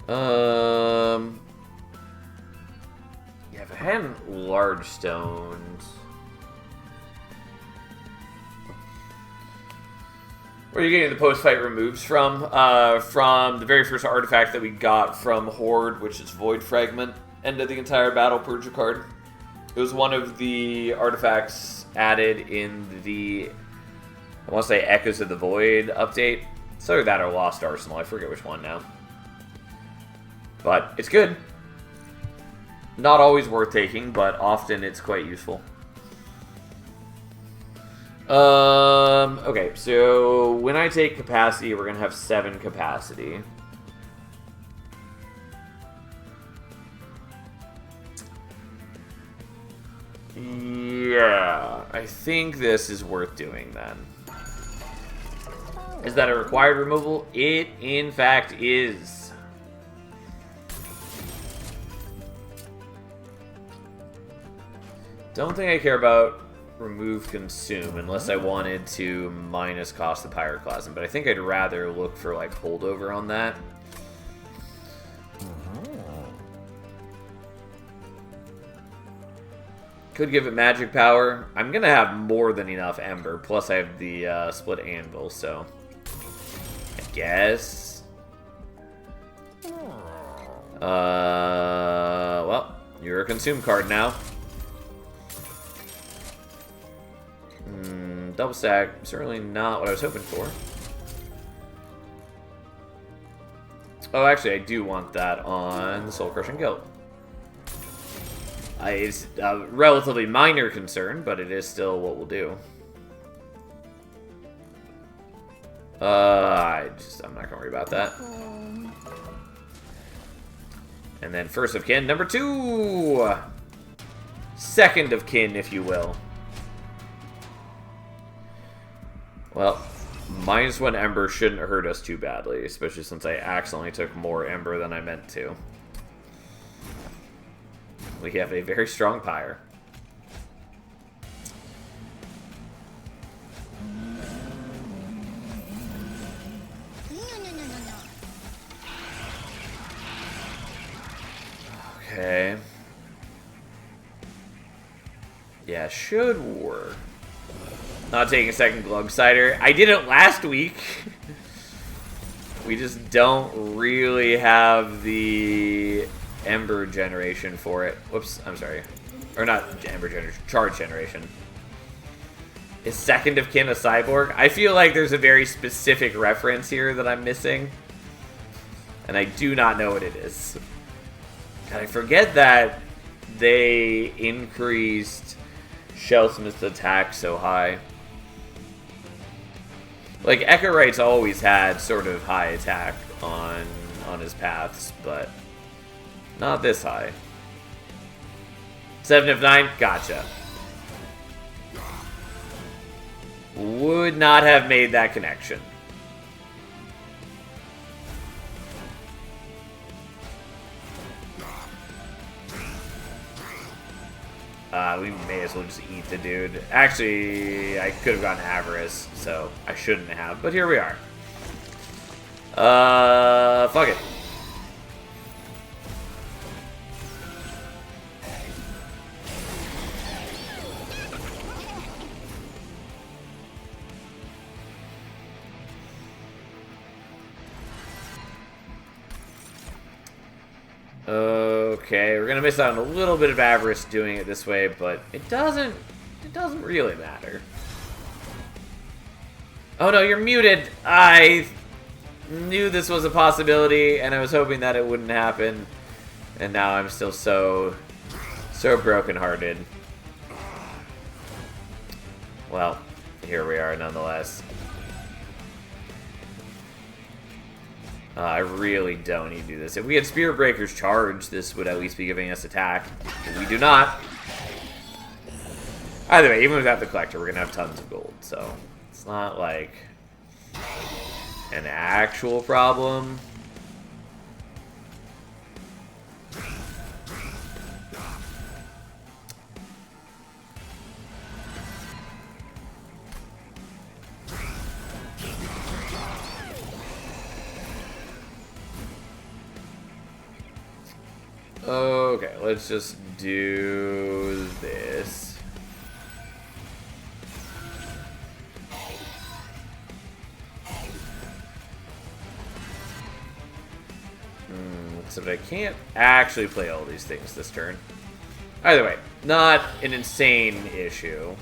Yeah, if I hadn't large stones. Where are you getting the post-fight removes from? From the very first artifact that we got from Horde, which is Void Fragment. End of the entire battle Purger card. It was one of the artifacts added in the, I want to say, Echoes of the Void update. It's either that or Lost Arsenal. I forget which one now. But it's good. Not always worth taking, but often it's quite useful. Okay, so when I take capacity, we're going to have 7 capacity. Yeah, I think this is worth doing then. Is that a required removal? It, in fact, is. Don't think I care about remove consume unless I wanted to minus cost the pyroclasm, but I think I'd rather look for like holdover on that. Could give it magic power. I'm gonna have more than enough ember, plus I have the split anvil, so I guess. Well, you're a consume card now. Double stack, certainly not what I was hoping for. Oh, actually, I do want that on Soul Crushing Guilt. It's a relatively minor concern, but it is still what we'll do. I'm not gonna worry about that. And then first of kin, number 2! Second of kin, if you will. Well, -1 Ember shouldn't hurt us too badly, especially since I accidentally took more Ember than I meant to. We have a very strong Pyre. Okay. Yeah, should work. Not taking a second Glug Cider. I did it last week. We just don't really have the Ember generation for it. Whoops, I'm sorry. Or not Ember generation, Charge generation. Is second of kin a cyborg? I feel like there's a very specific reference here that I'm missing. And I do not know what it is. God, I forget that they increased Shellsmith's attack so high. Like, Echorite's always had sort of high attack on his paths, but not this high. 7 of 9? Gotcha. Would not have made that connection. We may as well just eat the dude. Actually, I could have gotten Avarice, so I shouldn't have. But here we are. Fuck it. Okay, we're gonna miss out on a little bit of Avarice doing it this way, but it doesn't really matter. Oh no, you're muted! I knew this was a possibility, and I was hoping that it wouldn't happen. And now I'm still so brokenhearted. Well, here we are nonetheless. I really don't need to do this. If we had Spirit Breaker's charge, this would at least be giving us attack. But we do not. Either way, even without the Collector, we're going to have tons of gold. So, it's not like an actual problem. Okay, let's just do this. Except I can't actually play all these things this turn. Either way, not an insane issue.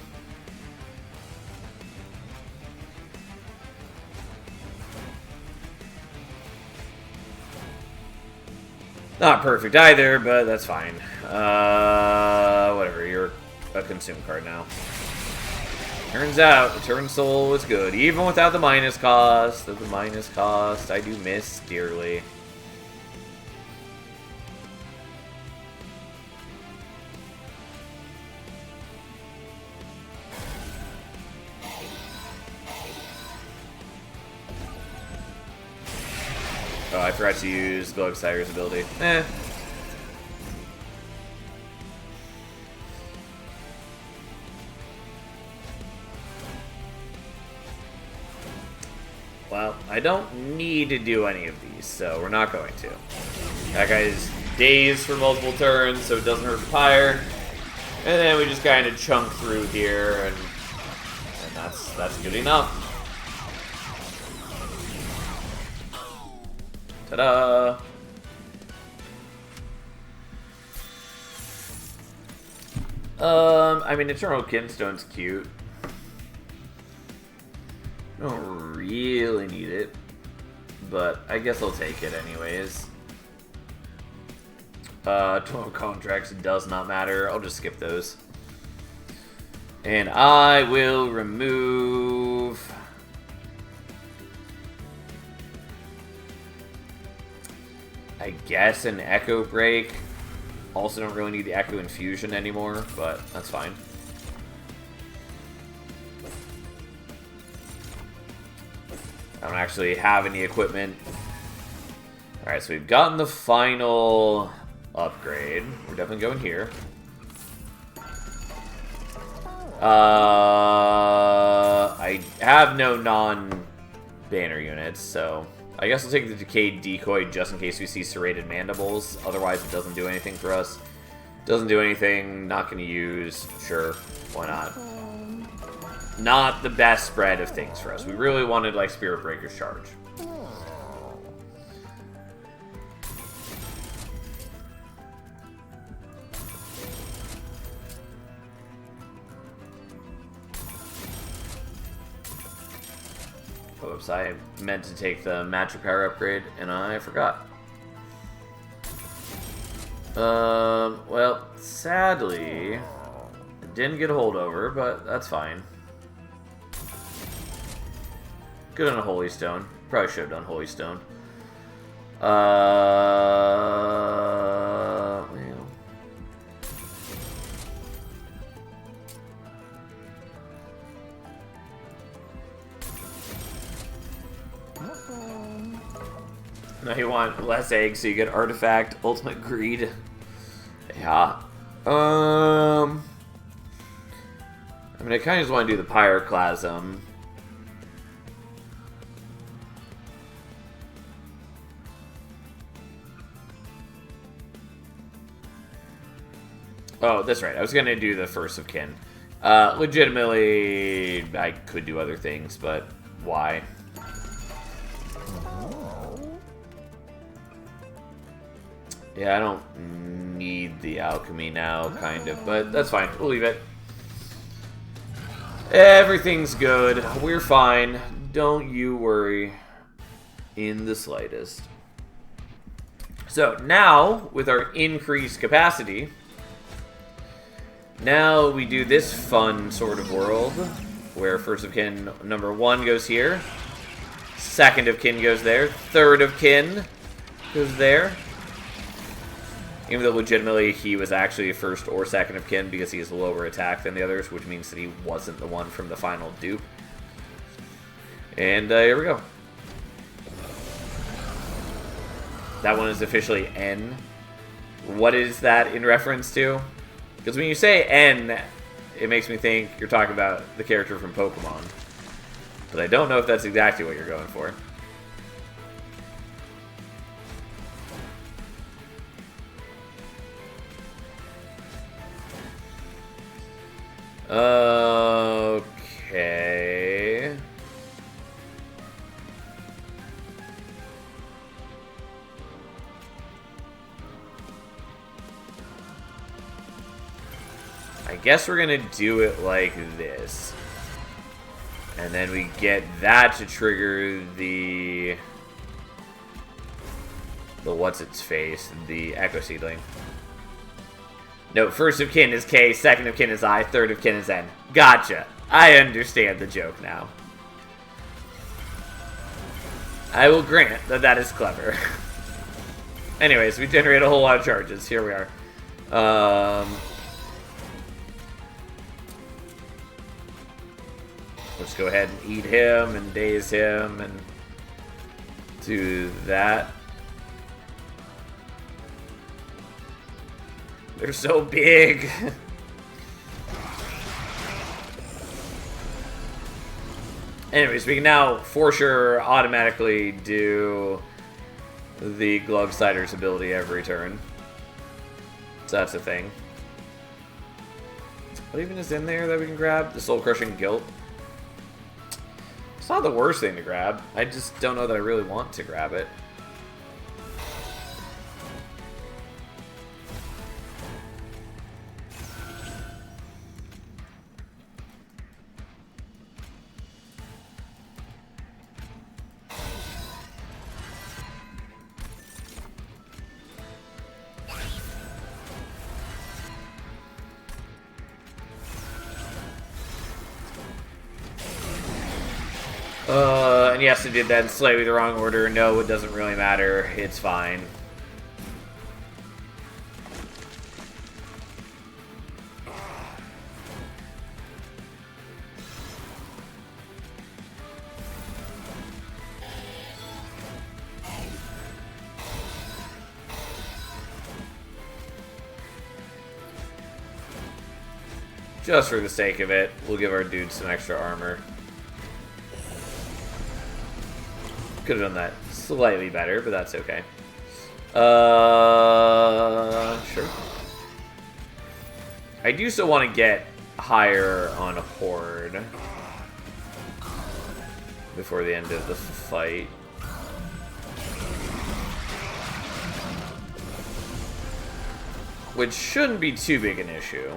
Not perfect either, but that's fine. Whatever, you're a consume card now. Turns out, the turn soul was good, even without the minus cost. The minus cost, I do miss dearly. Oh, I forgot to use Bugsire's ability. Well, I don't need to do any of these, so we're not going to. That guy's dazed for multiple turns, so it doesn't hurt the fire. And then we just kind of chunk through here, and that's good enough. Ta-da! I mean, Eternal Kinstone's cute. I don't really need it, but I guess I'll take it anyways. 12 contracts does not matter. I'll just skip those. And I will remove... I guess an Echo Break. Also don't really need the Echo Infusion anymore, but that's fine. I don't actually have any equipment. Alright, so we've gotten the final upgrade. We're definitely going here. I have no non-banner units, so... I guess I'll take the Decayed Decoy just in case we see Serrated Mandibles. Otherwise, it doesn't do anything for us. Doesn't do anything. Not going to use. Sure. Why not? Not the best spread of things for us. We really wanted, like, Spirit Breaker's Charge. Oops, I meant to take the Magic Power upgrade, and I forgot. Well, sadly, I didn't get a holdover, but that's fine. Good on a Holy Stone. Probably should have done Holy Stone. Well. Now you want less eggs so you get Artifact, Ultimate Greed. Yeah. I mean, I kind of just want to do the Pyroclasm. Oh, that's right. I was going to do the First of Kin. Legitimately, I could do other things, but why? Yeah, I don't need the alchemy now, kind of, but that's fine. We'll leave it. Everything's good. We're fine. Don't you worry in the slightest. So now, with our increased capacity, now we do this fun sort of world where First of Kin number 1 goes here, Second of Kin goes there, Third of Kin goes there. Even though legitimately he was actually first or second of kin because he has lower attack than the others, which means that he wasn't the one from the final dupe. And here we go. That one is officially N. What is that in reference to? Because when you say N, it makes me think you're talking about the character from Pokemon. But I don't know if that's exactly what you're going for. Okay. I guess we're gonna do it like this. And then we get that to trigger the what's-its-face, the Echo Seedling. No, first of kin is K, second of kin is I, third of kin is N. Gotcha. I understand the joke now. I will grant that that is clever. Anyways, we generate a whole lot of charges. Here we are. Let's go ahead and eat him and daze him and do that. They're so big. Anyways, we can now for sure automatically do the Glugsider's ability every turn. So that's a thing. What even is in there that we can grab? The Soul Crushing Guilt. It's not the worst thing to grab. I just don't know that I really want to grab it. And yes, I did that in slightly the wrong order. No, it doesn't really matter. It's fine. Just for the sake of it, we'll give our dude some extra armor. Could have done that slightly better, but that's okay. Sure. I do still want to get higher on a Horde before the end of the fight. Which shouldn't be too big an issue.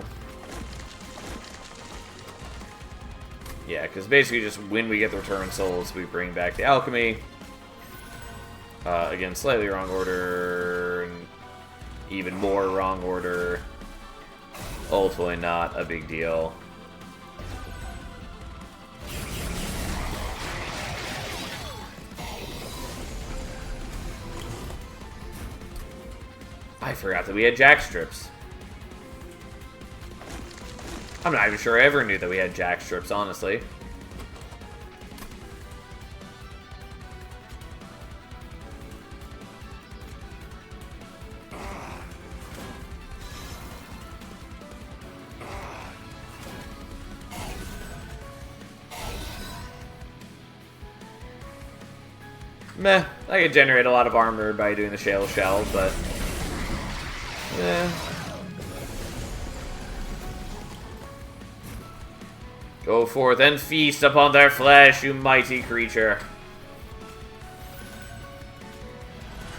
Yeah, because basically just when we get the Return Souls, we bring back the Alchemy. Again, slightly wrong order, and even more wrong order. Ultimately not a big deal. I forgot that we had jack strips. I'm not even sure I ever knew that we had jack strips, honestly. Meh, I could generate a lot of armor by doing the Shale Shell, but... Go forth and feast upon their flesh, you mighty creature.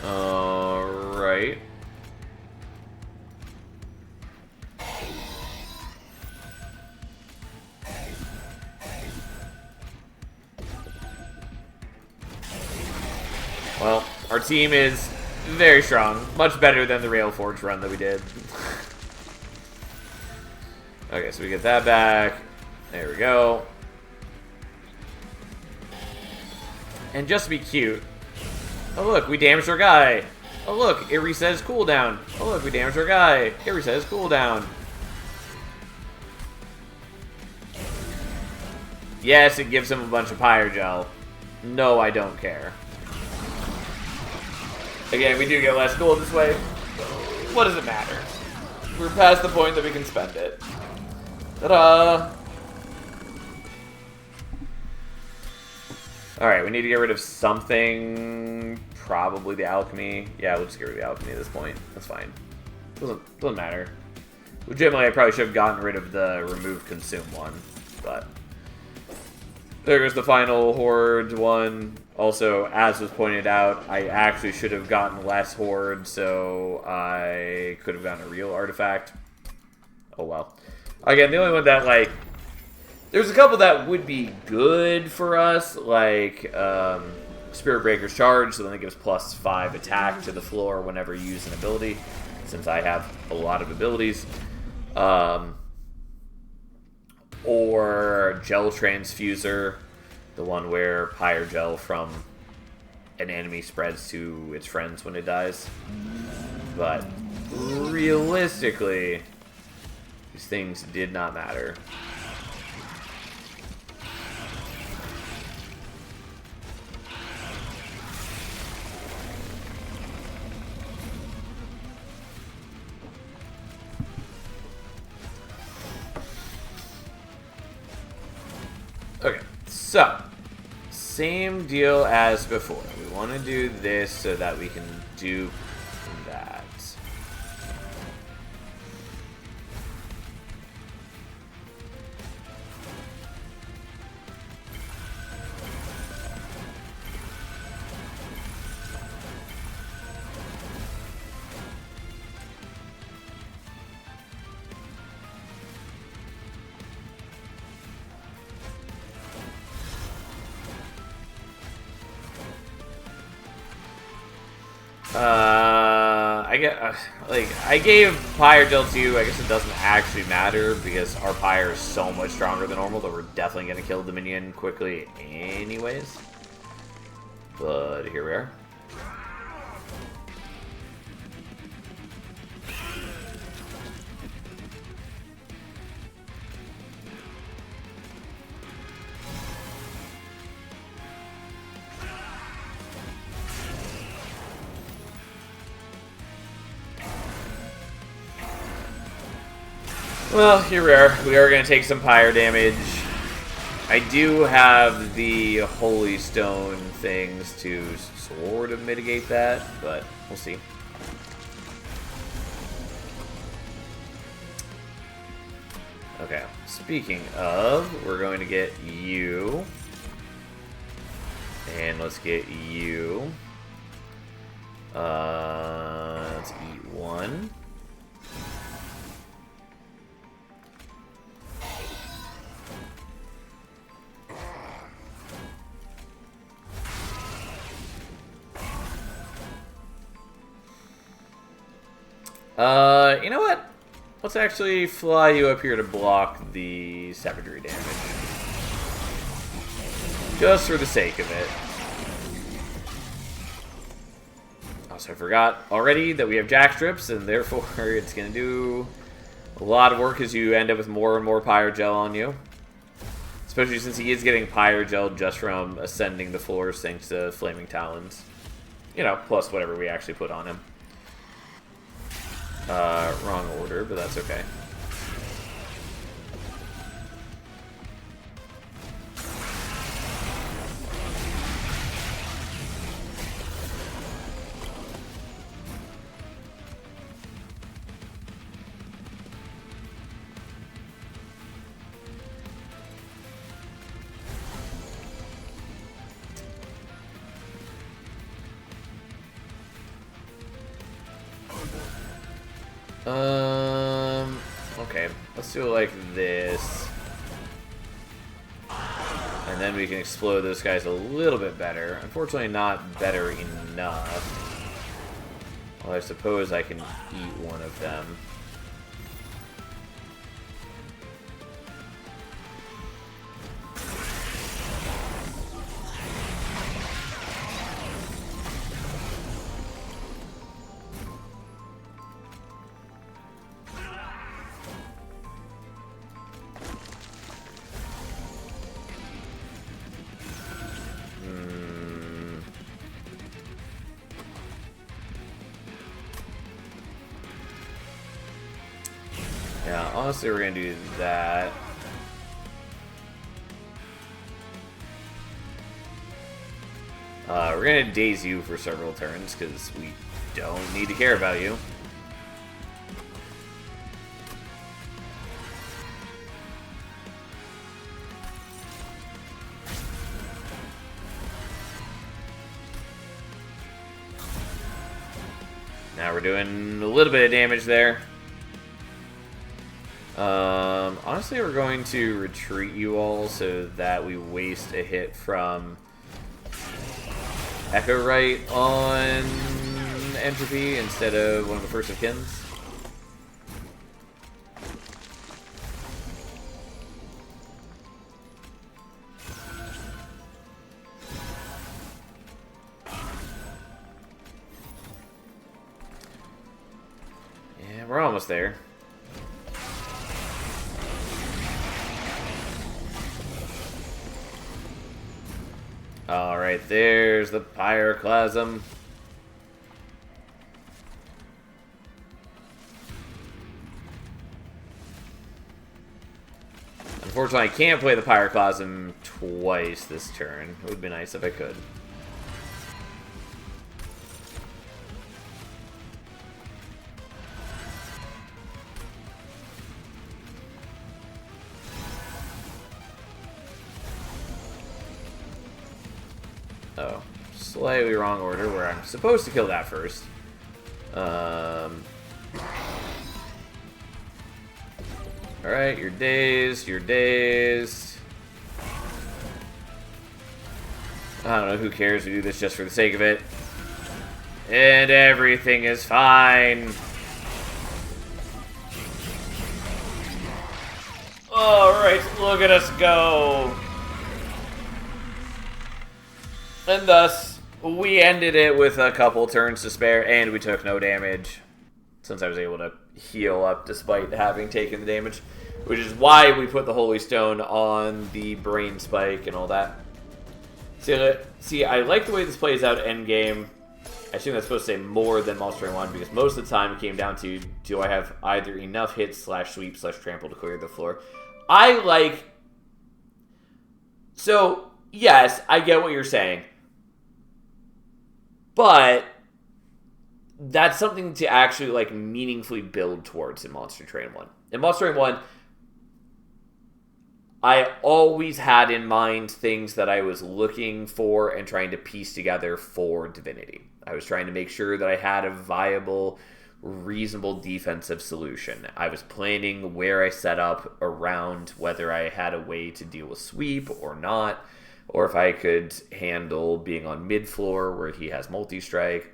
Alright. Well, our team is very strong. Much better than the Railforge run that we did. Okay, so we get that back. There we go. And just to be cute. Oh look, we damaged our guy. Oh look, it resets cooldown. Oh look, we damaged our guy. It resets cooldown. Yes, it gives him a bunch of Pyrogel. No, I don't care. Again, we do get less gold this way. What does it matter? We're past the point that we can spend it. Ta-da! Alright, we need to get rid of something. Probably the Alchemy. Yeah, we'll just get rid of the Alchemy at this point. That's fine. Doesn't matter. Legitimately, I probably should have gotten rid of the remove consume one, but there's the final horde one. Also, as was pointed out, I actually should have gotten less horde, so I could have gotten a real artifact. Oh well. Again, the only one that, like, there's a couple that would be good for us, like Spirit Breaker's Charge, so then it gives +5 attack to the floor whenever you use an ability, since I have a lot of abilities. Or Gel Transfuser, the one where Pyre Gel from an enemy spreads to its friends when it dies. But realistically, these things did not matter. Okay, so same deal as before. We want to do this so that we can do that. I gave Pyre Gel to you. I guess it doesn't actually matter because our Pyre is so much stronger than normal that we're definitely going to kill the minion quickly anyways. But here we are. Well, here we are. We are going to take some Pyre damage. I do have the Holy Stone things to sort of mitigate that, but we'll see. Okay, speaking of, we're going to get you. And let's get you. Let's eat one. You know what? Let's actually fly you up here to block the savagery damage. Just for the sake of it. Also, I forgot already that we have jack strips, and therefore it's going to do a lot of work as you end up with more and more Pyre Gel on you. Especially since he is getting Pyre Gel just from ascending the floors thanks to Flaming Talons. You know, plus whatever we actually put on him. Wrong order, but that's okay. Okay, let's do it like this. And then we can explode those guys a little bit better. Unfortunately, not better enough. Well, I suppose I can eat one of them. Yeah, honestly, we're going to do that. We're going to daze you for several turns, because we don't need to care about you. Now we're doing a little bit of damage there. Honestly, we're going to retreat you all so that we waste a hit from Echo Right on Entropy instead of one of the First of Kins. Yeah, we're almost there. Alright, there's the Pyroclasm. Unfortunately, I can't play the Pyroclasm twice this turn. It would be nice if I could. Oh, slightly wrong order where I'm supposed to kill that first. Alright, you're dazed, you're dazed. I don't know, who cares? We do this just for the sake of it. And everything is fine. Alright, look at us go. And thus, we ended it with a couple turns to spare, and we took no damage. Since I was able to heal up despite having taken the damage. Which is why we put the Holy Stone on the Brain Spike and all that. See, I like the way this plays out endgame. I assume that's supposed to say more than Monster Train 1, because most of the time it came down to, do I have either enough hits / sweep / trample to clear the floor? I like... So, yes, I get what you're saying. But that's something to actually like meaningfully build towards in Monster Train 1. In Monster Train 1, I always had in mind things that I was looking for and trying to piece together for Divinity. I was trying to make sure that I had a viable, reasonable defensive solution. I was planning where I set up around whether I had a way to deal with sweep or not, or if I could handle being on mid-floor where he has multi-strike,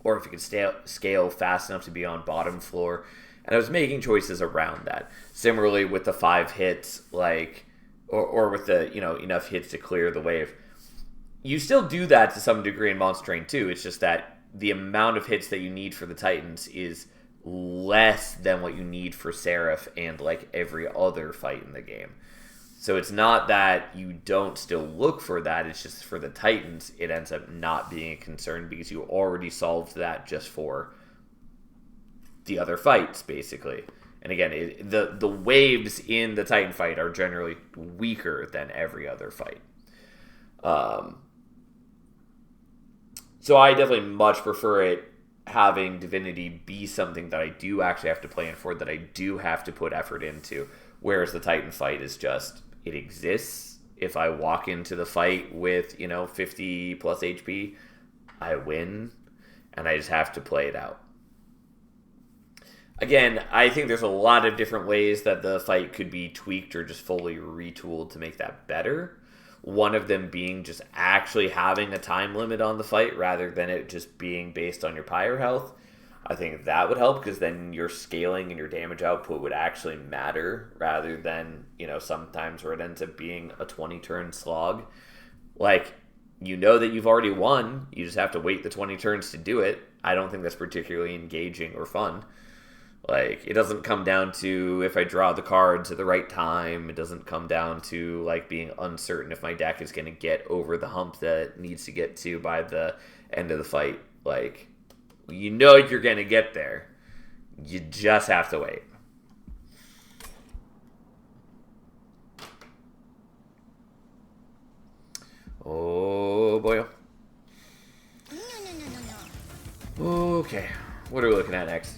or if he could scale fast enough to be on bottom floor. And I was making choices around that. Similarly with the 5 hits, like, or with the, enough hits to clear the wave. You still do that to some degree in Monster Train 2. It's just that the amount of hits that you need for the Titans is less than what you need for Seraph and, like, every other fight in the game. So it's not that you don't still look for that, it's just for the Titans, it ends up not being a concern because you already solved that just for the other fights, basically. And again, the waves in the Titan fight are generally weaker than every other fight. So I definitely much prefer it having Divinity be something that I do actually have to plan for, that I do have to put effort into, whereas the Titan fight is just... It exists. If I walk into the fight with, 50 plus HP, I win, and I just have to play it out. Again, I think there's a lot of different ways that the fight could be tweaked or just fully retooled to make that better. One of them being just actually having a time limit on the fight rather than it just being based on your pyre health. I think that would help because then your scaling and your damage output would actually matter rather than, sometimes where it ends up being a 20-turn slog. Like, that you've already won. You just have to wait the 20 turns to do it. I don't think that's particularly engaging or fun. Like, it doesn't come down to if I draw the cards at the right time. It doesn't come down to, like, being uncertain if my deck is going to get over the hump that it needs to get to by the end of the fight. Like... you're going to get there. You just have to wait. Oh, boy. Okay. What are we looking at next?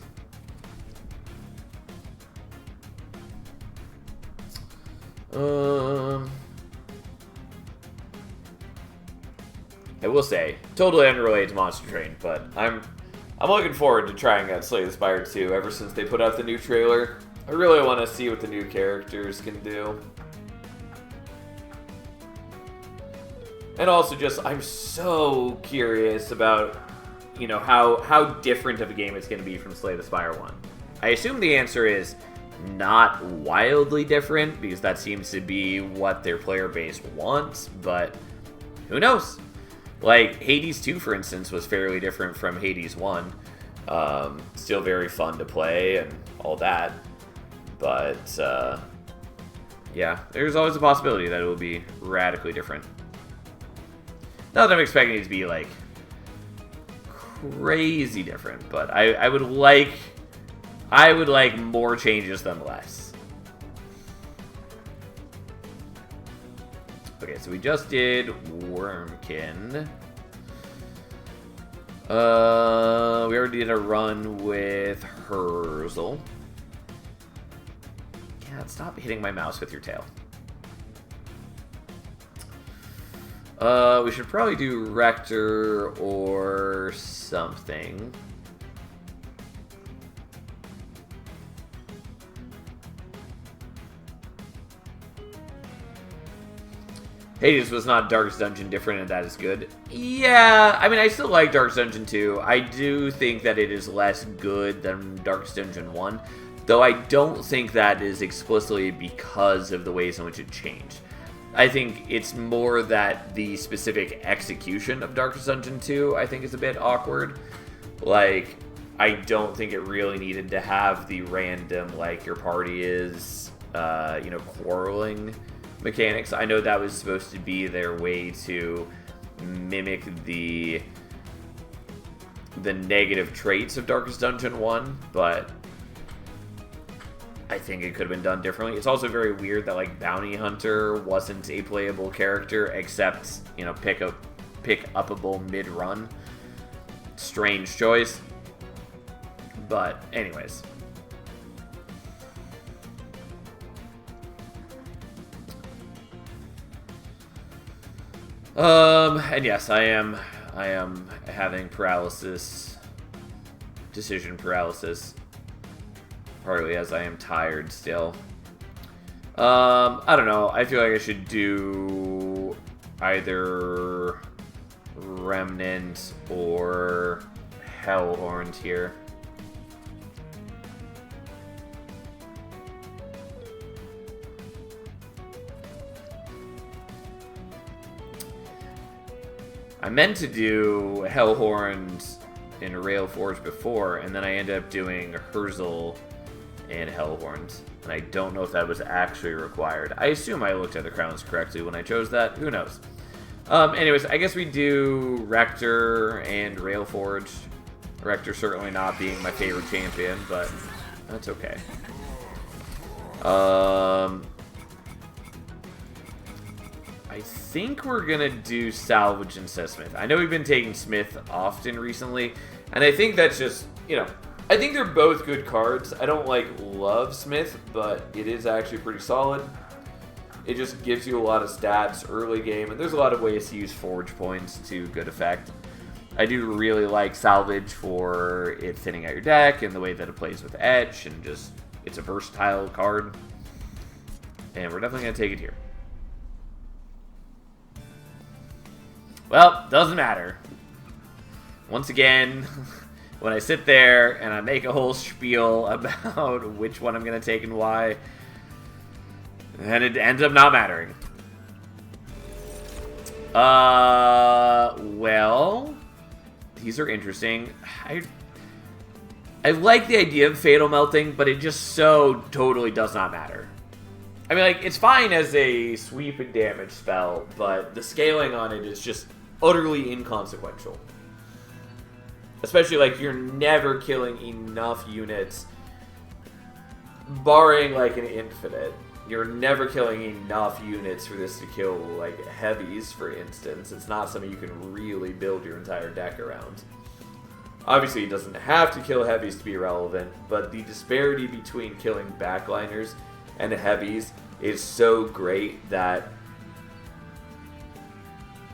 I will say, totally unrelated to Monster Train, but I'm I'm looking forward to trying out Slay the Spire 2 ever since they put out the new trailer. I really want to see what the new characters can do. And also just, I'm so curious about, you know, how different of a game it's going to be from Slay the Spire 1. I assume the answer is not wildly different, because that seems to be what their player base wants, but who knows? Like, Hades 2, for instance, was fairly different from Hades 1. Still very fun to play and all that. But, yeah, there's always a possibility that it will be radically different. Not that I'm expecting it to be, like, crazy different, but I would like more changes than less. Okay, so we just did Wormkin. We already did a run with Herzl. God, stop hitting my mouse with your tail. We should probably do Rector or something. Hades was not Darkest Dungeon different, and that is good. Yeah, I mean, I still like Darkest Dungeon 2. I do think that it is less good than Darkest Dungeon 1, though I don't think that is explicitly because of the ways in which it changed. I think it's more that the specific execution of Darkest Dungeon 2, I think, is a bit awkward. Like, I don't think it really needed to have the random, like, your party is, quarreling mechanics. I know that was supposed to be their way to mimic the negative traits of Darkest Dungeon 1, but I think it could have been done differently. It's also very weird that, like, Bounty Hunter wasn't a playable character except, you know, pick upable mid-run. Strange choice. But, anyways. And yes, I am having decision paralysis, partly as I am tired still. I don't know, I feel like I should do either Remnant or Hellhorned here. I meant to do Hellhorned in Railforge before, and then I ended up doing Herzl and Hellhorned, and I don't know if that was actually required. I assume I looked at the crowns correctly when I chose that. Who knows? Anyways, I guess we do Rector and Railforge. Rector certainly not being my favorite champion, but that's okay. I think we're gonna do Salvage instead of Smith. I know we've been taking Smith often recently, and I think that's just, you know, I think they're both good cards. I don't, like, love Smith, but it is actually pretty solid. It just gives you a lot of stats early game, and there's a lot of ways to use Forge points to good effect. I do really like Salvage for it thinning out your deck and the way that it plays with Edge, and just, it's a versatile card. And we're definitely going to take it here. Well, doesn't matter. Once again, when I sit there and I make a whole spiel about which one I'm going to take and why, and it ends up not mattering. Well, these are interesting. I like the idea of Fatal Melting, but it just so totally does not matter. I mean, like, it's fine as a sweep and damage spell, but the scaling on it is just utterly inconsequential. Especially, like, you're never killing enough units, barring, like, an infinite. You're never killing enough units for this to kill, like, heavies, for instance. It's not something you can really build your entire deck around. Obviously, it doesn't have to kill heavies to be relevant, but the disparity between killing backliners and heavies is so great that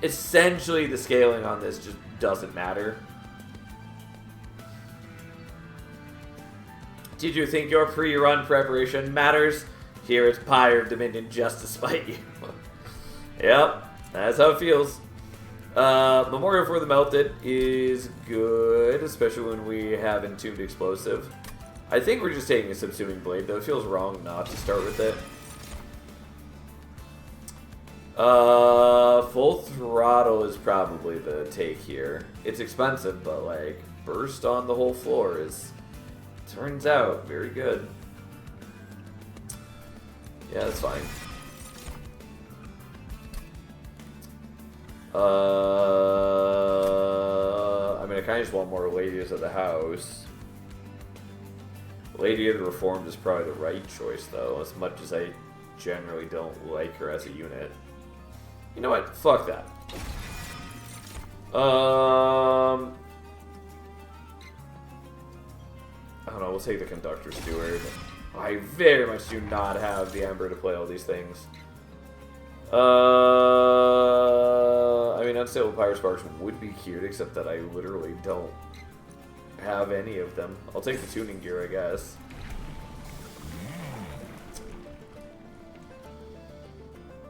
essentially the scaling on this just doesn't matter. Did you think your pre-run preparation matters? Here it's Pyre Dominion just to spite you. Yep, that's how it feels. Memorial for the Melted is good, especially when we have Entombed Explosive. I think we're just taking a Subsuming Blade, though it feels wrong not to start with it. Full Throttle is probably the take here. It's expensive, but like, Burst on the whole floor is, turns out, very good. Yeah, that's fine. I mean, I kind of just want more Ladies of the House. Lady of the Reformed is probably the right choice, though, as much as I generally don't like her as a unit. You know what? Fuck that. I don't know, we'll take the Conductor Steward. I very much do not have the Ember to play all these things. I mean, Unstable Pyre Sparks would be cute, except that I literally don't have any of them. I'll take the Tuning Gear, I guess.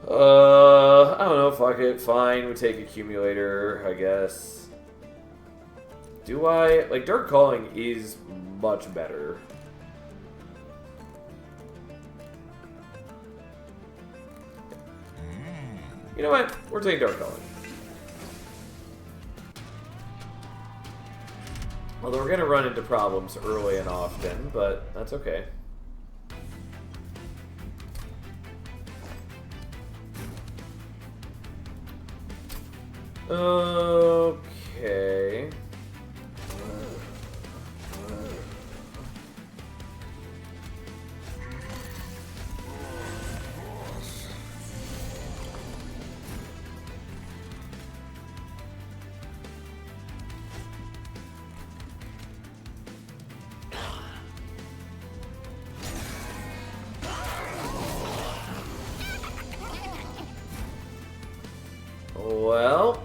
I don't know, fuck it, fine, we take Accumulator, I guess. Do I? Like, Dark Calling is much better. You know what? We're taking Dark Calling. Although we're gonna run into problems early and often, but that's okay. Okay. Well,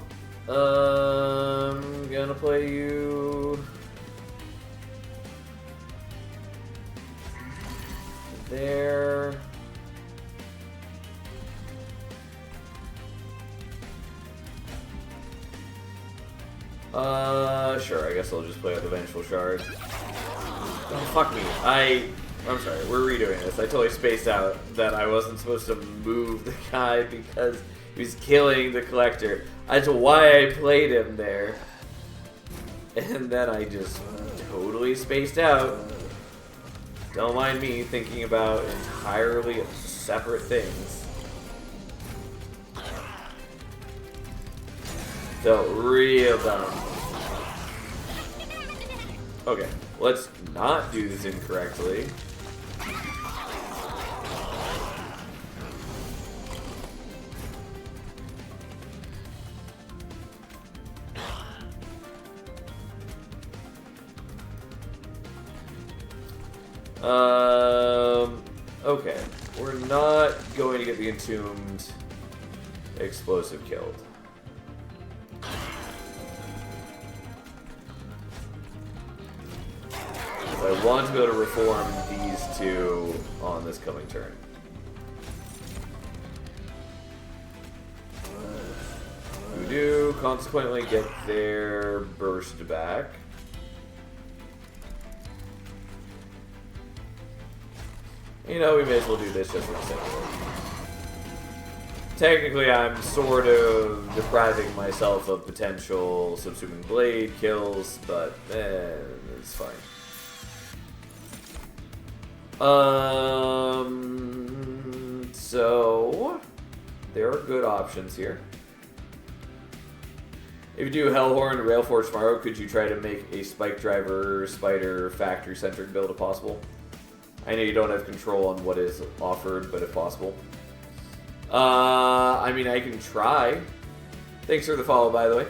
I'm gonna play you there. Sure, I guess I'll just play with the Vengeful Shard. Oh, fuck me. I'm sorry, we're redoing this. I totally spaced out that I wasn't supposed to move the guy because he was killing the Collector. That's why I played him there. And then I just totally spaced out. Don't mind me thinking about entirely separate things. Felt real dumb. Okay, let's not do this incorrectly. Okay, we're not going to get the Entombed Explosive killed. I want to be able to reform these two on this coming turn. We do consequently get their burst back. You know, we may as well do this just for the sake of it. Technically, I'm sort of depriving myself of potential Subsuming Blade kills, but it's fine. So there are good options here. If you do Hellhorn Railforge tomorrow, could you try to make a Spike Driver Spider factory-centric build if possible? I know you don't have control on what is offered, but if possible. I mean, I can try. Thanks for the follow, by the way.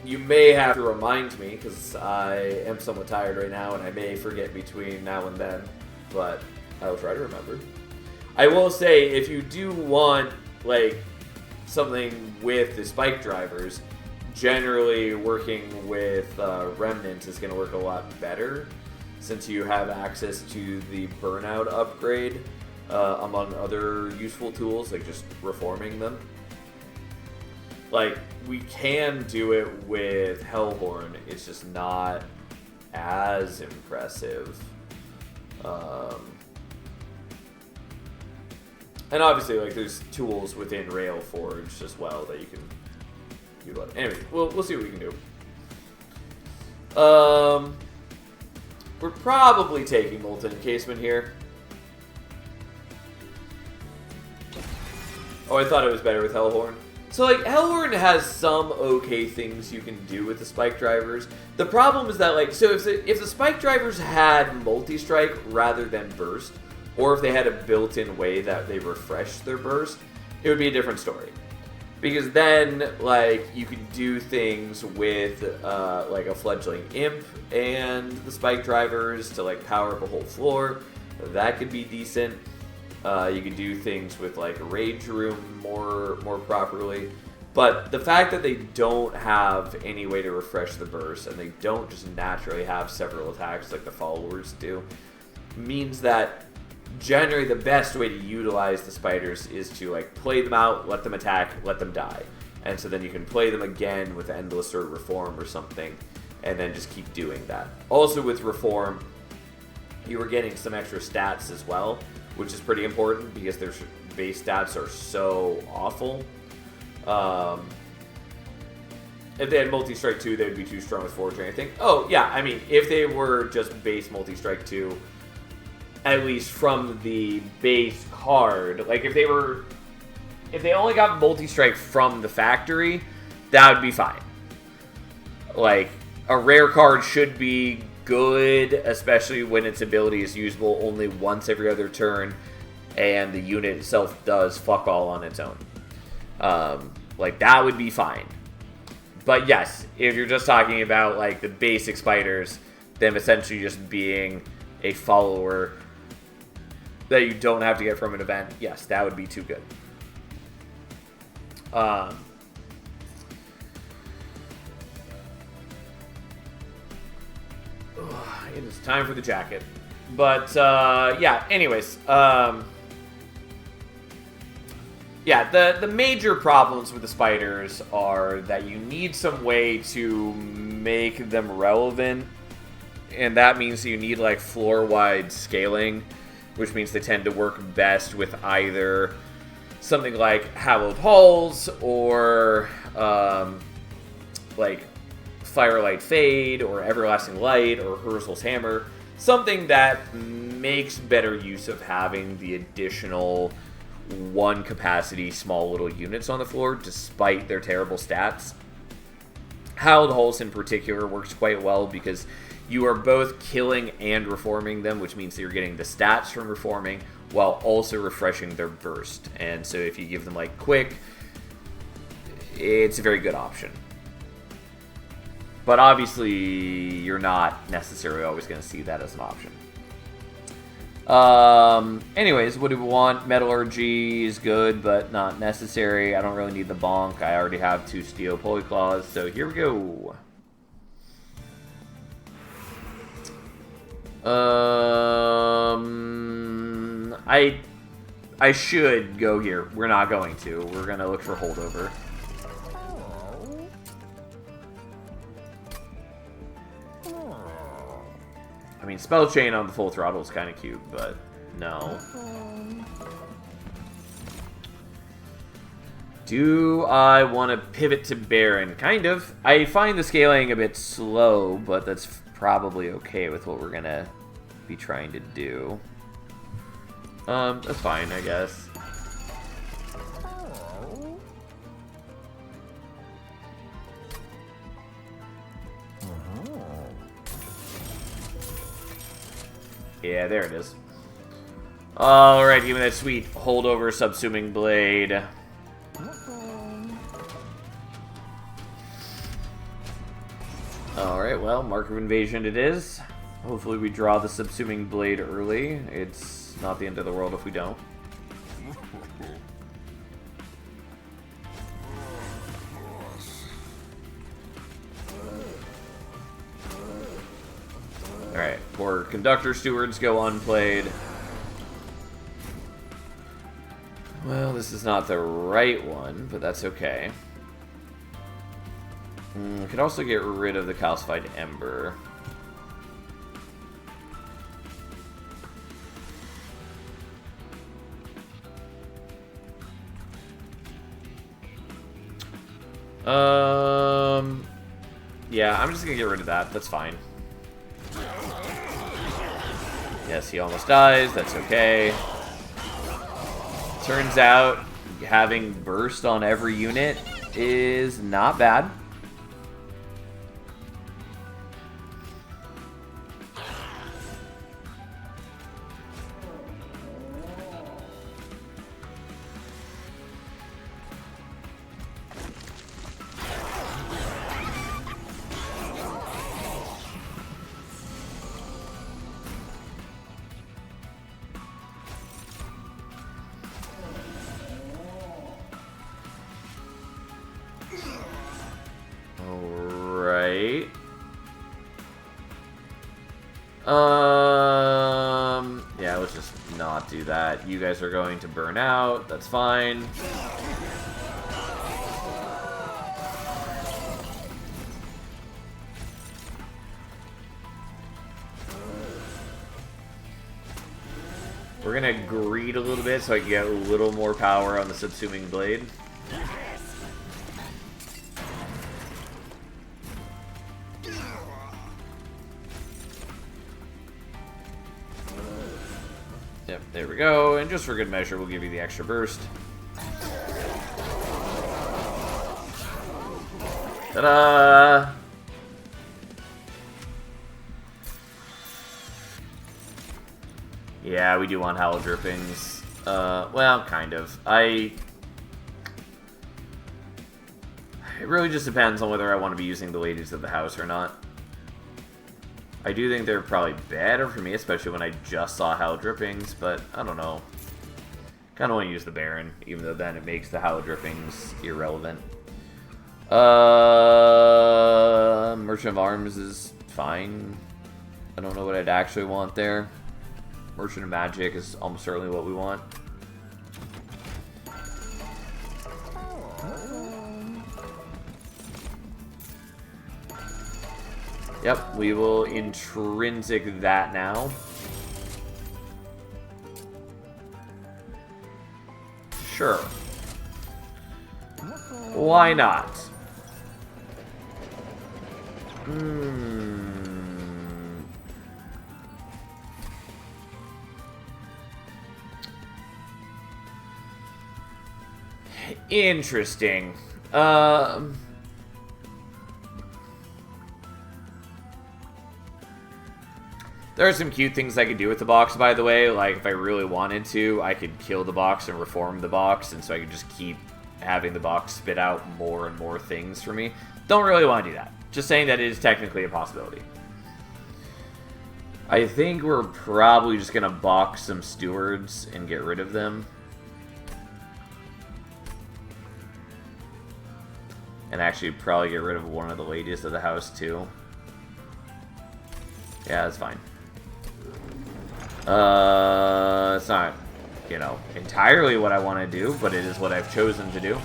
You may have to remind me, because I am somewhat tired right now, and I may forget between now and then, but I will try to remember. I will say, if you do want, like, something with the Spike Drivers, generally working with Remnant is going to work a lot better. since you have access to the burnout upgrade, among other useful tools, like just reforming them. Like, we can do it with Hellhorn, it's just not as impressive. And obviously, like, there's tools within Railforged as well that you can utilize. Anyway, we'll see what we can do. We're probably taking Molten Encasement here. Oh, I thought it was better with Hellhorn. So, like, Hellhorn has some okay things you can do with the Spike Drivers. The problem is that, like, so if the Spike Drivers had Multi-Strike rather than Burst, or if they had a built-in way that they refresh their burst, it would be a different story. Because then, like, you could do things with, like, a Fledgling Imp and the Spike Drivers to, like, power up a whole floor. That could be decent. You could do things with, like, Rage Room more properly. But the fact that they don't have any way to refresh the burst, and they don't just naturally have several attacks like the followers do, means that generally the best way to utilize the spiders is to, like, play them out, let them attack, let them die. And so then you can play them again with Endless or Reform or something, and then just keep doing that. Also with Reform, you were getting some extra stats as well, which is pretty important because their base stats are so awful. If they had Multi-Strike 2, they would be too strong with Forge or anything. Oh, yeah, I mean, if they were just base Multi-Strike 2, at least from the base card, like if they only got Multi-Strike from the factory, that would be fine. Like, a rare card should be good, especially when its ability is usable only once every other turn, and the unit itself does fuck all on its own. Like, that would be fine. But yes, if you're just talking about, like, the basic spiders, them essentially just being a follower that you don't have to get from an event, yes, that would be too good. It is time for the jacket. But, yeah, anyways. Yeah, the major problems with the spiders are that you need some way to make them relevant. And that means you need, like, floor-wide scaling, which means they tend to work best with either something like Hallowed Halls or, like, Firelight Fade or Everlasting Light or Urzel's Hammer. Something that makes better use of having the additional one capacity small little units on the floor despite their terrible stats. Hallowed Halls in particular works quite well because you are both killing and reforming them, which means that you're getting the stats from reforming while also refreshing their burst. And so if you give them, like, quick, it's a very good option. But obviously, you're not necessarily always going to see that as an option. Anyways, what do we want? Metallurgy is good, but not necessary. I don't really need the bonk. I already have 2 steel polyclaws, so here we go. I should go here. We're not going to. We're going to look for holdover. I mean, Spell Chain on the full throttle is kind of cute, but no. Do I want to pivot to Baron? Kind of. I find the scaling a bit slow, but that's probably okay with what we're going to be trying to do. That's fine, I guess. Yeah, there it is. Alright, give me that sweet holdover subsuming blade. Alright, well, Mark of Invasion it is. Hopefully we draw the subsuming blade early. It's not the end of the world if we don't. Alright, poor conductor stewards go unplayed. Well, this is not the right one, but that's okay. We could also get rid of the calcified ember. Yeah, I'm just gonna get rid of that. That's fine. Yes, he almost dies. That's okay. Turns out having burst on every unit is not bad. Yeah, let's just not do that. You guys are going to burn out. That's fine. We're gonna greed a little bit so I can get a little more power on the subsuming blade. Yep, there we go. And just for good measure, we'll give you the extra burst. Ta-da! Yeah, we do want Howl Drippings. Well, kind of. It really just depends on whether I want to be using the Ladies of the House or not. I do think they're probably better for me, especially when I just saw Howl Drippings, but I don't know. Kind of want to use the Baron, even though then it makes the Howl Drippings irrelevant. Merchant of Arms is fine. I don't know what I'd actually want there. Merchant of Magic is almost certainly what we want. Yep, we will intrinsic that now. Sure. Why not? Interesting. There are some cute things I could do with the box, by the way. Like, if I really wanted to, I could kill the box and reform the box, and so I could just keep having the box spit out more and more things for me. Don't really want to do that. Just saying that it is technically a possibility. I think we're probably just going to box some stewards and get rid of them. And actually probably get rid of one of the Ladies of the House, too. Yeah, that's fine. It's not, you know, entirely what I want to do, but it is what I've chosen to do.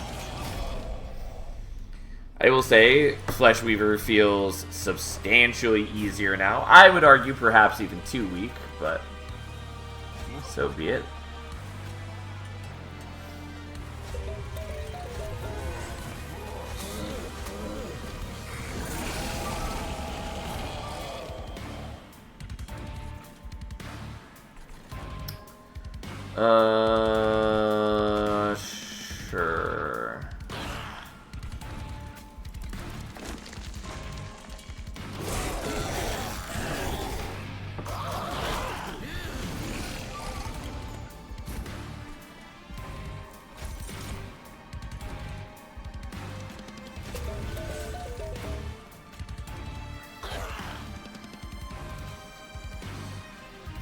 I will say, Flesh Weaver feels substantially easier now. I would argue perhaps even too weak, but so be it. Sure.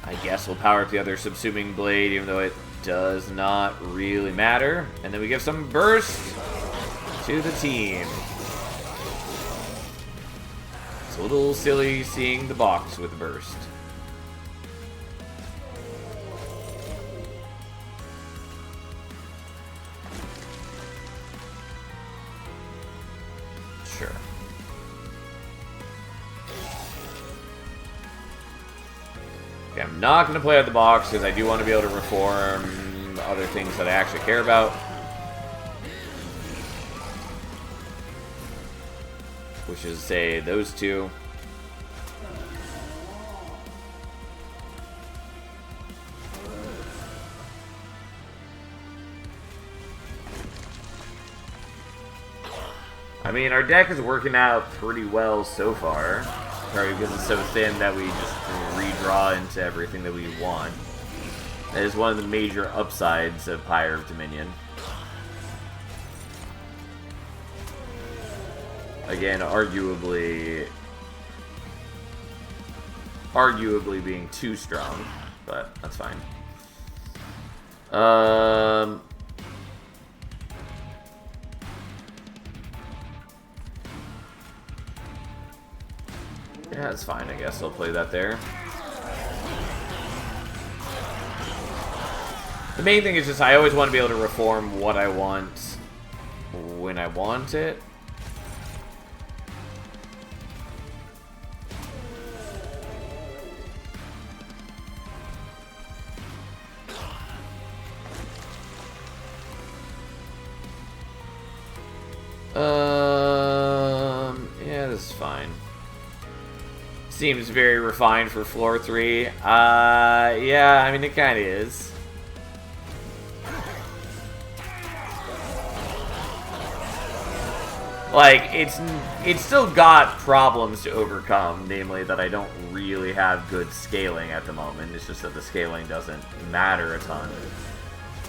I guess we'll power up the other subsuming blade, even though it does not really matter. And then we give some burst to the team. So a little silly seeing the box with burst. Sure. Okay, I'm not going to play out the box because I do want to be able to reform other things that I actually care about. Which is, say, those two. I mean, our deck is working out pretty well so far. Probably because it's so thin that we just redraw into everything that we want. That is one of the major upsides of Pyre of Dominion. Again, arguably being too strong, but that's fine. Yeah, it's fine, I guess. I'll play that there. The main thing is just I always want to be able to reform what I want when I want it. Yeah, this is fine. Seems very refined for floor 3. Yeah, I mean, it kind of is. Like, it's still got problems to overcome, namely that I don't really have good scaling at the moment. It's just that the scaling doesn't matter a ton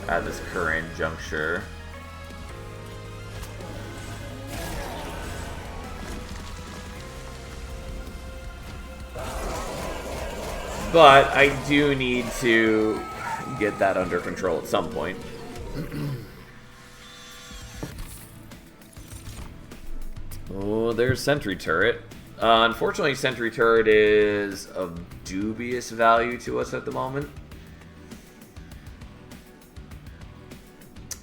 at this current juncture. But I do need to get that under control at some point. Oh, there's Sentry Turret. Unfortunately, Sentry Turret is of dubious value to us at the moment.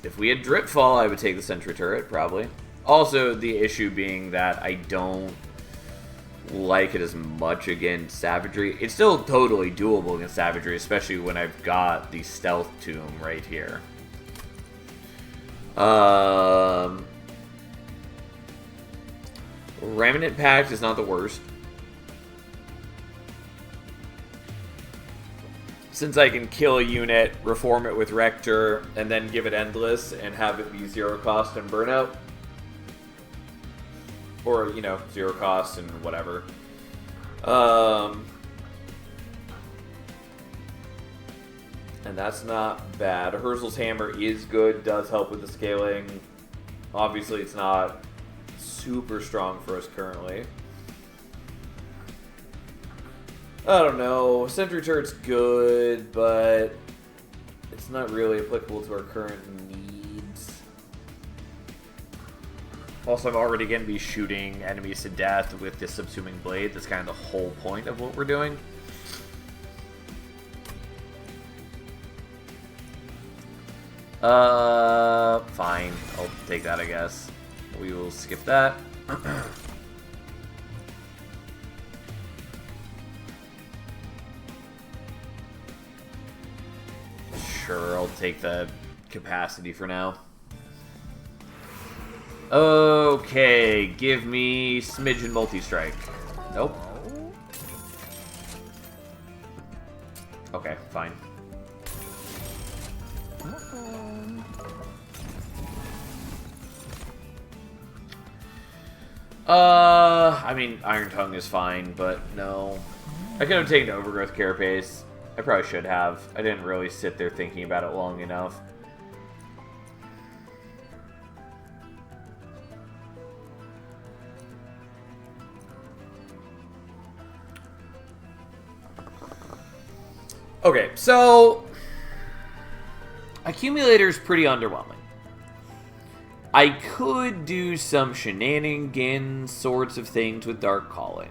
If we had Dripfall, I would take the Sentry Turret, probably. Also, the issue being that I don't like it as much against Savagery. It's still totally doable against Savagery, especially when I've got the Stealth Tomb right here. Remnant Pact is not the worst. Since I can kill a unit, reform it with Rector, and then give it Endless and have it be 0 cost and burnout. Or, you know, 0 cost and whatever. And that's not bad. Herzl's Hammer is good, does help with the scaling. Obviously, it's not super strong for us currently. I don't know. Sentry Turret's good, but it's not really applicable to our current needs. Also, I'm already going to be shooting enemies to death with this Subsuming Blade. That's kind of the whole point of what we're doing. Fine. I'll take that, I guess. We will skip that. Sure, I'll take the capacity for now. Okay, give me Smidgen Multi-Strike. Nope. Okay, fine. I mean, Iron Tongue is fine, but no. I could have taken Overgrowth Carapace. I probably should have. I didn't really sit there thinking about it long enough. Okay, so Accumulator's pretty underwhelming. I could do some shenanigans sorts of things with Dark Calling.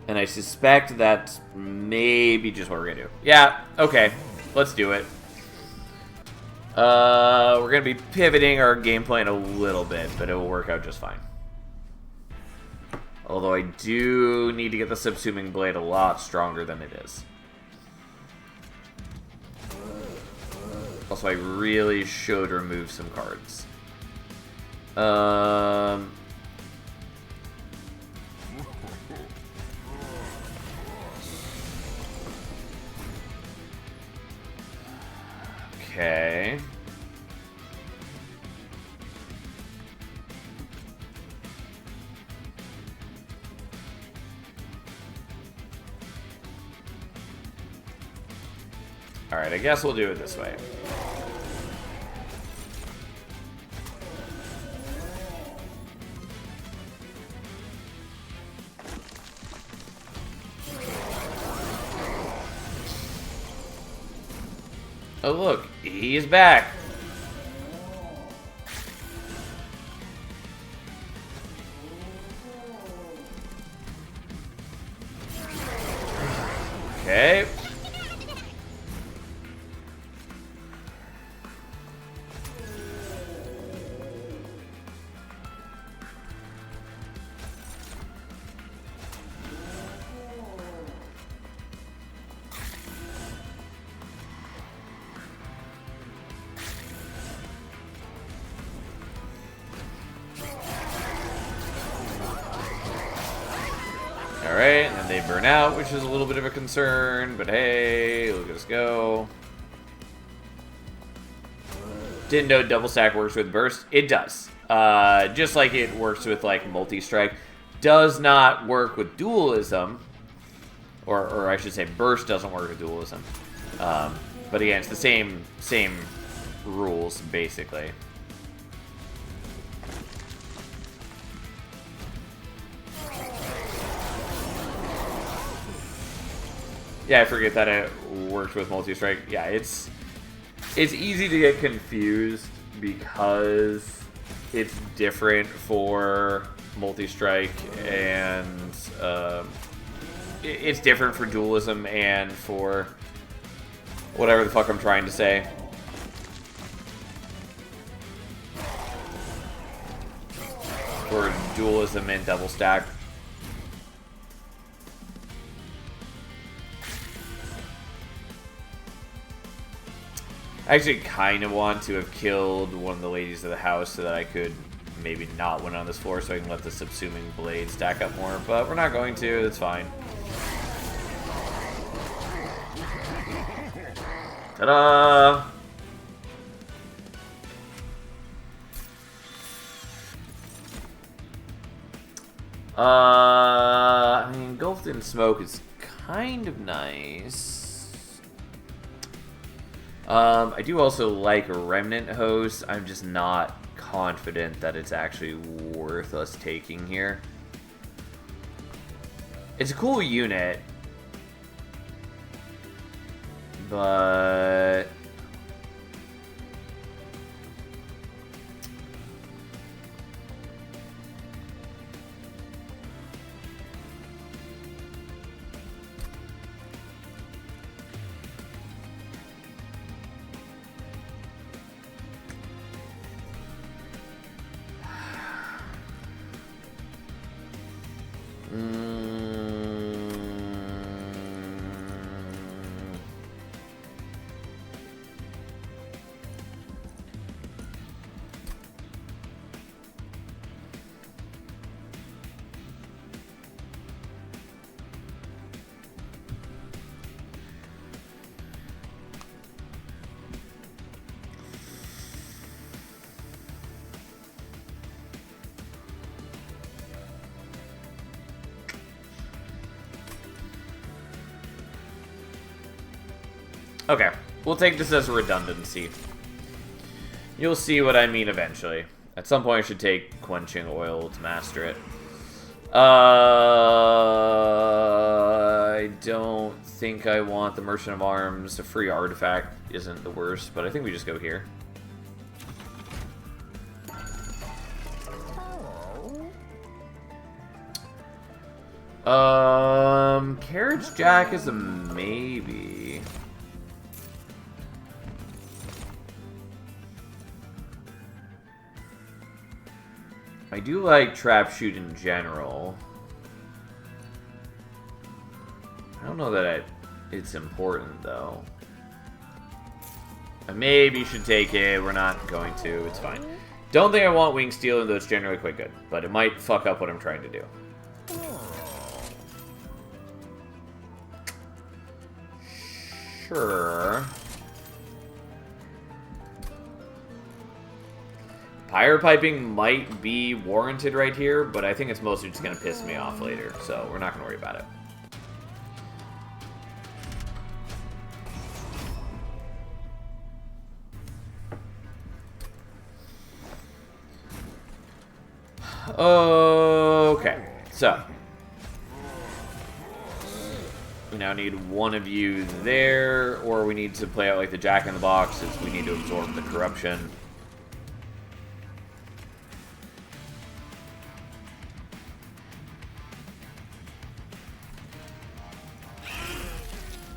And I suspect that's maybe just what we're gonna do. Yeah, okay. Let's do it. We're gonna be pivoting our game plan a little bit, but it will work out just fine. Although I do need to get the subsuming blade a lot stronger than it is. Also, I really should remove some cards. Okay. Alright, I guess we'll do it this way. Oh look, he's back. Okay. Alright, and then they burn out, which is a little bit of a concern, but hey, look at us go. Didn't know double stack works with burst. It does. Just like it works with like multi-strike. Does not work with dualism. Or I should say burst doesn't work with dualism. But again, it's the same rules, basically. Yeah, I forget that it works with multi-strike. Yeah, it's easy to get confused because it's different for multi-strike and it's different for dualism and for whatever the fuck I'm trying to say. For dualism and double stack. I actually kind of want to have killed one of the ladies of the house so that I could maybe not win on this floor so I can let the subsuming blade stack up more, but we're not going to, that's fine. Ta-da! I mean, engulfed in smoke is kind of nice. I do also like Remnant Host. I'm just not confident that it's actually worth us taking here. It's a cool unit, but okay, we'll take this as a redundancy. You'll see what I mean eventually. At some point I should take Quenching Oil to master it. I don't think I want the Merchant of Arms. A free artifact isn't the worst, but I think we just go here. Carriage Jack is a maybe. I do like Trap Shoot in general. I don't know that it's important, though. I maybe should take it. We're not going to. It's fine. Don't think I want Wing Steel, though it's generally quite good. But it might fuck up what I'm trying to do. Sure. Pyre Piping might be warranted right here, but I think it's mostly just going to piss me off later, so we're not going to worry about it. Okay, so we now need one of you there, or we need to play out like the Jack in the Box, since we need to absorb the corruption.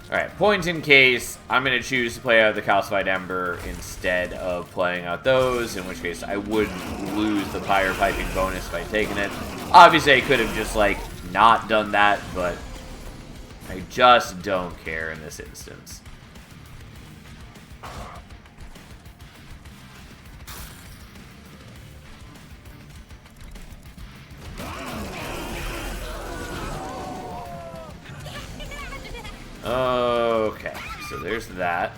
Alright, point in case, I'm going to choose to play out the Calcified Ember instead of playing out those, in which case I would lose the Pyre Piping bonus if I'd taken it. Obviously, I could have just, like, not done that, but I just don't care in this instance. Okay, so there's that.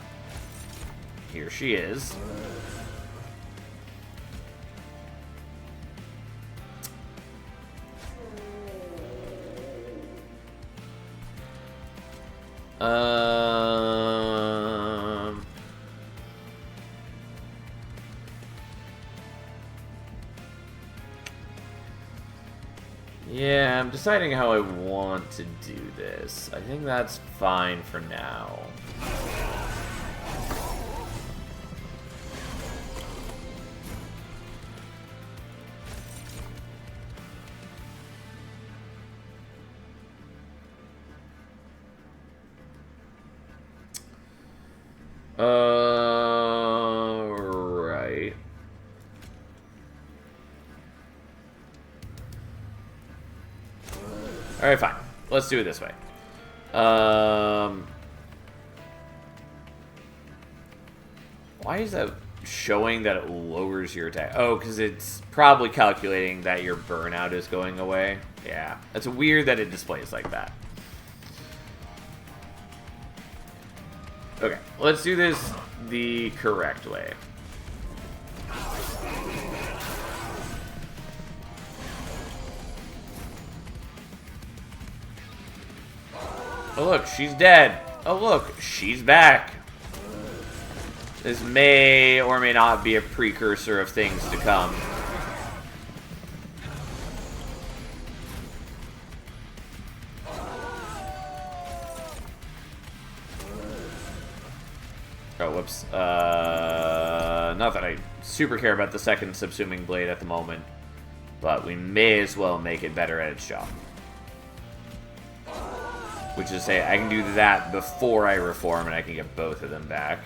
Here she is. Yeah, I'm deciding how I want to do this. I think that's fine for now. Right. Alright, fine. Let's do it this way. Why is that showing that it lowers your attack? Oh, because it's probably calculating that your burnout is going away. Yeah, it's weird that it displays like that. Okay, let's do this the correct way. Oh look, she's dead. Oh look, she's back. This may or may not be a precursor of things to come. Oh, whoops. Not that I super care about the second subsuming blade at the moment, but we may as well make it better at its job. Which is to say, I can do that before I reform, and I can get both of them back.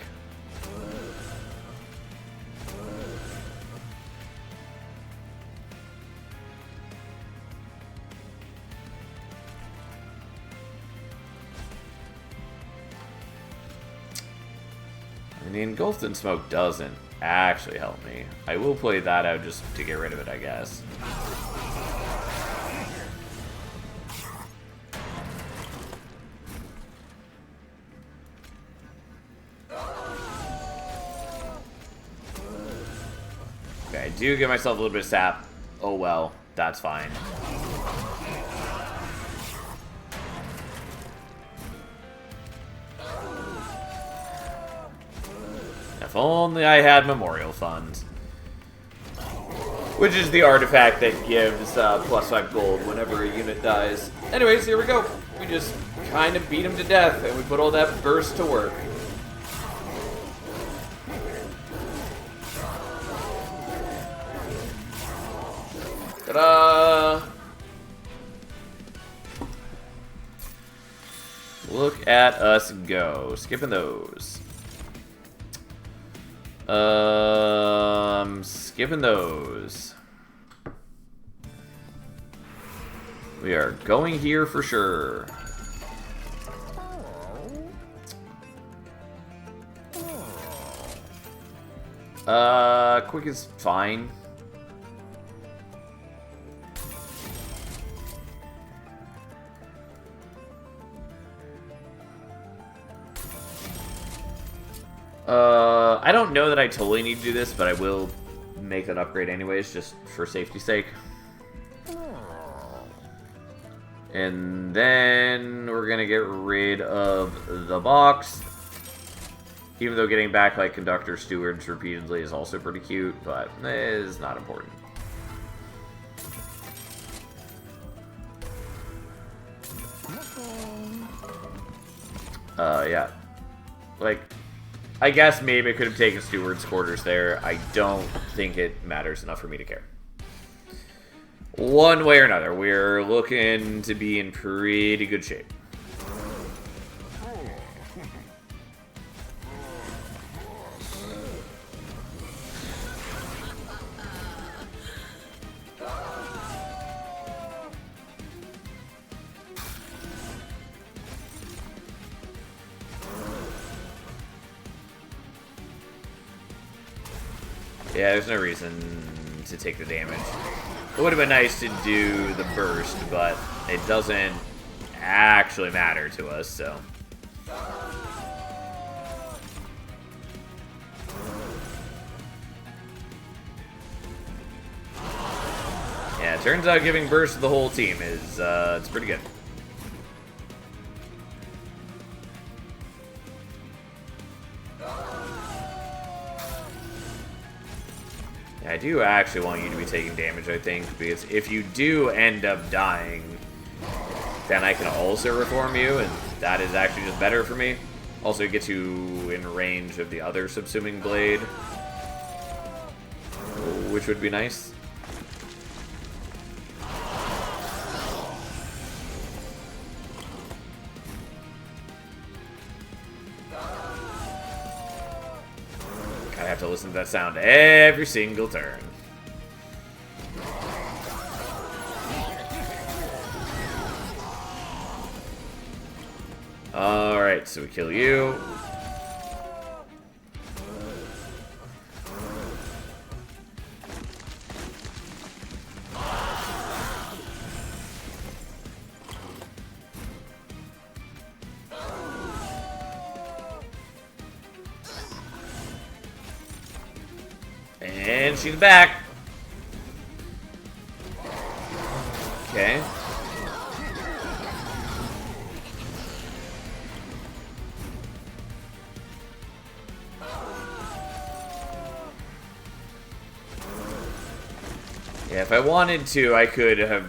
And the Engulfed in Smoke doesn't actually help me. I will play that out just to get rid of it, I guess. Okay, I do give myself a little bit of sap. Oh well, that's fine. If only I had memorial funds. Which is the artifact that gives +5 gold whenever a unit dies. Anyways, here we go. We just kind of beat him to death, and we put all that burst to work. Ta-da! Look at us go. Skipping those. Skipping those. We are going here for sure. Quick is fine. I don't know that I totally need to do this, but I will make that upgrade anyways, just for safety's sake. And then we're gonna get rid of the box. Even though getting back like Conductor Stewards repeatedly is also pretty cute, but it is not important. Yeah. Like, I guess maybe I could have taken Steward's quarters there. I don't think it matters enough for me to care. One way or another, we're looking to be in pretty good shape. Yeah, there's no reason to take the damage. It would have been nice to do the burst, but it doesn't actually matter to us, so. Yeah, it turns out giving burst to the whole team is, it's pretty good. I do actually want you to be taking damage, I think, because if you do end up dying, then I can also reform you, and that is actually just better for me. Also, it gets you in range of the other subsuming blade, which would be nice. I have to listen to that sound every single turn. Alright, so we kill you. And she's back. Okay. Yeah, if I wanted to, I could have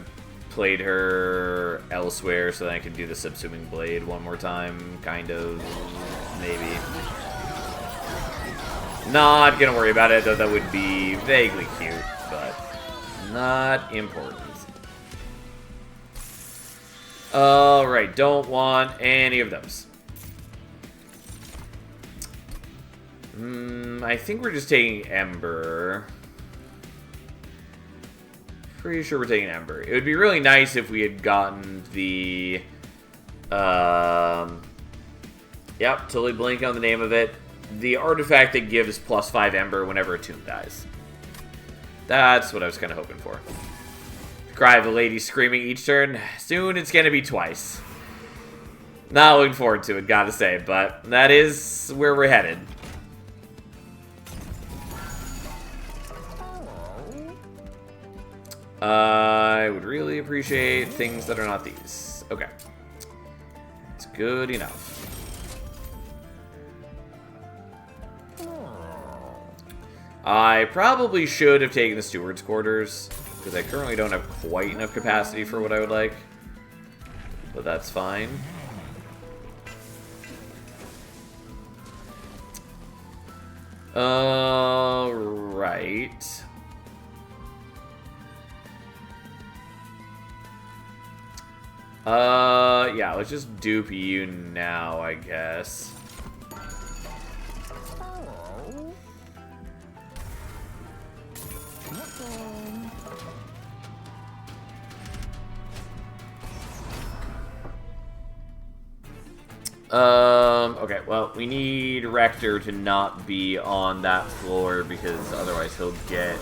played her elsewhere so that I could do the subsuming blade one more time, kind of, maybe. Not gonna worry about it, though that would be vaguely cute, but not important. Alright, don't want any of those. I think we're just taking Ember. Pretty sure we're taking Ember. It would be really nice if we had gotten the... Yep, totally blank on the name of it. The artifact that gives +5 Ember whenever a tomb dies. That's what I was kind of hoping for. Cry of a lady screaming each turn. Soon it's going to be twice. Not looking forward to it, gotta say, but that is where we're headed. I would really appreciate things that are not these. Okay. It's good enough. I probably should have taken the Steward's Quarters, because I currently don't have quite enough capacity for what I would like. But that's fine. Right. Yeah, let's just dupe you now, I guess. Okay, well, we need Rector to not be on that floor because otherwise he'll get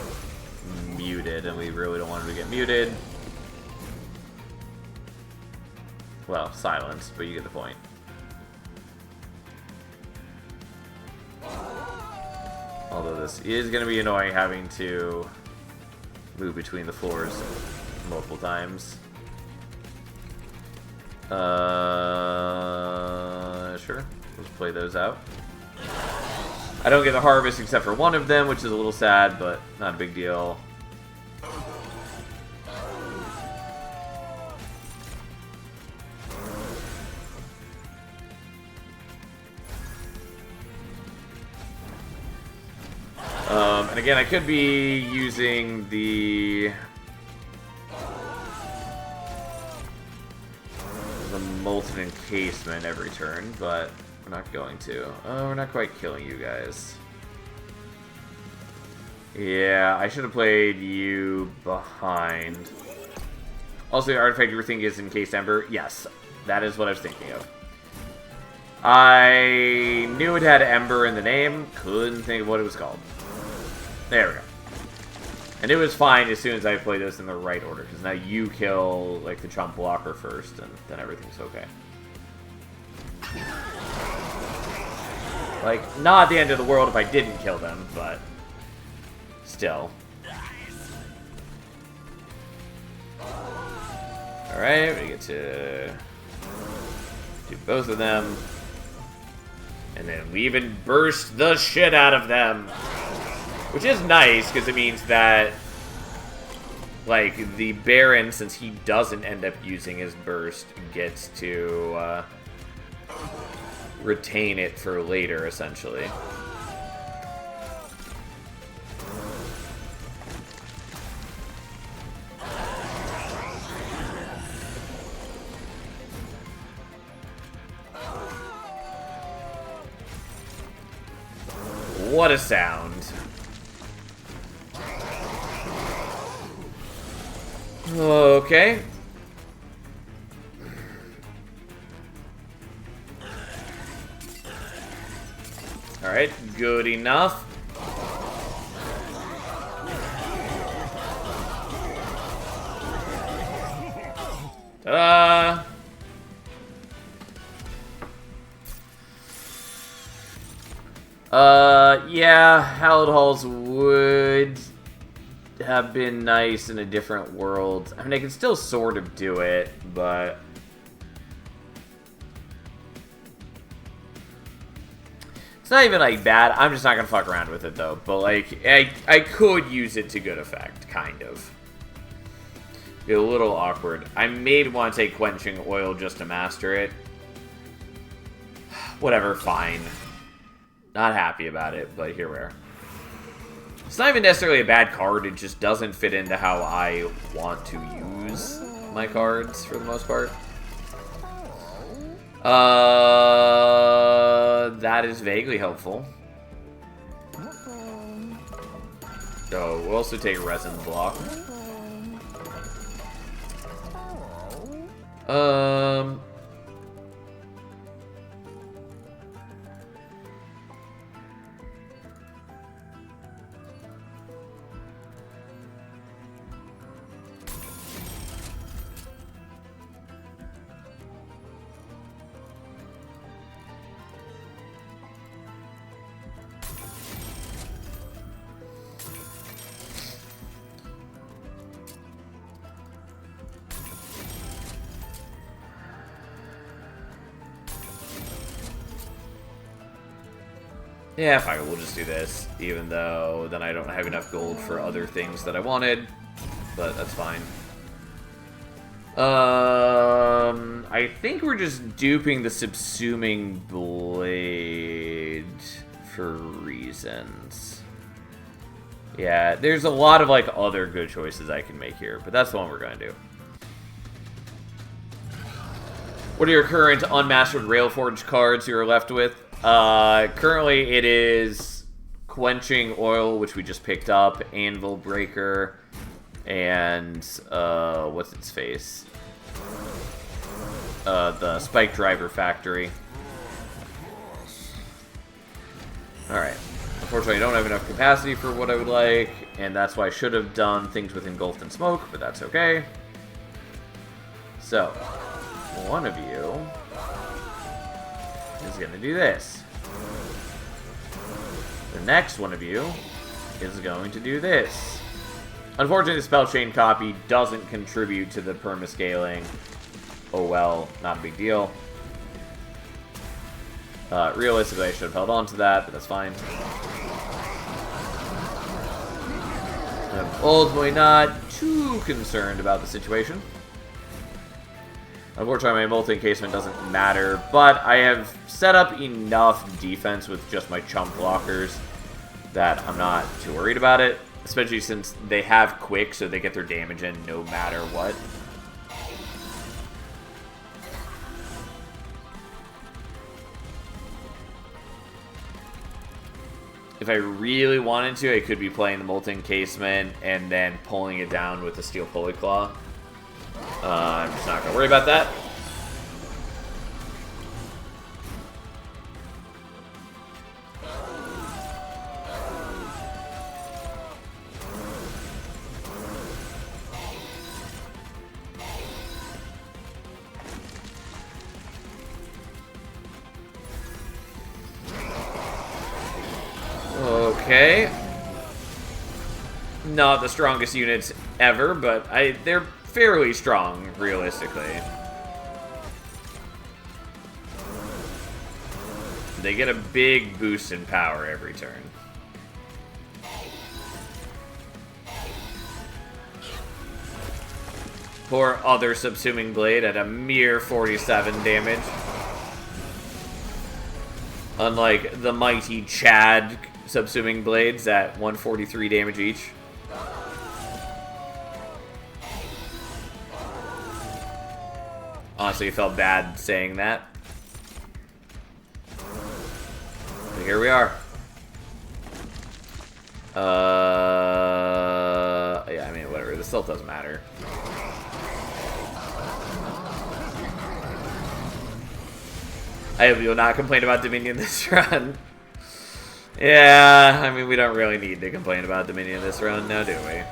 muted, and we really don't want him to get muted. Well, silenced, but you get the point. Although this is going to be annoying having to move between the floors multiple times. Sure. Let's play those out. I don't get the harvest except for one of them, which is a little sad, but not a big deal. And again, I could be using the Molten Encasement every turn, but we're not going to. Oh, we're not quite killing you guys. Yeah, I should have played you behind. Also, the artifact you were thinking is Encased Ember? Yes, that is what I was thinking of. I knew it had Ember in the name, couldn't think of what it was called. There we go. And it was fine as soon as I played this in the right order, because now you kill, like, the chump blocker first, and then everything's okay. Like, not the end of the world if I didn't kill them, but still. Alright, we get to do both of them. And then we even burst the shit out of them. Which is nice, because it means that, like, the Baron, since he doesn't end up using his burst, gets to retain it for later, essentially. What a sound. Okay. Alright, good enough. Yeah, Hallowed Halls would have been nice in a different world. I mean, I can still sort of do it, but it's not even, like, bad. I'm just not gonna fuck around with it, though. But, like, I could use it to good effect, kind of. Be a little awkward. I may want to take Quenching Oil just to master it. Whatever, fine. Not happy about it, but here we are. It's not even necessarily a bad card, it just doesn't fit into how I want to use my cards, for the most part. That is vaguely helpful. So, we'll also take Resin Block. Yeah, fine, we'll just do this, even though then I don't have enough gold for other things that I wanted, but that's fine. I think we're just duping the Subsuming Blade for reasons. Yeah, there's a lot of, like, other good choices I can make here, but that's the one we're gonna do. What are your current unmastered Railforged cards you're left with? Currently it is Quenching Oil, which we just picked up, Anvil Breaker, and what's its face? The Spike Driver Factory. Alright. Unfortunately, I don't have enough capacity for what I would like, and that's why I should have done things with Engulfed in Smoke, but that's okay. So, one of you is going to do this. The next one of you is going to do this. Unfortunately, the Spell Chain copy doesn't contribute to the permascaling. Oh well, not a big deal. Realistically, I should have held on to that, but that's fine. I'm ultimately not too concerned about the situation. Unfortunately, my Molten Encasement doesn't matter, but I have set up enough defense with just my chump blockers that I'm not too worried about it, especially since they have Quick, so they get their damage in no matter what. If I really wanted to, I could be playing the Molten Encasement and then pulling it down with the Steel Pulley Claw. I'm just not going to worry about that. Okay. Not the strongest units ever, but they're fairly strong, realistically. They get a big boost in power every turn. Poor other Subsuming Blade at a mere 47 damage. Unlike the mighty Chad Subsuming Blades at 143 damage each. Honestly, it felt bad saying that. But here we are. Yeah, I mean, whatever. This still doesn't matter. I hope you'll not complain about Dominion this run. Yeah, I mean, we don't really need to complain about Dominion this run, now do we?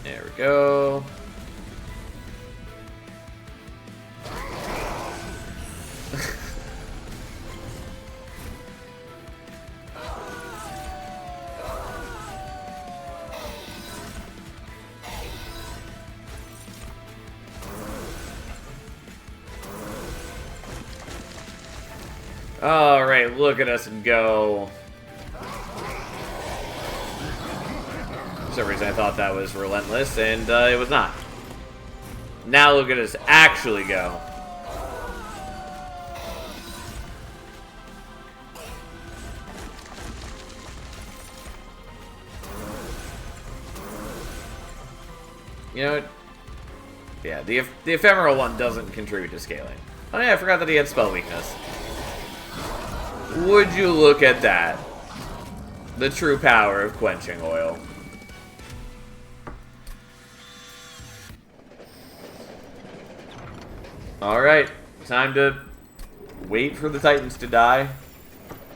There we go. Alright, look at us go. For some reason I thought that was relentless, and it was not. Now look at us actually go. You know what? Yeah, the ephemeral one doesn't contribute to scaling. Oh yeah, I forgot that he had spell weakness. Would you look at that? The true power of Quenching Oil. Alright, time to wait for the Titans to die.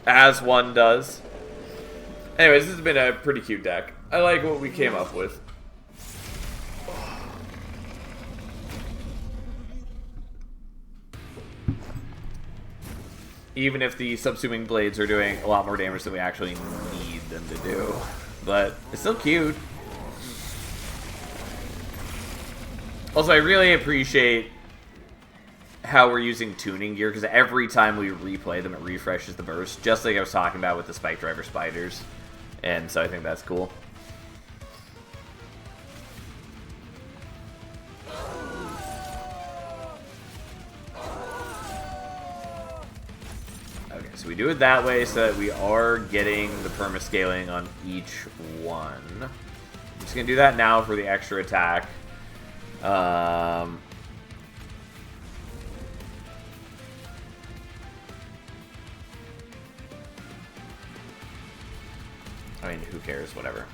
As one does. Anyways, this has been a pretty cute deck. I like what we came up with. Even if the Subsuming Blades are doing a lot more damage than we actually need them to do. But it's still cute. Also, I really appreciate how we're using tuning gear, because every time we replay them, it refreshes the burst, just like I was talking about with the Spike Driver Spiders. And so I think that's cool. we do it that way so that we are getting the perma-scaling on each one. I'm just going to do that now for the extra attack. I mean, who cares? Whatever.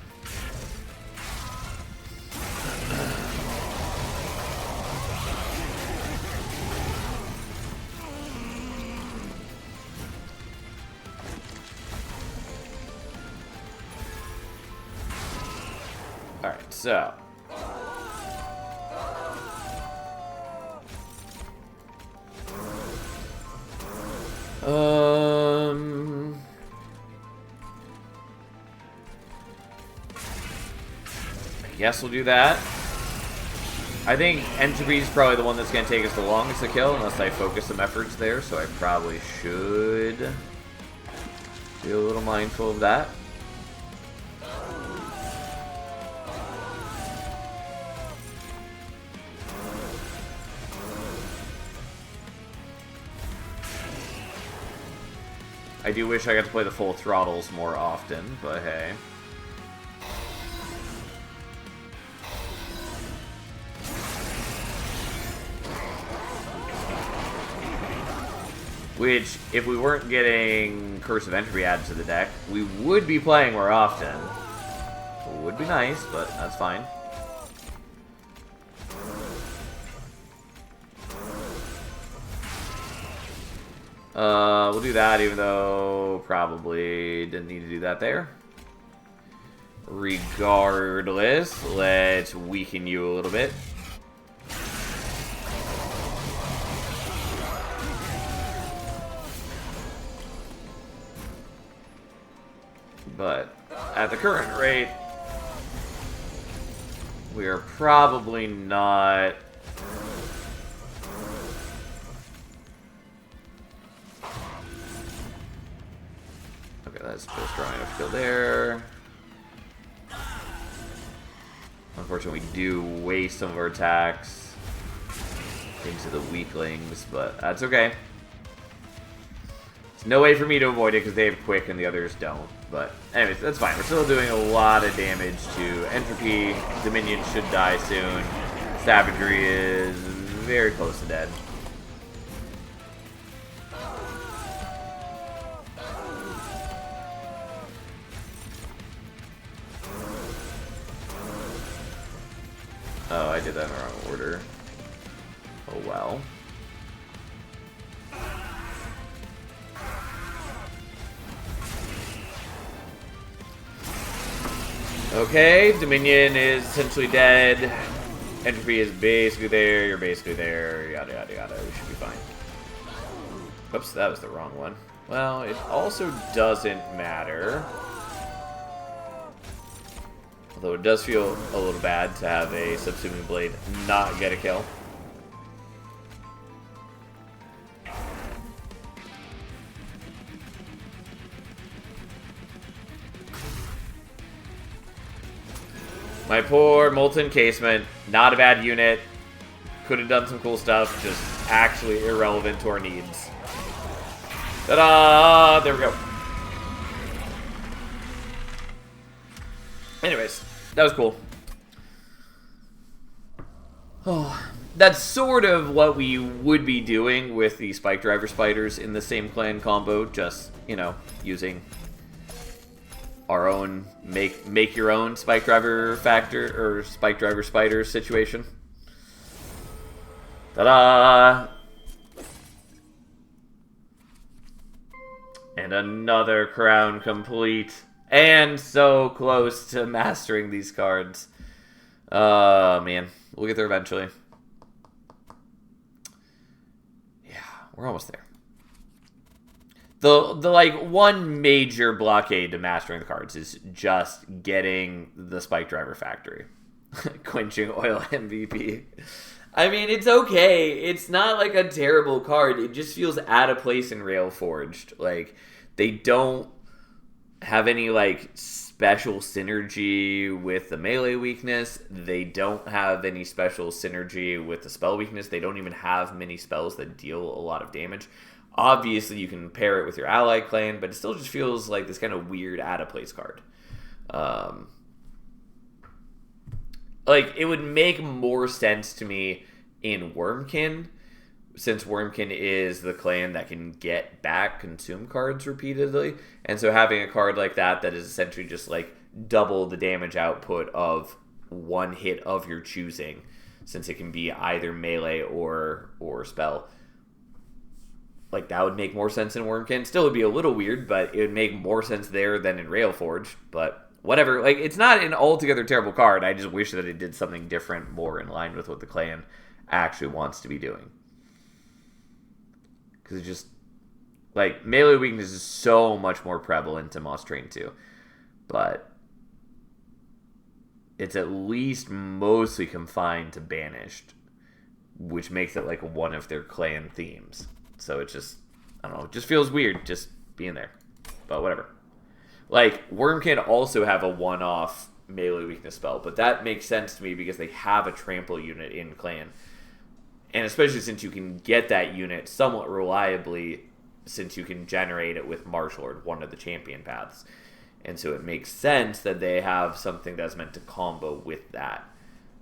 Alright, so. I guess we'll do that. I think Entropy is probably the one that's going to take us the longest to kill, unless I focus some efforts there, so I probably should be a little mindful of that. I do wish I got to play the full throttles more often, but hey. Which, if we weren't getting Curse of Entropy added to the deck, we would be playing more often. It would be nice, but that's fine. We'll do that, even though probably didn't need to do that there. Regardless, let's weaken you a little bit. But at the current rate, we are probably not... Okay, that's still strong enough to kill there. Unfortunately, we do waste some of our attacks into the weaklings, but that's okay. There's no way for me to avoid it because they have quick and the others don't. But anyways, that's fine. We're still doing a lot of damage to Entropy. Dominion should die soon. Savagery is very close to dead. Oh, I did that in the wrong order. Oh well. Okay, Dominion is essentially dead. Entropy is basically there, you're basically there, yada yada yada, we should be fine. Oops, that was the wrong one. Well, it also doesn't matter. Although it does feel a little bad to have a Subsuming Blade not get a kill. My poor Molten Casement, not a bad unit. Could have done some cool stuff, just actually irrelevant to our needs. Ta-da! There we go. Anyways, that was cool. Oh, that's sort of what we would be doing with the Spike Driver Spiders in the same clan combo, just, you know, using our own make your own Spike Driver factor or Spike Driver Spider situation. Ta-da! And another crown complete. And so close to mastering these cards. Oh, man. We'll get there eventually. Yeah, we're almost there. The like, one major blockade to mastering the cards is just getting the Spike Driver Factory. Quenching Oil MVP. I mean, it's okay. It's not, like, a terrible card. It just feels out of place in Railforged. Like, they don't have any, like, special synergy with the melee weakness. They don't have any special synergy with the spell weakness. They don't even have many spells that deal a lot of damage. Obviously, you can pair it with your ally clan, but it still just feels like this kind of weird add-a-place card. Like, it would make more sense to me in Wormkin, since Wormkin is the clan that can get back consume cards repeatedly. And so having a card like that is essentially just like double the damage output of one hit of your choosing, since it can be either melee or spell. Like, that would make more sense in Wormkin. Still would be a little weird, but it would make more sense there than in Railforge. But whatever. Like, it's not an altogether terrible card. I just wish that it did something different, more in line with what the clan actually wants to be doing. Because it's just, like, melee weakness is so much more prevalent in Moss Train 2. But it's at least mostly confined to Banished, which makes it like one of their clan themes. So it just, I don't know, it just feels weird just being there. But whatever. Like, Worm can also have a one-off melee weakness spell, but that makes sense to me because they have a trample unit in clan. And especially since you can get that unit somewhat reliably, since you can generate it with Martial Lord, one of the champion paths. And so it makes sense that they have something that's meant to combo with that.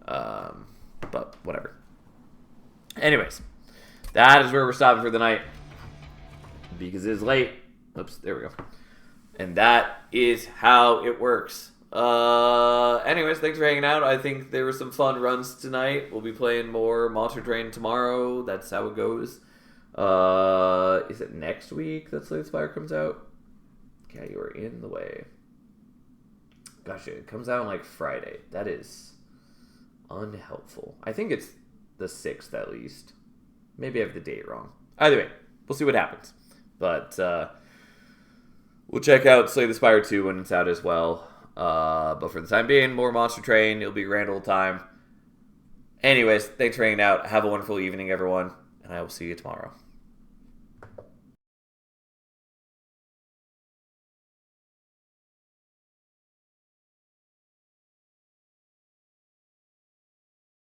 But whatever. Anyways, that is where we're stopping for the night. Because it is late. Oops, there we go. And that is how it works. Anyways, thanks for hanging out. I think there were some fun runs tonight. We'll be playing more Monster Train tomorrow. That's how it goes. Is it next week that Slay the Spire comes out? Okay, you are in the way. Gotcha. It comes out on like Friday. That is unhelpful. I think it's the 6th at least. Maybe I have the date wrong. Either way, we'll see what happens. But we'll check out Slay the Spire 2 when it's out as well. But for the time being, more Monster Train. It'll be a grand old time. Anyways, thanks for hanging out. Have a wonderful evening, everyone. And I will see you tomorrow.